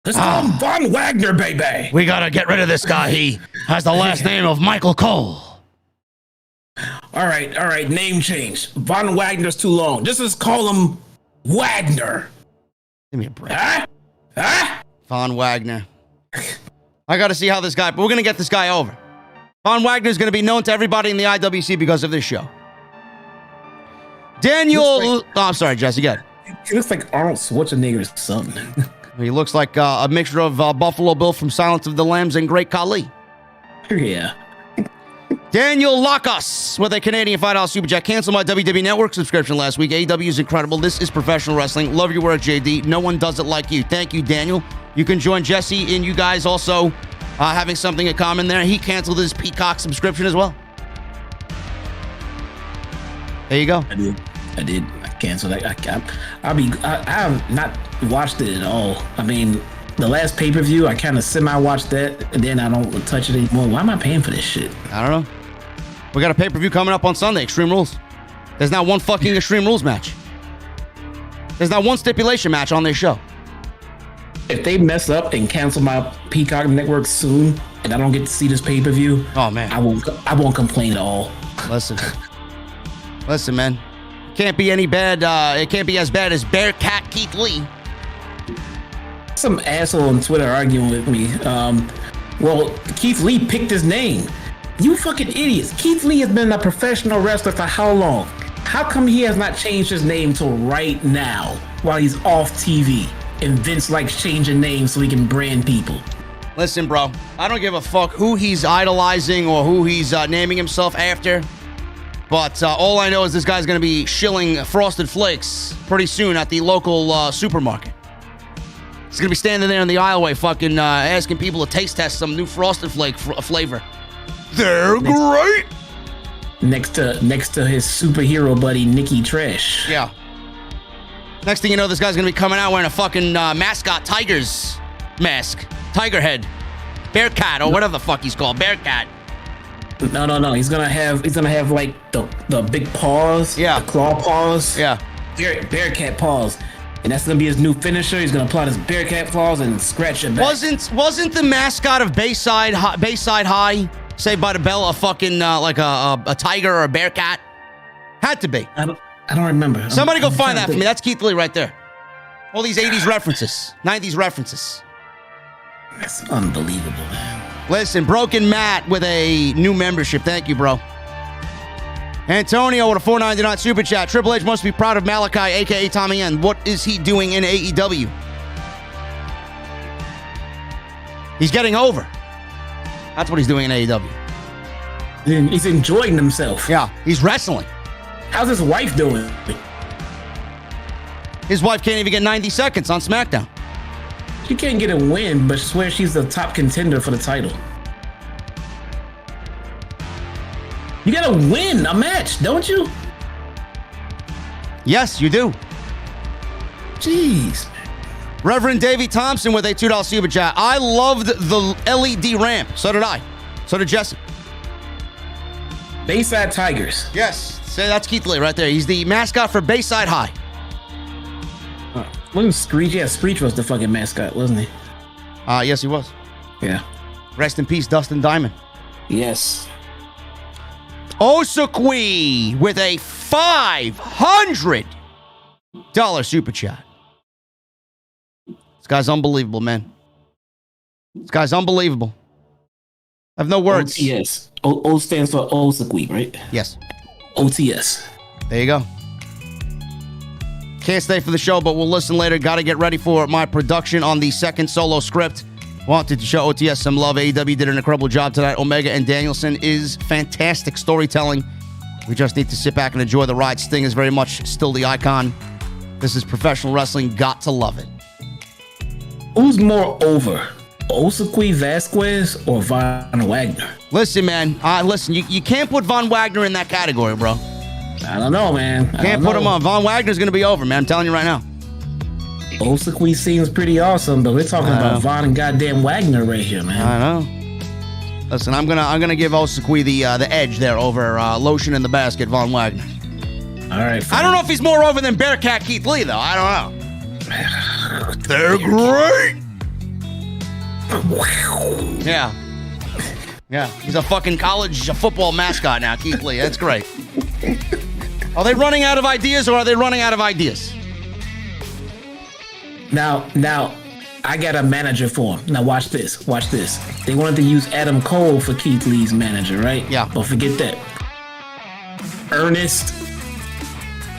Let's call him Von Wagner, Bay. We gotta get rid of this guy. He has the last name of Michael Cole. All right, name change. Von Wagner's too long. Just let's call him Wagner. Give me a break. Huh? Von Wagner. I gotta see how this guy, but we're gonna get this guy over. Von Wagner is gonna be known to everybody in the IWC because of this show. Daniel, I'm sorry, Jesse, go ahead. He looks like Arnold Schwarzenegger's son. He looks like a mixture of Buffalo Bill from Silence of the Lambs and Great Khali. Yeah. Daniel Lacas with a Canadian $5 super chat. Canceled my WWE Network subscription last week. AEW is incredible. This is professional wrestling. Love your work, JD. No one does it like you. Thank you, Daniel. You can join Jesse and you guys also having something in common there. He canceled his Peacock subscription as well. There you go. I did. I canceled. I have not watched it at all. I mean, the last pay-per-view, I kind of semi-watched that, and then I don't touch it anymore. Why am I paying for this shit? I don't know. We got a pay-per-view coming up on Sunday, Extreme Rules. There's not one fucking Extreme Rules match. There's not one stipulation match on this show. If they mess up and cancel my Peacock network soon, and I don't get to see this pay-per-view, oh man, I won't complain at all. Listen, man. Can't be any bad. It can't be as bad as Bearcat Keith Lee. Some asshole on Twitter arguing with me. Well, Keith Lee picked his name. You fucking idiots. Keith Lee has been a professional wrestler for how long? How come he has not changed his name till right now while he's off TV? And Vince likes changing names so he can brand people. Listen, bro. I don't give a fuck who he's idolizing or who he's naming himself after. But all I know is this guy's going to be shilling Frosted Flakes pretty soon at the local supermarket. He's going to be standing there in the aisleway fucking asking people to taste test some new Frosted Flake flavor. They're great! Next to his superhero buddy, Nikki Trash. Yeah. Next thing you know, this guy's going to be coming out wearing a fucking mascot Tigers mask. Tiger head. Bearcat, or whatever the fuck he's called. Bearcat. No. He's gonna have like the big paws. Yeah. The claw paws. Yeah. Bearcat paws. And that's gonna be his new finisher. He's gonna apply his Bearcat claws and scratch it back. Wasn't the mascot of Bayside High, Saved by the Bell, a fucking like a tiger or a bearcat? Had to be. I don't remember. Somebody go find that for me. That's Keith Lee right there. All these 80s references, 90s references. That's unbelievable, man. Listen, Broken Matt with a new membership. Thank you, bro. Antonio with a $4.99 super chat. Triple H must be proud of Malakai, a.k.a. Tommy N. What is he doing in AEW? He's getting over. That's what he's doing in AEW. He's enjoying himself. Yeah, he's wrestling. How's his wife doing? His wife can't even get 90 seconds on SmackDown. She can't get a win, but swears she's the top contender for the title. You gotta win a match, don't you? Yes, you do. Jeez. Reverend Davey Thompson with a $2 super chat. I loved the LED ramp. So did I. So did Jesse. Bayside Tigers. Yes. Say that's Keith Lee right there. He's the mascot for Bayside High. Wasn't Screech? Yeah, Screech was the fucking mascot, wasn't he? Yes, he was. Yeah. Rest in peace, Dustin Diamond. Yes. Osakui with a $500 super chat. This guy's unbelievable, man. This guy's unbelievable. I have no words. OTS. O stands for Osakui, right? Yes. OTS. There you go. Can't stay for the show, but we'll listen later. Got to get ready for my production on the second solo script. Wanted to show OTS some love. AEW did an incredible job tonight. Omega and Danielson is fantastic storytelling. We just need to sit back and enjoy the ride. Sting is very much still the icon. This is professional wrestling. Got to love it. Who's more over, Osakui Vasquez or Von Wagner? Listen, man. Listen, you can't put Von Wagner in that category, bro. I don't know, man. Can't put him on. Von Wagner's going to be over, man. I'm telling you right now. Osakui seems pretty awesome, but we're talking about Von and goddamn Wagner right here, man. I know. Listen, I'm gonna give Osakui the edge there over Lotion in the Basket, Von Wagner. All right. Fine. I don't know if he's more over than Bearcat Keith Lee, though. I don't know. They're great. Yeah. Yeah. He's a fucking college football mascot now, Keith Lee. That's great. Are they running out of ideas, or are they running out of ideas? Now, I got a manager for him. Now, watch this. They wanted to use Adam Cole for Keith Lee's manager, right? Yeah. But forget that. Ernest,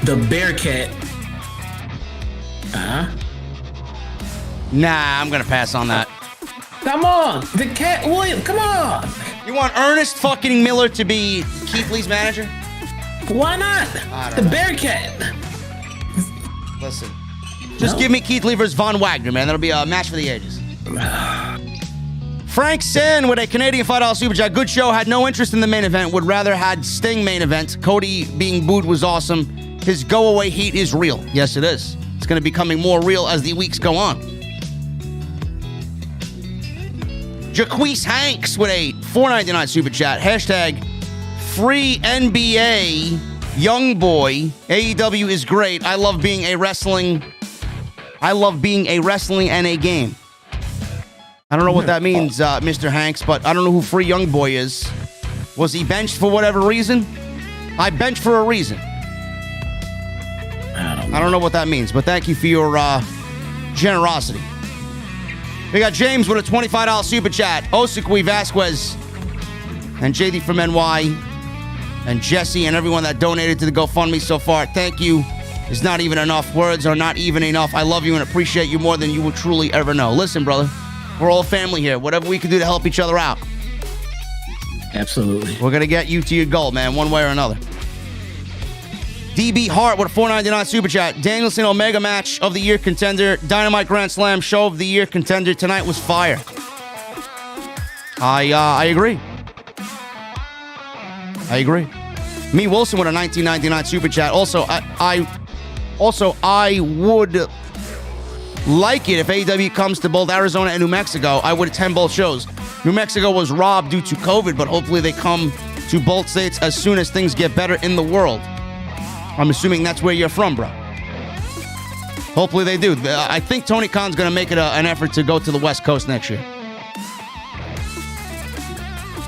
the Bearcat. Nah, I'm gonna pass on that. Come on, the Cat William. Come on. You want Ernest fucking Miller to be Keith Lee's manager? Why not? The Bearcat. Listen. Just give me Keith Lee versus Von Wagner, man. That'll be a match for the ages. Frank Sen with a Canadian $5 super chat. Good show. Had no interest in the main event. Would rather had Sting main event. Cody being booed was awesome. His go-away heat is real. Yes, it is. It's going to be becoming more real as the weeks go on. Jaquise Hanks with a $4.99 super chat. Hashtag free NBA young boy. AEW is great. I love being a wrestling and a game. I don't know what that means, Mr. Hanks, but I don't know who Free Young Boy is. Was he benched for whatever reason? I benched for a reason. I don't know what that means, but thank you for your generosity. We got James with a $25 super chat. Osakui Vasquez and JD from NY and Jesse and everyone that donated to the GoFundMe so far. Thank you. It's not even enough. Words are not even enough. I love you and appreciate you more than you will truly ever know. Listen, brother, we're all family here. Whatever we can do to help each other out. Absolutely. We're going to get you to your goal, man, one way or another. DB Hart with a $4.99 super chat. Danielson Omega match of the year contender. Dynamite Grand Slam show of the year contender. Tonight was fire. I agree. Me Wilson with a $19.99 super chat. Also, I would like it if AEW comes to both Arizona and New Mexico. I would attend both shows. New Mexico was robbed due to COVID, but hopefully they come to both states as soon as things get better in the world. I'm assuming that's where you're from, bro. Hopefully they do. I think Tony Khan's going to make it an effort to go to the West Coast next year.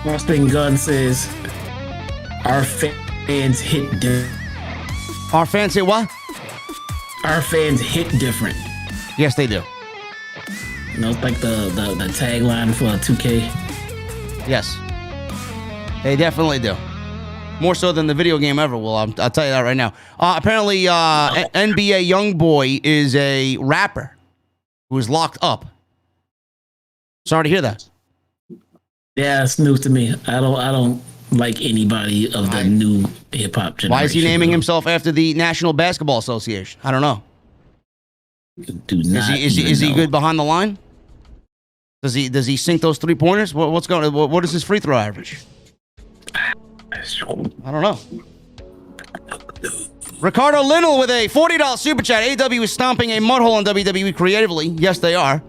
Austin Gunn says, our fans hit different. Our fans say what? Our fans hit different. Yes, they do. You know, it's like the tagline for 2K. Yes. They definitely do. More so than the video game ever will. I'll tell you that right now. Apparently, NBA YoungBoy is a rapper who is locked up. Sorry to hear that. Yeah, it's news to me. I don't like anybody of the new hip hop generation. Why is he naming himself after the National Basketball Association? I don't know. Do not is he good behind the line? Does he sink those 3-pointers? What's going on? What is his free throw average? I don't know. Ricardo Linnell with a $40 super chat. AEW is stomping a mud hole in WWE creatively. Yes, they are.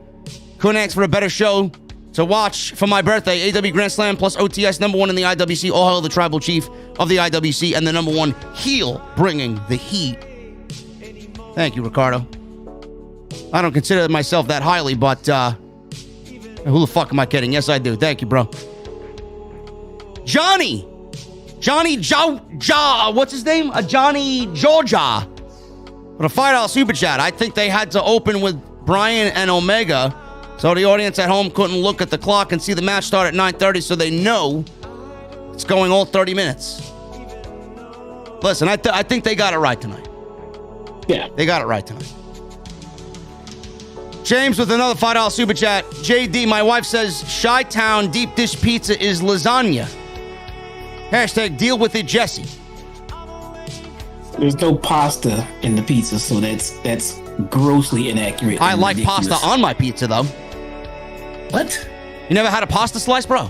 Couldn't ask for a better show to watch for my birthday. AEW Grand Slam plus OTS, number one in the IWC. All hail the tribal chief of the IWC and the number one heel bringing the heat. Thank you, Ricardo. I don't consider myself that highly, but who the fuck am I kidding? Yes, I do. Thank you, bro. Johnny what's his name? Johnny Georgia. With a $5 super chat. I think they had to open with Bryan and Omega, so the audience at home couldn't look at the clock and see the match start at 9:30, so they know it's going all 30 minutes. Listen, I think they got it right tonight. Yeah. They got it right tonight. James with another $5 super chat. JD, my wife says Chi-Town deep dish pizza is lasagna. Hashtag deal with it, Jesse. There's no pasta in the pizza, so that's grossly inaccurate. I like pasta on my pizza, though. What? You never had a pasta slice, bro?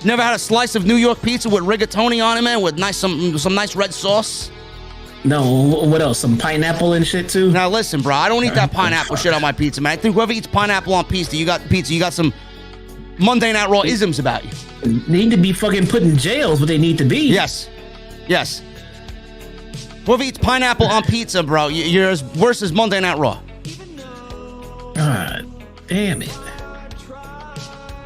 Never had a slice of New York pizza with rigatoni on it, man, with some nice red sauce? No, what else? Some pineapple and shit, too? Now, listen, bro, I don't eat that pineapple shit on my pizza, man. I think whoever eats pineapple on pizza, you got some Monday Night Raw isms about you. They need to be fucking put in jails, what they need to be. Yes. Whoever eats pineapple on pizza, bro, you're as worse as Monday Night Raw. God damn it.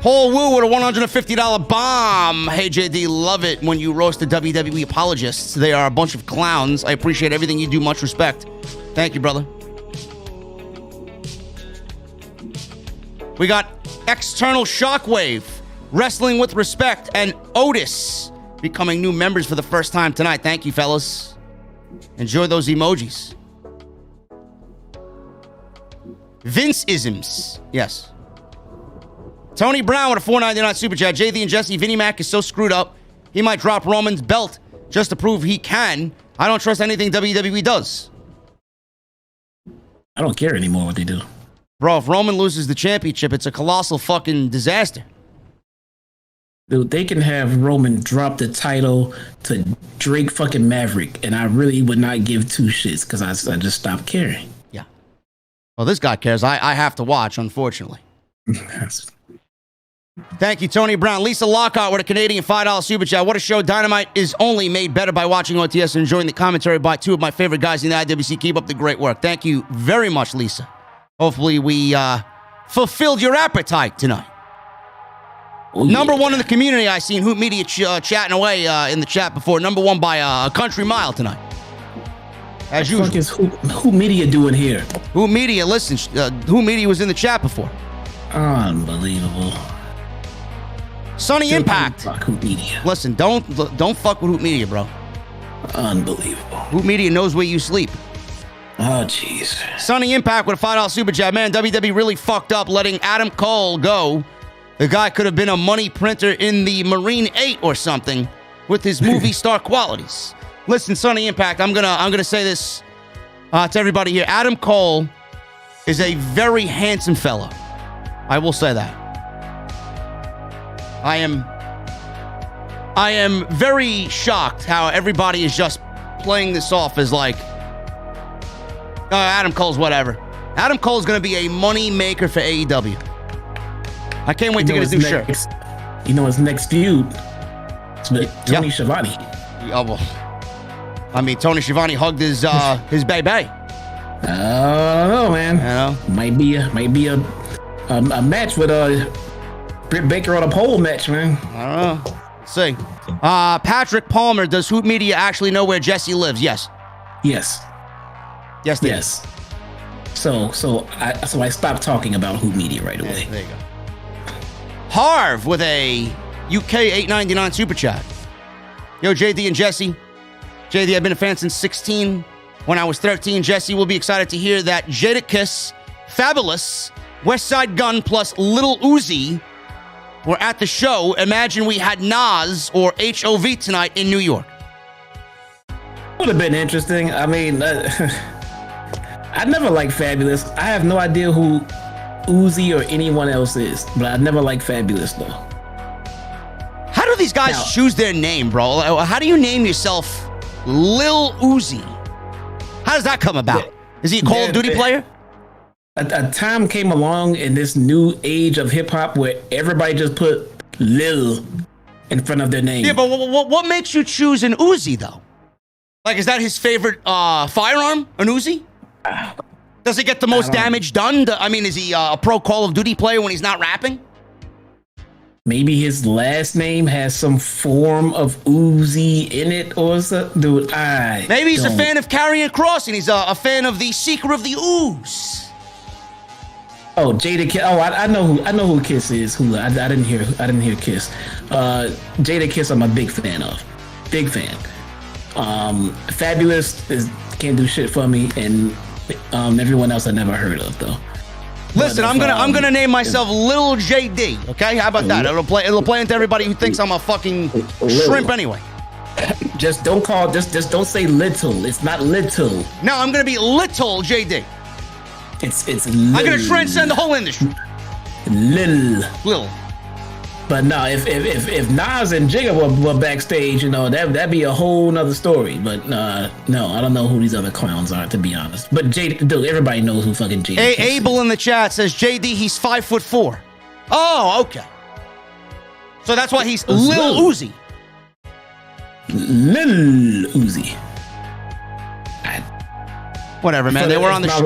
Paul Wu with a $150 bomb. Hey, JD, love it when you roast the WWE apologists. They are a bunch of clowns. I appreciate everything you do. Much respect. Thank you, brother. We got External Shockwave, Wrestling with Respect, and Otis becoming new members for the first time tonight. Thank you, fellas. Enjoy those emojis. Vince-isms. Yes. Tony Brown with a $4.99 super chat. JD and Jesse, Vinnie Mac is so screwed up, he might drop Roman's belt just to prove he can. I don't trust anything WWE does. I don't care anymore what they do. Bro, if Roman loses the championship, it's a colossal fucking disaster. Dude, they can have Roman drop the title to Drake fucking Maverick, and I really would not give two shits because I just stopped caring. Yeah. Well, this guy cares. I have to watch, unfortunately. Thank you, Tony Brown. Lisa Lockhart with a Canadian $5 super chat. What a show. Dynamite is only made better by watching OTS and enjoying the commentary by two of my favorite guys in the IWC. Keep up the great work. Thank you very much, Lisa. Hopefully we fulfilled your appetite tonight. Oh, yeah. Number one in the community. I seen Hoot Media chatting away in the chat before. Number one by a country mile tonight. As usual. What the fuck is Hoot Media doing here? Hoot Media, listen. Hoot Media was in the chat before. Unbelievable. Sonny Still Impact. Fuck Hoot Media. Listen, don't fuck with Hoot Media, bro. Unbelievable. Hoot Media knows where you sleep. Oh, jeez. Sonny Impact with a $5 super chat. Man, WWE really fucked up letting Adam Cole go. The guy could have been a money printer in the Marine 8 or something with his movie star qualities. Listen, Sonny Impact, I'm gonna say this to everybody here. Adam Cole is a very handsome fellow. I will say that. I am very shocked how everybody is just playing this off as like, Adam Cole's whatever. Adam Cole's going to be a money maker for AEW. I can't wait to get his new shirt. You know his next feud? It's with Tony Schiavone. Oh, well. I mean, Tony Schiavone hugged his baby. I don't know, man. You know? Might be a match with Britt Baker on a pole match, man. I don't know. Let's see. Patrick Palmer, does Hoot Media actually know where Jesse lives? Yes. Yes. Yes, they do. So I stopped talking about Hoot Media right away. Yeah, there you go. Harv with a UK $8.99 super chat. Yo, JD and Jesse. JD, I've been a fan since 16. When I was 13, Jesse will be excited to hear that Jadakiss, Fabulous, West Side Gun plus Little Uzi were at the show. Imagine we had Nas or HOV tonight in New York. Would have been interesting. I mean, I never liked Fabulous. I have no idea who Uzi or anyone else is, but I never liked Fabulous though. How do these guys choose their name, bro? How do you name yourself Lil Uzi? How does that come about? Is he a Call of Duty player? A time came along in this new age of hip hop where everybody just put Lil in front of their name. Yeah, but what makes you choose an Uzi though? Like, is that his favorite firearm, an Uzi? Does it get the most damage done? I mean, is he a pro Call of Duty player when he's not rapping? Maybe his last name has some form of Uzi in it or something. Dude, maybe he's a fan of Karrion Kross and he's a fan of the Seeker of the Ooze. Oh, Jada Kiss. Oh, I know who Kiss is. Who I didn't hear Kiss. Jada Kiss, I'm a big fan of. Big fan. Fabulous can't do shit for me, and everyone else I never heard of though. Listen, I'm gonna name myself Lil JD. Okay, how about that? It'll play into everybody who thinks I'm a fucking shrimp anyway. Just don't don't say little. It's not little. No, I'm gonna be Little JD. It's I'm gonna transcend the whole industry. Lil. But no, if Nas and Jigga were backstage, you know, that'd be a whole nother story. But no, I don't know who these other clowns are, to be honest. But dude, everybody knows who fucking Jada is. Abel in the chat says JD, he's 5'4". Oh, okay. So that's why he's Lil Uzi. Lil Uzi. Whatever, man. They were on the show.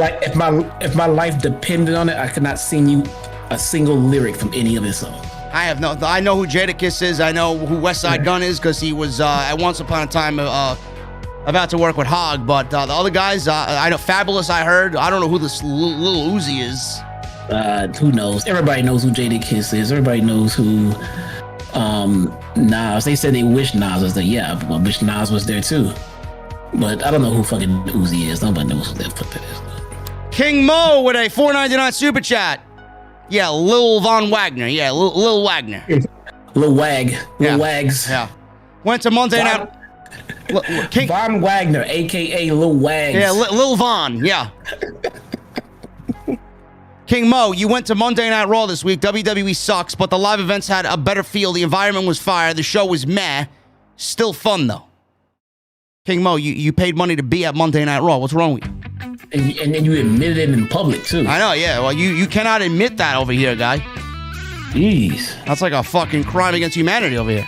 If my life depended on it, I could not sing you a single lyric from any of his songs. I know who Jadakiss is. I know who West Side Gun is because he was at once upon a time about to work with Hog. But the other guys, I know Fabulous. I heard. I don't know who this Lil Uzi is. Who knows? Everybody knows who Jadakiss is. Everybody knows who Nas. They said they wish Nas was there. Yeah, I wish Nas was there too. But I don't know who fucking Uzi is. Nobody knows who that fuck that is. King Mo with a $4.99 super chat. Yeah, Lil Von Wagner. Yeah, Lil Wagner. Lil Wag. Lil Wags. Yeah. Went to Monday night. Von Wagner, a.k.a. Lil Wags. Yeah, Lil Von. Yeah. King Mo, you went to Monday Night Raw this week. WWE sucks, but the live events had a better feel. The environment was fire. The show was meh. Still fun, though. King Mo, you paid money to be at Monday Night Raw. What's wrong with you? And then you admitted it in public, too. I know, yeah. Well, you cannot admit that over here, guy. Jeez. That's like a fucking crime against humanity over here.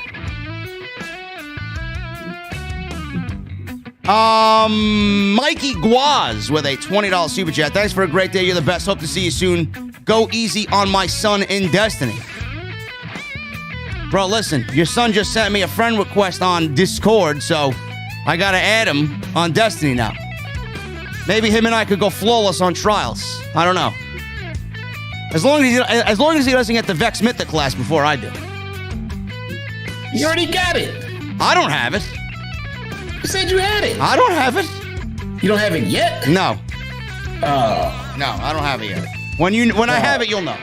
Mikey Guaz with a $20 super chat. Thanks for a great day. You're the best. Hope to see you soon. Go easy on my son in Destiny. Bro, listen. Your son just sent me a friend request on Discord, so I gotta add him on Destiny now. Maybe him and I could go flawless on trials. I don't know. As long as he doesn't get the Vex Mythic class before I do. You already got it. I don't have it. You said you had it. I don't have it. You don't have it yet? No. Oh. No, I don't have it yet. When I have it, you'll know.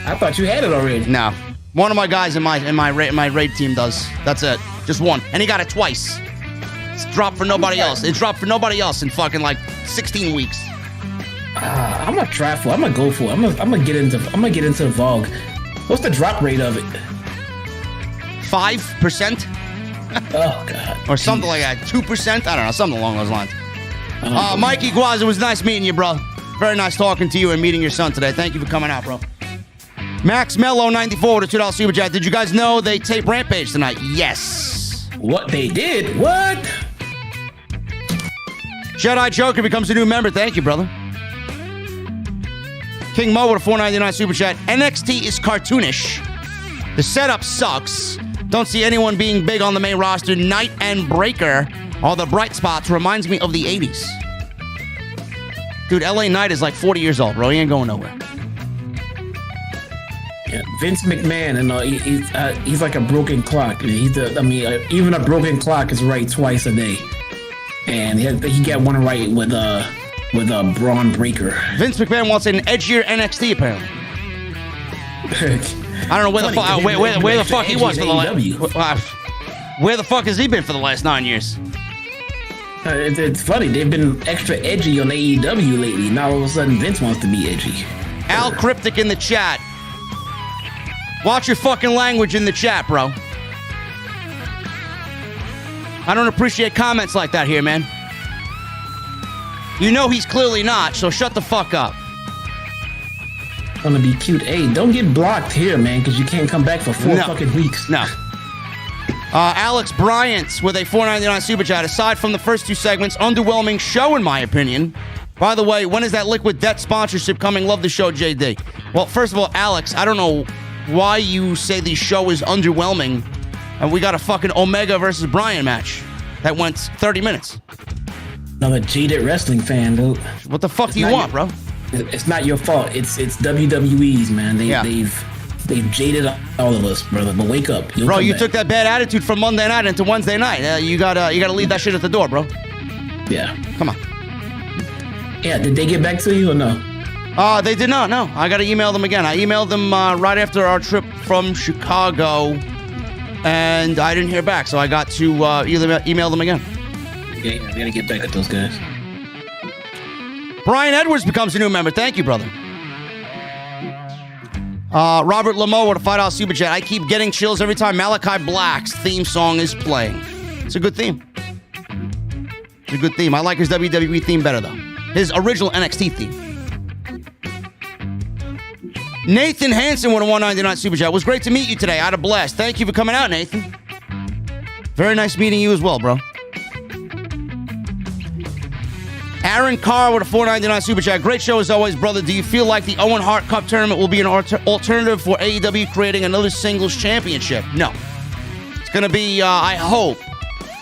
I thought you had it already. No. One of my guys in my raid team does. That's it. Just one. And he got it twice. It's dropped for nobody else. It dropped for nobody else in fucking like 16 weeks. I'm gonna try for it. I'm gonna go for it. I'm gonna get into Vogue. What's the drop rate of it? 5%? Oh god. Or something like that. 2%? I don't know, something along those lines. Mikey Guaz, it was nice meeting you, bro. Very nice talking to you and meeting your son today. Thank you for coming out, bro. Max Mello 94 with a $2 super chat. Did you guys know they tape Rampage tonight? Yes. What they did? What? Jedi Joker becomes a new member. Thank you, brother. King Mo with a $4.99 super chat. NXT is cartoonish. The setup sucks. Don't see anyone being big on the main roster. Knight and Breaker are the bright spots. Reminds me of the 80s. Dude, LA Knight is like 40 years old, bro. He ain't going nowhere. Yeah, Vince McMahon, and he's like a broken clock. Even a broken clock is right twice a day, and he got one right with Braun Breaker. Vince McMahon wants an edgier NXT apparently. I don't know where the fuck where the fuck he was for the last. Where the fuck has he been for the last 9 years? It's funny. They've been extra edgy on AEW lately. Now all of a sudden Vince wants to be edgy. Al Cryptic in the chat. Watch your fucking language in the chat, bro. I don't appreciate comments like that here, man. You know he's clearly not, so shut the fuck up. Gonna be cute. Hey, don't get blocked here, man, because you can't come back for 4 fucking weeks. No. Alex Bryant with a $4.99 super chat. Aside from the first 2 segments, underwhelming show in my opinion. By the way, when is that Liquid Death sponsorship coming? Love the show, JD. Well, first of all, Alex, I don't know why you say the show is underwhelming, and we got a fucking Omega versus Bryan match that went 30 minutes. Another jaded wrestling fan, dude. What the fuck do you want, bro? It's not your fault. It's WWE's, man. They've jaded all of us, brother. But wake up, bro. You took that bad attitude from Monday night into Wednesday night. You gotta leave that shit at the door, bro. Yeah. Come on. Yeah. Did they get back to you or no? They did not. No, I gotta email them again. I emailed them right after our trip from Chicago, and I didn't hear back. So I got to email them again. Okay, I gotta get back at those guys. Brian Edwards becomes a new member. Thank you, brother. Robert Lamo with a $5 super chat. I keep getting chills every time Malakai Black's theme song is playing. It's a good theme. It's a good theme. I like his WWE theme better, though. His original NXT theme. Nathan Hansen with a $1.99 super chat. It was great to meet you today. I had a blast. Thank you for coming out, Nathan. Very nice meeting you as well, bro. Aaron Carr with a $4.99 super chat. Great show as always, brother. Do you feel like the Owen Hart Cup tournament will be an alternative for AEW creating another singles championship? No. It's going to be, I hope,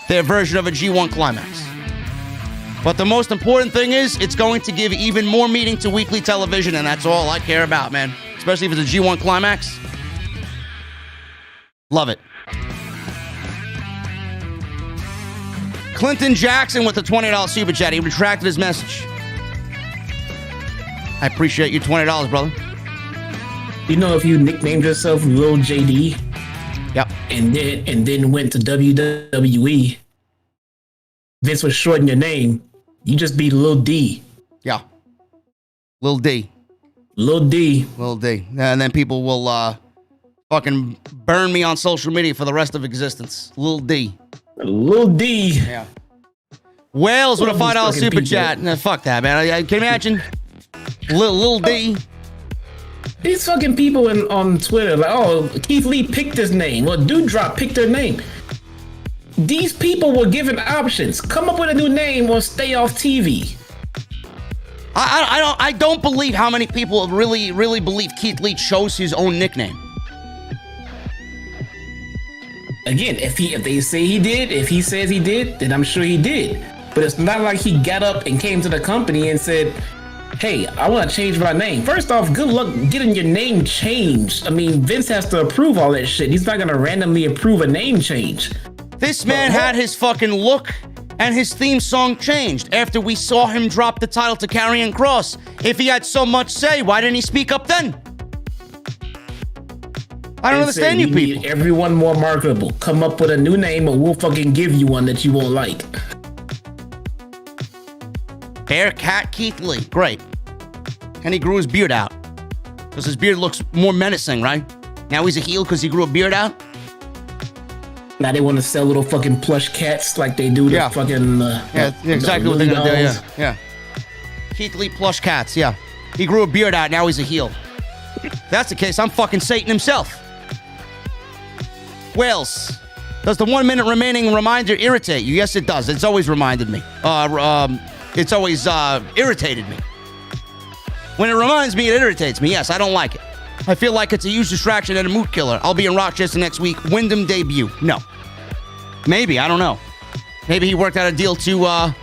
their version of a G1 Climax. But the most important thing is it's going to give even more meaning to weekly television, and that's all I care about, man. Especially if it's a G1 Climax. Love it. Clinton Jackson with the $20 super chat. He retracted his message. I appreciate you $20, brother. You know, if you nicknamed yourself Lil JD, yep, and then went to WWE, Vince would shorten your name. You just be Lil D. Yeah, Lil D. Lil D. Lil D. And then people will fucking burn me on social media for the rest of existence. Lil D. Lil D. Yeah. Wales with a $5 super people. Chat. No, fuck that, man. I can imagine. Lil D. These fucking people on Twitter, like, oh, Keith Lee picked his name. Or Dewdrop picked their name. These people were given options. Come up with a new name or stay off TV. I don't believe how many people really believe Keith Lee chose his own nickname. Again, if they say he did, if he says he did, then I'm sure he did. But it's not like he got up and came to the company and said, hey, I want to change my name. First off, good luck getting your name changed. I mean, Vince has to approve all that shit. He's not going to randomly approve a name change. This man had his fucking look and his theme song changed after we saw him drop the title to Karrion Kross. If he had so much say, why didn't he speak up then? I don't understand you people. Need everyone more marketable. Come up with a new name or we'll fucking give you one that you won't like. Bearcat Keith Lee. Great. And he grew his beard out. Because his beard looks more menacing, right? Now he's a heel because he grew a beard out? Now they want to sell little fucking plush cats like they do the fucking... yeah, exactly what they're going to do, yeah. Keith Lee plush cats, yeah. He grew a beard out, now he's a heel. If that's the case, I'm fucking Satan himself. Wales, does the 1 minute remaining reminder irritate you? Yes, it does. It's always reminded me. It's always irritated me. When it reminds me, it irritates me. Yes, I don't like it. I feel like it's a huge distraction and a mood killer. I'll be in Rochester next week. Wyndham debut. No. Maybe, I don't know. Maybe he worked out a deal to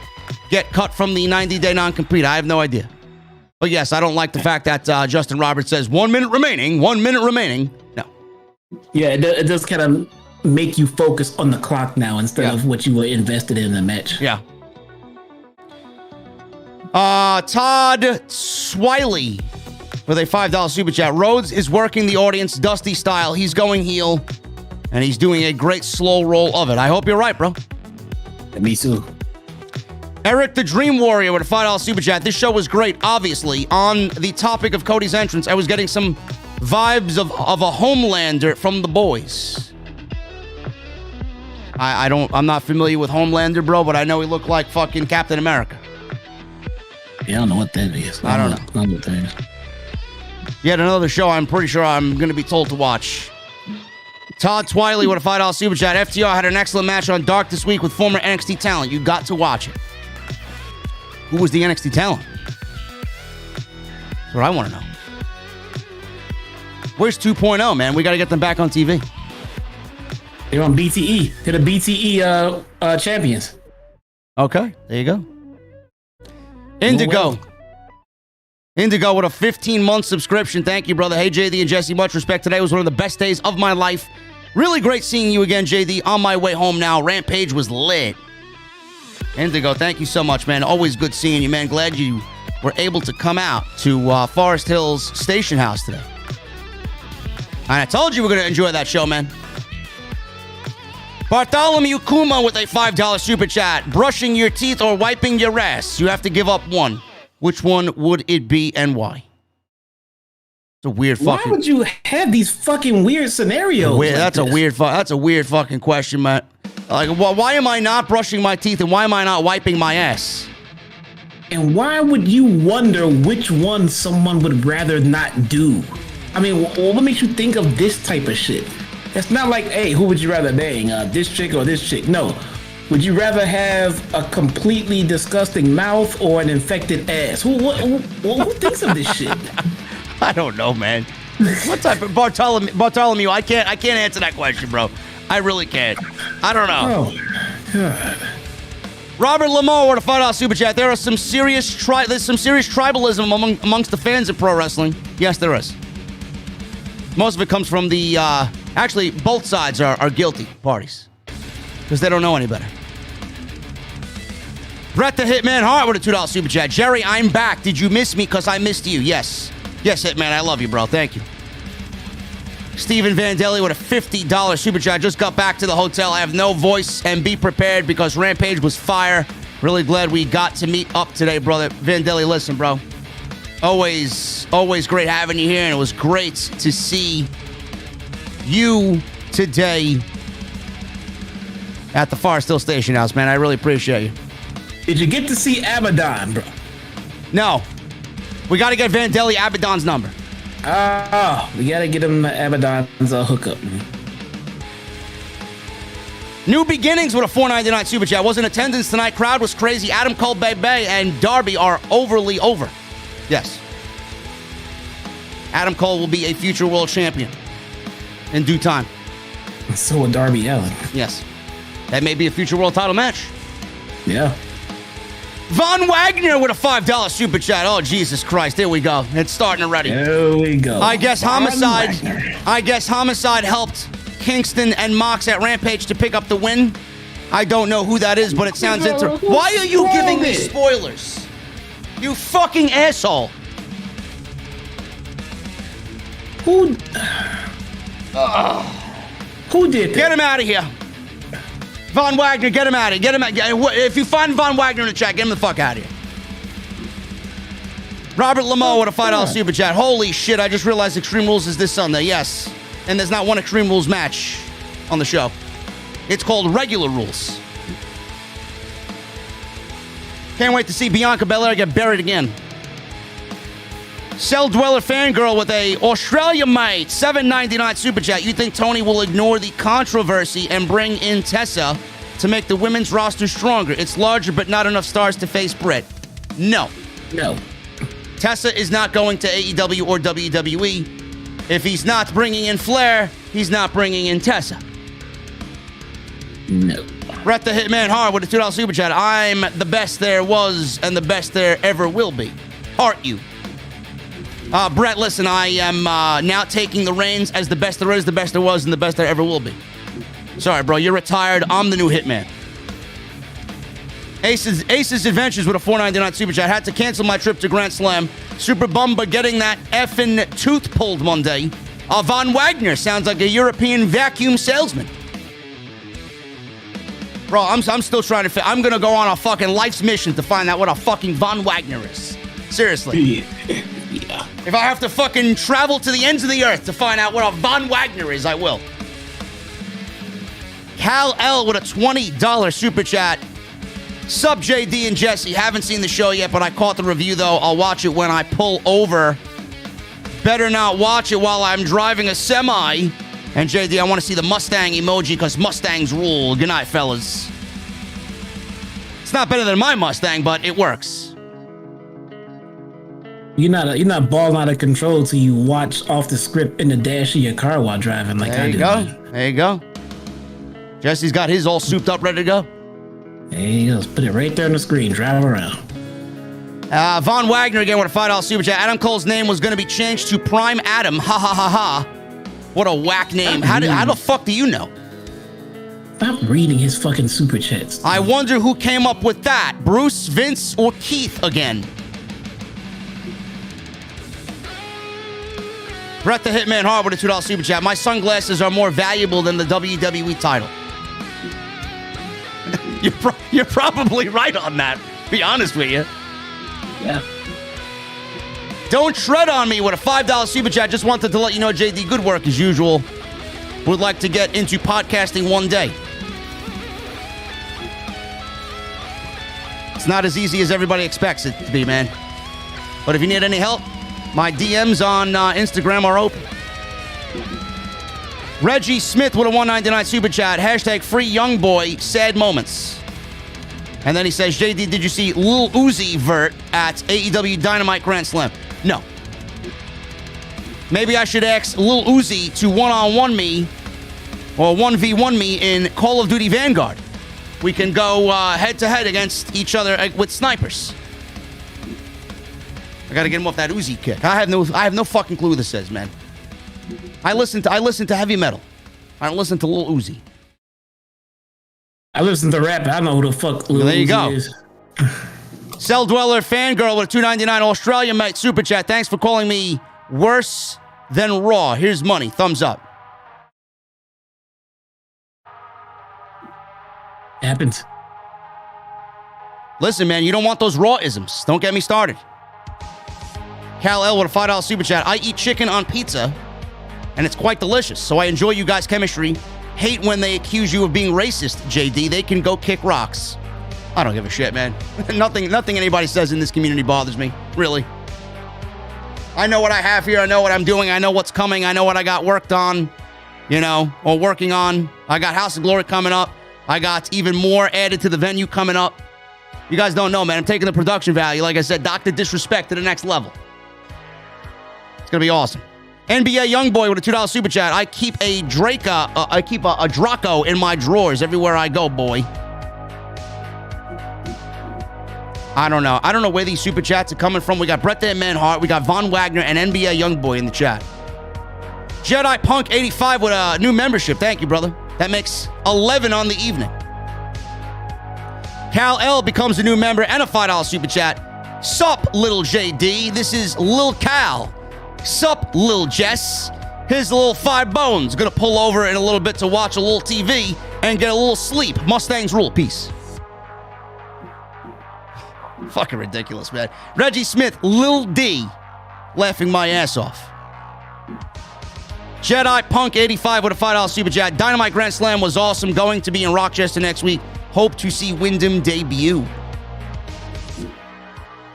get cut from the 90-day non-compete. I have no idea. But yes, I don't like the fact that Justin Roberts says 1 minute remaining, 1 minute remaining. No. Yeah, it does kind of make you focus on the clock now instead of what you were invested in the match. Yeah. Todd Swiley with a $5 super chat. Rhodes is working the audience Dusty style. He's going heel, and he's doing a great slow roll of it. I hope you're right, bro. Me too. Eric the Dream Warrior with a $5 super chat. This show was great, obviously. On the topic of Cody's entrance, I was getting some vibes of a Homelander from The Boys. I'm not familiar with Homelander, bro, but I know he looked like fucking Captain America. Yeah, I don't know what that is. I don't know. I don't know what that is. Yet another show I'm pretty sure I'm going to be told to watch. Todd Twiley with a $5 super chat. FTR had an excellent match on Dark this week with former NXT talent. You got to watch it. Who was the NXT talent? That's what I want to know. Where's 2.0, man? We got to get them back on TV. They're on BTE. They're the BTE champions. Okay, there you go. Indigo. Indigo with a 15-month subscription. Thank you, brother. Hey, JD and Jesse, much respect. Today was one of the best days of my life. Really great seeing you again, JD. On my way home now. Rampage was lit. Indigo, thank you so much, man. Always good seeing you, man. Glad you were able to come out to Forest Hills Station House today. And I told you we're going to enjoy that show, man. Bartholomew Kuma with a $5 super chat. Brushing your teeth or wiping your ass. You have to give up one. Which one would it be and why? It's a weird fucking... Why would you have these fucking weird scenarios? That's a weird fucking question, man. Like, why am I not brushing my teeth and why am I not wiping my ass? And why would you wonder which one someone would rather not do? I mean, what makes you think of this type of shit? It's not like, hey, who would you rather bang, this chick or this chick? No. Would you rather have a completely disgusting mouth or an infected ass? Who thinks of this shit? I don't know, man. What type of Bartholomew? I can't answer that question, bro. I really can't. I don't know. Oh, God. Robert Lamar with a $5 super chat. There are some serious tribalism amongst the fans of pro wrestling. Yes, there is. Most of it comes from the actually both sides are guilty parties because they don't know any better. Brett the Hitman Hart with a $2 super chat. Jerry, I'm back. Did you miss me because I missed you? Yes, Hitman, I love you, bro. Thank you. Steven Vandelli with a $50 super chat. Just got back to the hotel. I have no voice and be prepared because Rampage was fire. Really glad we got to meet up today, brother. Vandelli, listen, bro. Always great having you here, and it was great to see you today at the Forest Hill Station House, man. I really appreciate you. Did you get to see Abaddon, bro? No. We got to get Vandelli Abaddon's number. We got to get him Abaddon's hookup. New Beginnings with a $4.99 super chat. Was in attendance tonight. Crowd was crazy. Adam Cole, Bebe, and Darby are overly over. Yes. Adam Cole will be a future world champion in due time. So will Darby Allin. Yes. That may be a future world title match. Yeah. Von Wagner with a $5 super chat. Oh, Jesus Christ. Here we go. It's starting already. There we go. I guess Homicide helped Kingston and Mox at Rampage to pick up the win. I don't know who that is, but it sounds interesting. Why are you giving me spoilers? You fucking asshole. Who did that? Get him out of here. Von Wagner, get him out of here. Get him out. If you find Von Wagner in the chat, get him the fuck out of here. Robert Lamar with a $5 super chat. Holy shit, I just realized Extreme Rules is this Sunday. Yes. And there's not one Extreme Rules match on the show. It's called Regular Rules. Can't wait to see Bianca Belair get buried again. Cell Dweller Fangirl with a Australia mate $7.99 super chat. You think Tony will ignore the controversy and bring in Tessa to make the women's roster stronger? It's larger, but not enough stars to face Britt. No. Tessa is not going to AEW or WWE. If he's not bringing in Flair, he's not bringing in Tessa. No. Brett the Hitman Hart with a $2 super chat. I'm the best there was and the best there ever will be. Heart you. Brett, listen, I am now taking the reins as the best there is, the best there was, and the best there ever will be. Sorry, bro. You're retired. I'm the new Hitman. Ace's Adventures with a $4.99 super chat. Had to cancel my trip to Grand Slam. Super bummed, but getting that effing tooth pulled Monday. Von Wagner sounds like a European vacuum salesman. Bro, I'm still trying to... I'm going to go on a fucking life's mission to find out what a fucking Von Wagner is. Seriously. Yeah. If I have to fucking travel to the ends of the earth to find out what a Von Wagner is, I will. Cal L with a $20 super chat. Sup, JD and Jesse. Haven't seen the show yet, but I caught the review, though. I'll watch it when I pull over. Better not watch it while I'm driving a semi. And JD, I want to see the Mustang emoji because Mustangs rule. Good night, fellas. It's not better than my Mustang, but it works. You're not balling out of control till you watch off the script in the dash of your car while driving like I do. There you go. Jesse's got his all souped up, ready to go. There you go. Just put it right there on the screen. Drive around. Von Wagner again with a $5 super chat. Adam Cole's name was going to be changed to Prime Adam. Ha ha ha ha. What a whack name. How the fuck do you know? Stop reading his fucking super chats. I wonder who came up with that. Bruce, Vince, or Keith again? Brett the Hitman Hart with a $2 super chat. My sunglasses are more valuable than the WWE title. You're probably right on that, to be honest with you. Yeah. Don't tread on me with a $5 super chat. Just wanted to let you know, JD, good work as usual. Would like to get into podcasting one day. It's not as easy as everybody expects it to be, man. But if you need any help, my DMs on Instagram are open. Reggie Smith with a $1.99 super chat. Hashtag free young boy, sad moments. And then he says, JD, did you see Lil Uzi Vert at AEW Dynamite Grand Slam? No. Maybe I should ask Lil Uzi to one-on-one me or 1v1 me in Call of Duty Vanguard. We can go head-to-head against each other with snipers. I gotta get him off that Uzi kick. I have no fucking clue what this says, man. I listen to heavy metal. I don't listen to Lil Uzi. I listen to rap. I don't know who the fuck Lil Uzi is. Cell Dweller Fangirl with a $2.99 Australian mate super chat. Thanks for calling me worse than Raw. Here's money. Thumbs up. Happens. Listen, man, you don't want those Raw-isms. Don't get me started. Cal L with a $5 super chat. I eat chicken on pizza, and it's quite delicious, so I enjoy you guys' chemistry. Hate when they accuse you of being racist, JD. They can go kick rocks. I don't give a shit, man. Nothing anybody says in this community bothers me, really. I know what I have here. I know what I'm doing. I know what's coming. I know what I got worked on, or working on. I got House of Glory coming up. I got even more added to the venue coming up. You guys don't know, man. I'm taking the production value, like I said, Dr. Disrespect to the next level. It's going to be awesome. NBA Youngboy with a $2 super chat. I keep a Draco in my drawers everywhere I go, boy. I don't know. I don't know where these super chats are coming from. We got Brett the Man Hart. We got Von Wagner and NBA Youngboy in the chat. Jedi Punk 85 with a new membership. Thank you, brother. That makes 11 on the evening. Cal L becomes a new member and a $5 super chat. Sup, little JD. This is Lil Cal. Sup, Lil Jess. Here's the little 5 bones. Gonna pull over in a little bit to watch a little TV and get a little sleep. Mustangs rule. Peace. Fucking ridiculous, man. Reggie Smith, Lil D. Laughing my ass off. Jedi Punk 85 with a $5 super chat. Dynamite Grand Slam was awesome. Going to be in Rochester next week. Hope to see Wyndham debut.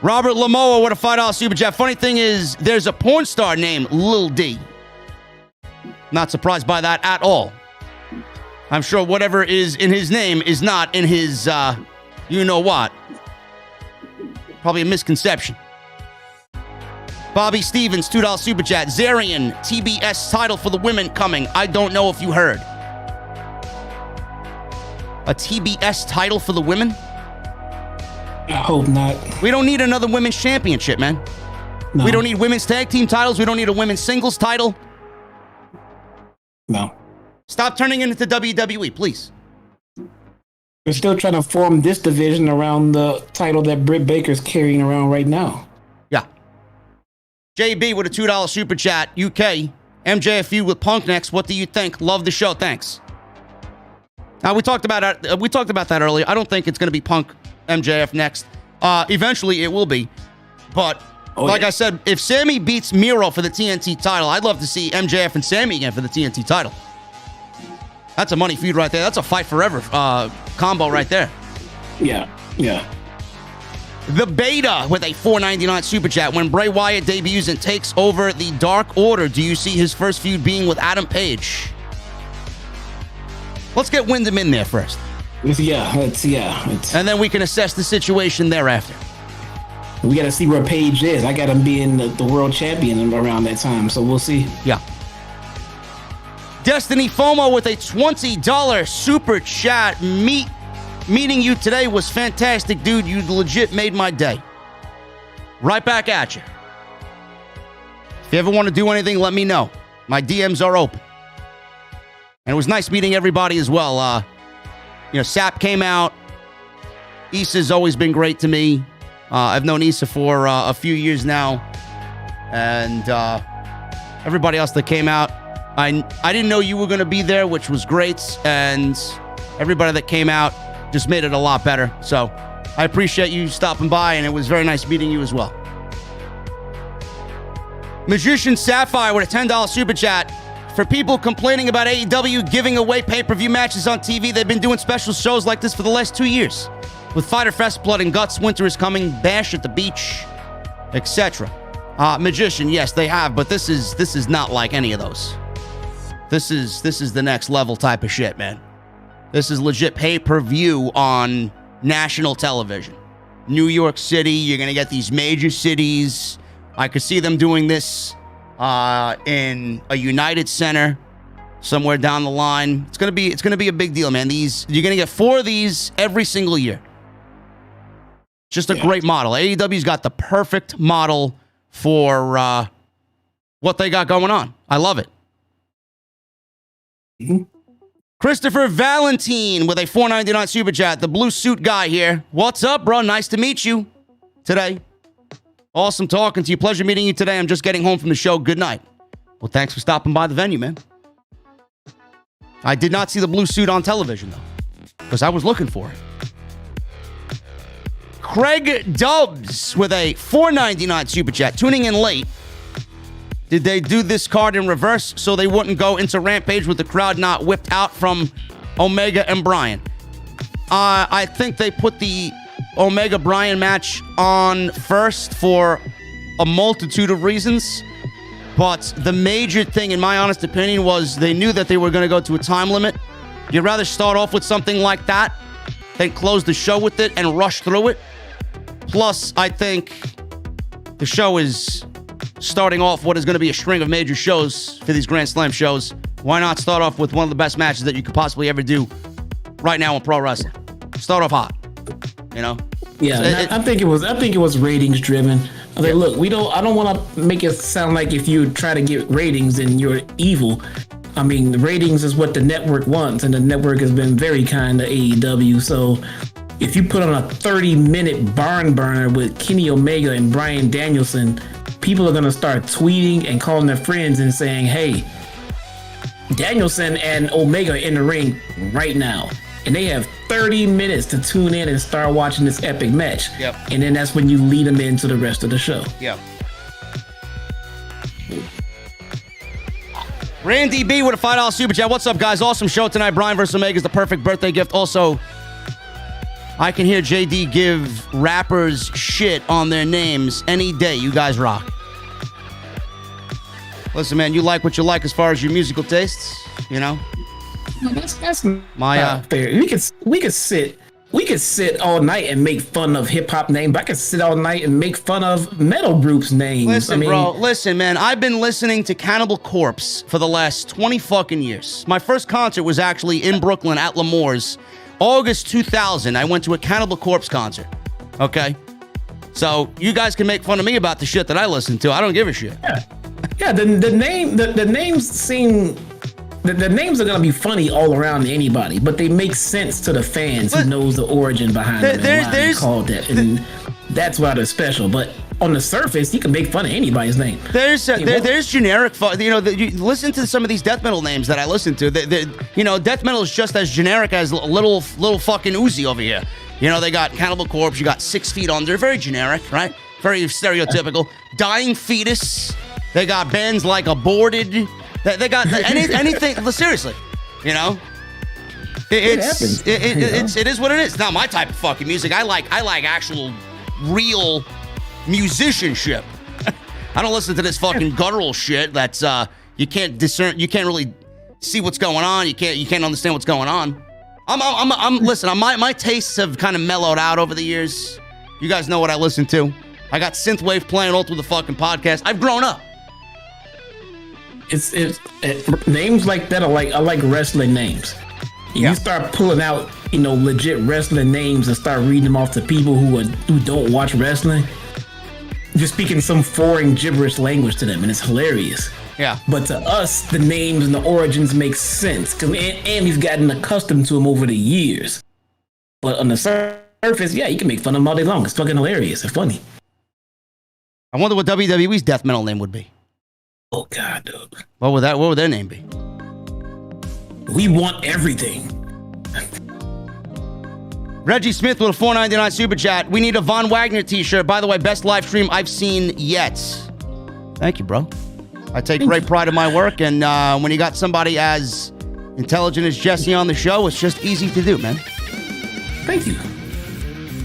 Robert Lamoa with a $5 super chat. Funny thing is, there's a porn star named Lil D. Not surprised by that at all. I'm sure whatever is in his name is not in his, you know what. Probably a misconception. Bobby Stevens, $2 super chat. Zarian, TBS title for the women coming. I don't know if you heard. A TBS title for the women? I hope not. We don't need another women's championship, man. No. We don't need women's tag team titles. We don't need a women's singles title. No. Stop turning it into WWE, please. We're still trying to form this division around the title that Britt Baker's carrying around right now. Yeah. JB with a $2 super chat. UK, MJFU with Punk next. What do you think? Love the show. Thanks. Now, we talked about that earlier. I don't think it's going to be Punk MJF next. Eventually, it will be. But I said, if Sammy beats Miro for the TNT title, I'd love to see MJF and Sammy again for the TNT title. That's a money feud right there. That's a fight forever combo right there. Yeah. The Beta with a $4.99 super chat. When Bray Wyatt debuts and takes over the Dark Order, do you see his first feud being with Adam Page? Let's get Wyndham in there first. And then we can assess the situation thereafter. We got to see where Paige is. I got him being the world champion around that time, so we'll see. Yeah. Destiny FOMO with a $20 super chat. Meeting you today was fantastic, dude. You legit made my day. Right back at you. If you ever want to do anything, let me know. My DMs are open. And it was nice meeting everybody as well. Sap came out. Issa's always been great to me. I've known Issa for a few years now. And everybody else that came out. I didn't know you were going to be there, which was great. And everybody that came out just made it a lot better. So I appreciate you stopping by, and it was very nice meeting you as well. Magician Sapphire with a $10 super chat. For people complaining about AEW giving away pay-per-view matches on TV, they've been doing special shows like this for the last 2 years. With Fyter Fest, Blood and Guts, Winter is Coming, Bash at the Beach, etc. Magician, yes, they have, but this is not like any of those. This is the next level type of shit, man. This is legit pay-per-view on national television. New York City, you're going to get these major cities. I could see them doing this in a United Center somewhere down the line. It's going to be a big deal, man. You're going to get 4 of these every single year. Just a great model. AEW's got the perfect model for what they got going on. I love it. Mm-hmm. Christopher Valentine with a $4.99 super chat. The blue suit guy here. What's up, bro? Nice to meet you today. Awesome talking to you. Pleasure meeting you today. I'm just getting home from the show. Good night. Well, thanks for stopping by the venue, man. I did not see the blue suit on television, though, because I was looking for it. Craig Dubs with a $4.99 super chat. Tuning in late. Did they do this card in reverse so they wouldn't go into Rampage with the crowd not whipped out from Omega and Bryan? I think they put the Omega-Bryan match on first for a multitude of reasons. But the major thing, in my honest opinion, was they knew that they were going to go to a time limit. You'd rather start off with something like that than close the show with it and rush through it. Plus, I think the show is starting off what is going to be a string of major shows for these Grand Slam shows. Why not start off with one of the best matches that you could possibly ever do right now in pro wrestling? Start off hot, you know? Yeah, I think it was ratings driven. I was like, look, I don't want to make it sound like if you try to get ratings then you're evil. I mean, the ratings is what the network wants, and the network has been very kind to AEW. So if you put on a 30-minute barn burner with Kenny Omega and Bryan Danielson, people are going to start tweeting and calling their friends and saying, hey, Danielson and Omega are in the ring right now. And they have 30 minutes to tune in and start watching this epic match. Yep. And then that's when you lead them into the rest of the show. Yep. Randy B with a $5 super chat. What's up, guys? Awesome show tonight. Bryan versus Omega is the perfect birthday gift. Also, I can hear JD give rappers shit on their names any day. You guys rock. Listen, man, you like what you like as far as your musical tastes, you know? That's not fair. We could sit all night and make fun of hip hop names. I could sit all night and make fun of metal groups' names. Listen, listen, man. I've been listening to Cannibal Corpse for the last 20 fucking years. My first concert was actually in Brooklyn at L'Amour's, August 2000. I went to a Cannibal Corpse concert. Okay, so you guys can make fun of me about the shit that I listen to. I don't give a shit. Yeah. The names seem. The names are going to be funny all around anybody, but they make sense to the fans who knows the origin behind them and why they called that. And that's why they're special. But on the surface, you can make fun of anybody's name. There's generic, listen to some of these death metal names that I listen to. Death metal is just as generic as little fucking Uzi over here. They got Cannibal Corpse, you got 6 Feet Under, very generic, right? Very stereotypical. Dying Fetus. They got bands like Aborted. They got anything. Seriously, it is what it is. It's not my type of fucking music. I like actual, real musicianship. I don't listen to this fucking guttural shit that's you can't discern. You can't really see what's going on. You can't understand what's going on. Listen. My tastes have kind of mellowed out over the years. You guys know what I listen to. I got synthwave playing all through the fucking podcast. I've grown up. It's names like that are like wrestling names. You start pulling out, legit wrestling names and start reading them off to people who don't watch wrestling. You're speaking some foreign gibberish language to them, and it's hilarious. Yeah. But to us, the names and the origins make sense, and we've gotten accustomed to them over the years. But on the surface, you can make fun of them all day long. It's fucking hilarious. It's funny. I wonder what WWE's death metal name would be. Oh God, dude. What would their name be? We want everything. Reggie Smith with a $4.99 super chat. We need a Von Wagner t-shirt. By the way, best live stream I've seen yet. Thank you, bro. I take great pride in my work, and when you got somebody as intelligent as Jesse on the show, it's just easy to do, man. Thank you.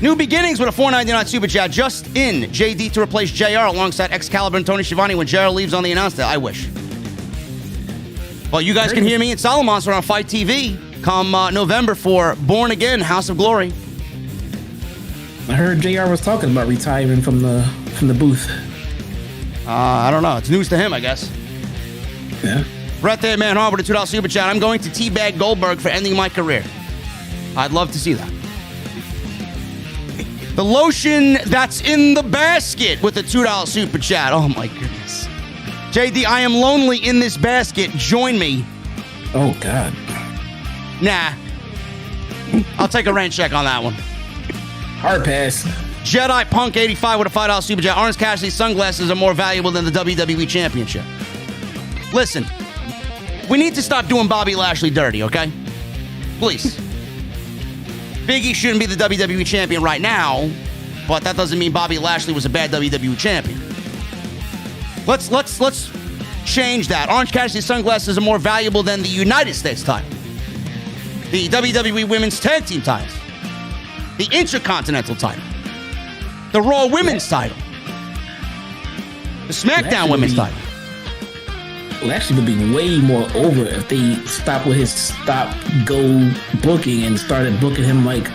New Beginnings with a $4.99 super chat. Just in, JD to replace JR alongside Excalibur and Tony Schiavone when JR leaves on the announce table. I wish. Well, you guys can hear me and Solomonster on Fight TV come November for Born Again, House of Glory. I heard JR was talking about retiring from the booth. I don't know. It's news to him, I guess. Yeah. Brett there, man, Harbor, the $2 super chat. I'm going to teabag Goldberg for ending my career. I'd love to see that. The lotion that's in the basket with the $2 super chat. Oh, my goodness. JD, I am lonely in this basket. Join me. Oh, God. Nah. I'll take a rain check on that one. Hard pass. Jedi Punk 85 with a $5 super chat. Orange Cassidy's sunglasses are more valuable than the WWE Championship. Listen, we need to stop doing Bobby Lashley dirty, okay? Please. Big E shouldn't be the WWE champion right now, but that doesn't mean Bobby Lashley was a bad WWE champion. Let's change that. Orange Cassidy's sunglasses are more valuable than the United States title, the WWE Women's Tag Team title, the Intercontinental title, the Raw Women's title, the SmackDown Women's title. Lashley would be way more over if they stopped with his stop-go booking and started booking him like...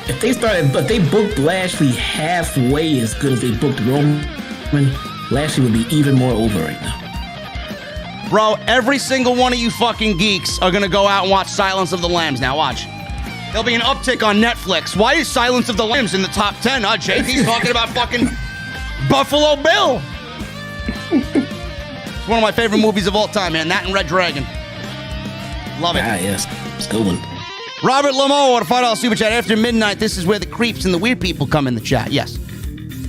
If they booked Lashley halfway as good as they booked Roman, Lashley would be even more over right now. Bro, every single one of you fucking geeks are going to go out and watch Silence of the Lambs now. Watch. There'll be an uptick on Netflix. Why is Silence of the Lambs in the top 10? JP's talking about fucking Buffalo Bill. It's one of my favorite movies of all time, man. That and Red Dragon. Love it. Ah, yes. It's a good one. Robert Lamo on a $5 super chat. After midnight, this is where the creeps and the weird people come in the chat. Yes.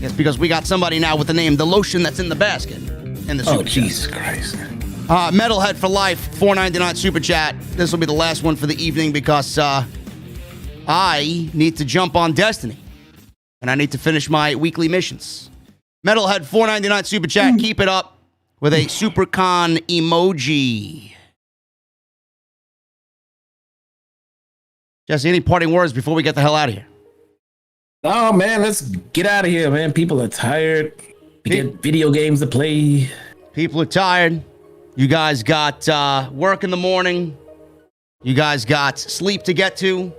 Yes, because we got somebody now with the name, the lotion that's in the basket. In the super Jesus Christ. Metalhead for Life, $4.99 super chat. This will be the last one for the evening because I need to jump on Destiny. And I need to finish my weekly missions. Metalhead, $4.99 super chat. Keep it up with a SuperCon emoji. Jesse, any parting words before we get the hell out of here? Oh man, let's get out of here, man. People are tired. We get video games to play. People are tired. You guys got work in the morning. You guys got sleep to get to.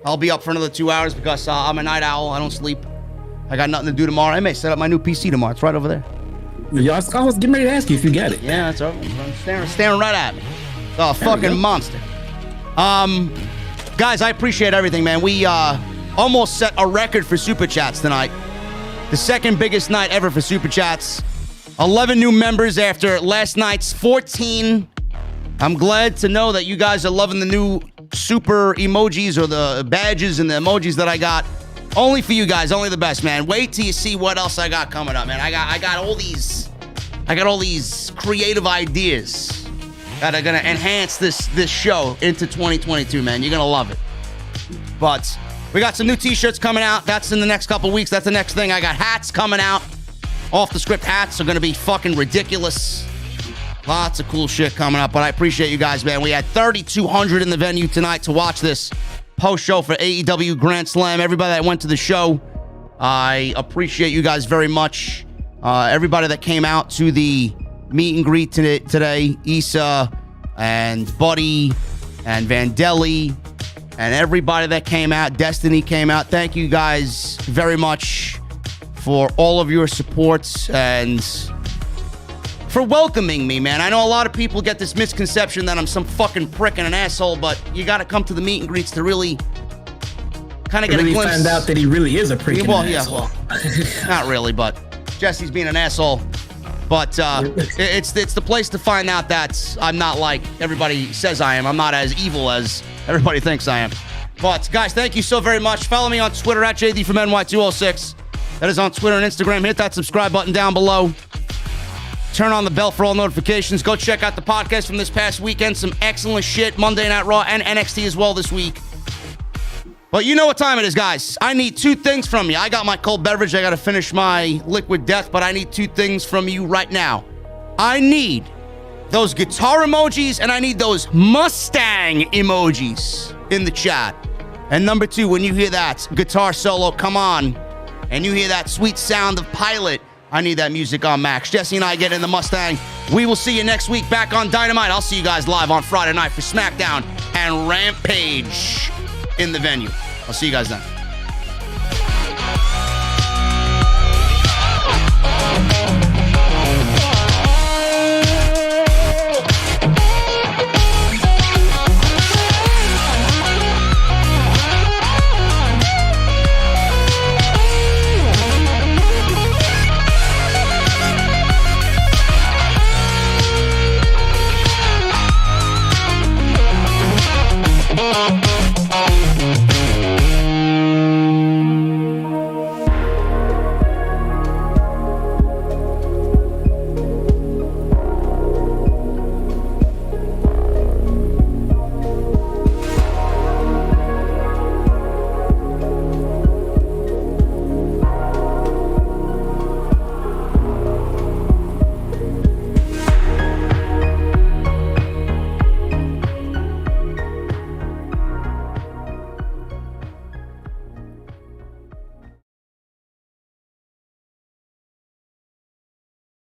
I'll be up for another 2 hours because I'm a night owl. I don't sleep. I got nothing to do tomorrow. I may set up my new PC tomorrow. It's right over there. I was getting ready to ask you if you got it. Yeah, that's over. Staring right at me. Oh, fucking monster. Guys, I appreciate everything, man. We almost set a record for Super Chats tonight. The second biggest night ever for Super Chats. 11 new members after last night's 14. I'm glad to know that you guys are loving the new super emojis or the badges and the emojis that I got. Only for you guys, only the best, man. Wait till you see what else I got coming up, man. I got all these creative ideas that are gonna enhance this show into 2022, man. You're gonna love it. But we got some new t-shirts coming out. That's in the next couple weeks. That's the next thing. I got hats coming out. Off the script hats are gonna be fucking ridiculous. Lots of cool shit coming up, but I appreciate you guys, man. We had 3,200 in the venue tonight to watch this post-show for AEW Grand Slam. Everybody that went to the show, I appreciate you guys very much. Everybody that came out to the meet and greet today, Issa and Buddy and Vandelli and everybody that came out, Destiny came out. Thank you guys very much for all of your supports and for welcoming me, man. I know a lot of people get this misconception that I'm some fucking prick and an asshole, but you got to come to the meet and greets to really kind of get a glimpse. Find out that he really is a prick and an asshole. Well, not really, but Jesse's being an asshole. But it's the place to find out that I'm not like everybody says I am. I'm not as evil as everybody thinks I am. But, guys, thank you so very much. Follow me on Twitter at JD from NY206. That is on Twitter and Instagram. Hit that subscribe button down below. Turn on the bell for all notifications. Go check out the podcast from this past weekend. Some excellent shit. Monday Night Raw and NXT as well this week. But you know what time it is, guys. I need two things from you. I got my cold beverage. I got to finish my liquid death, but I need two things from you right now. I need those guitar emojis, and I need those Mustang emojis in the chat. And number two, when you hear that guitar solo come on, and you hear that sweet sound of Pilot, I need that music on max. Jesse and I get in the Mustang. We will see you next week back on Dynamite. I'll see you guys live on Friday night for SmackDown and Rampage in the venue. I'll see you guys then. Oh,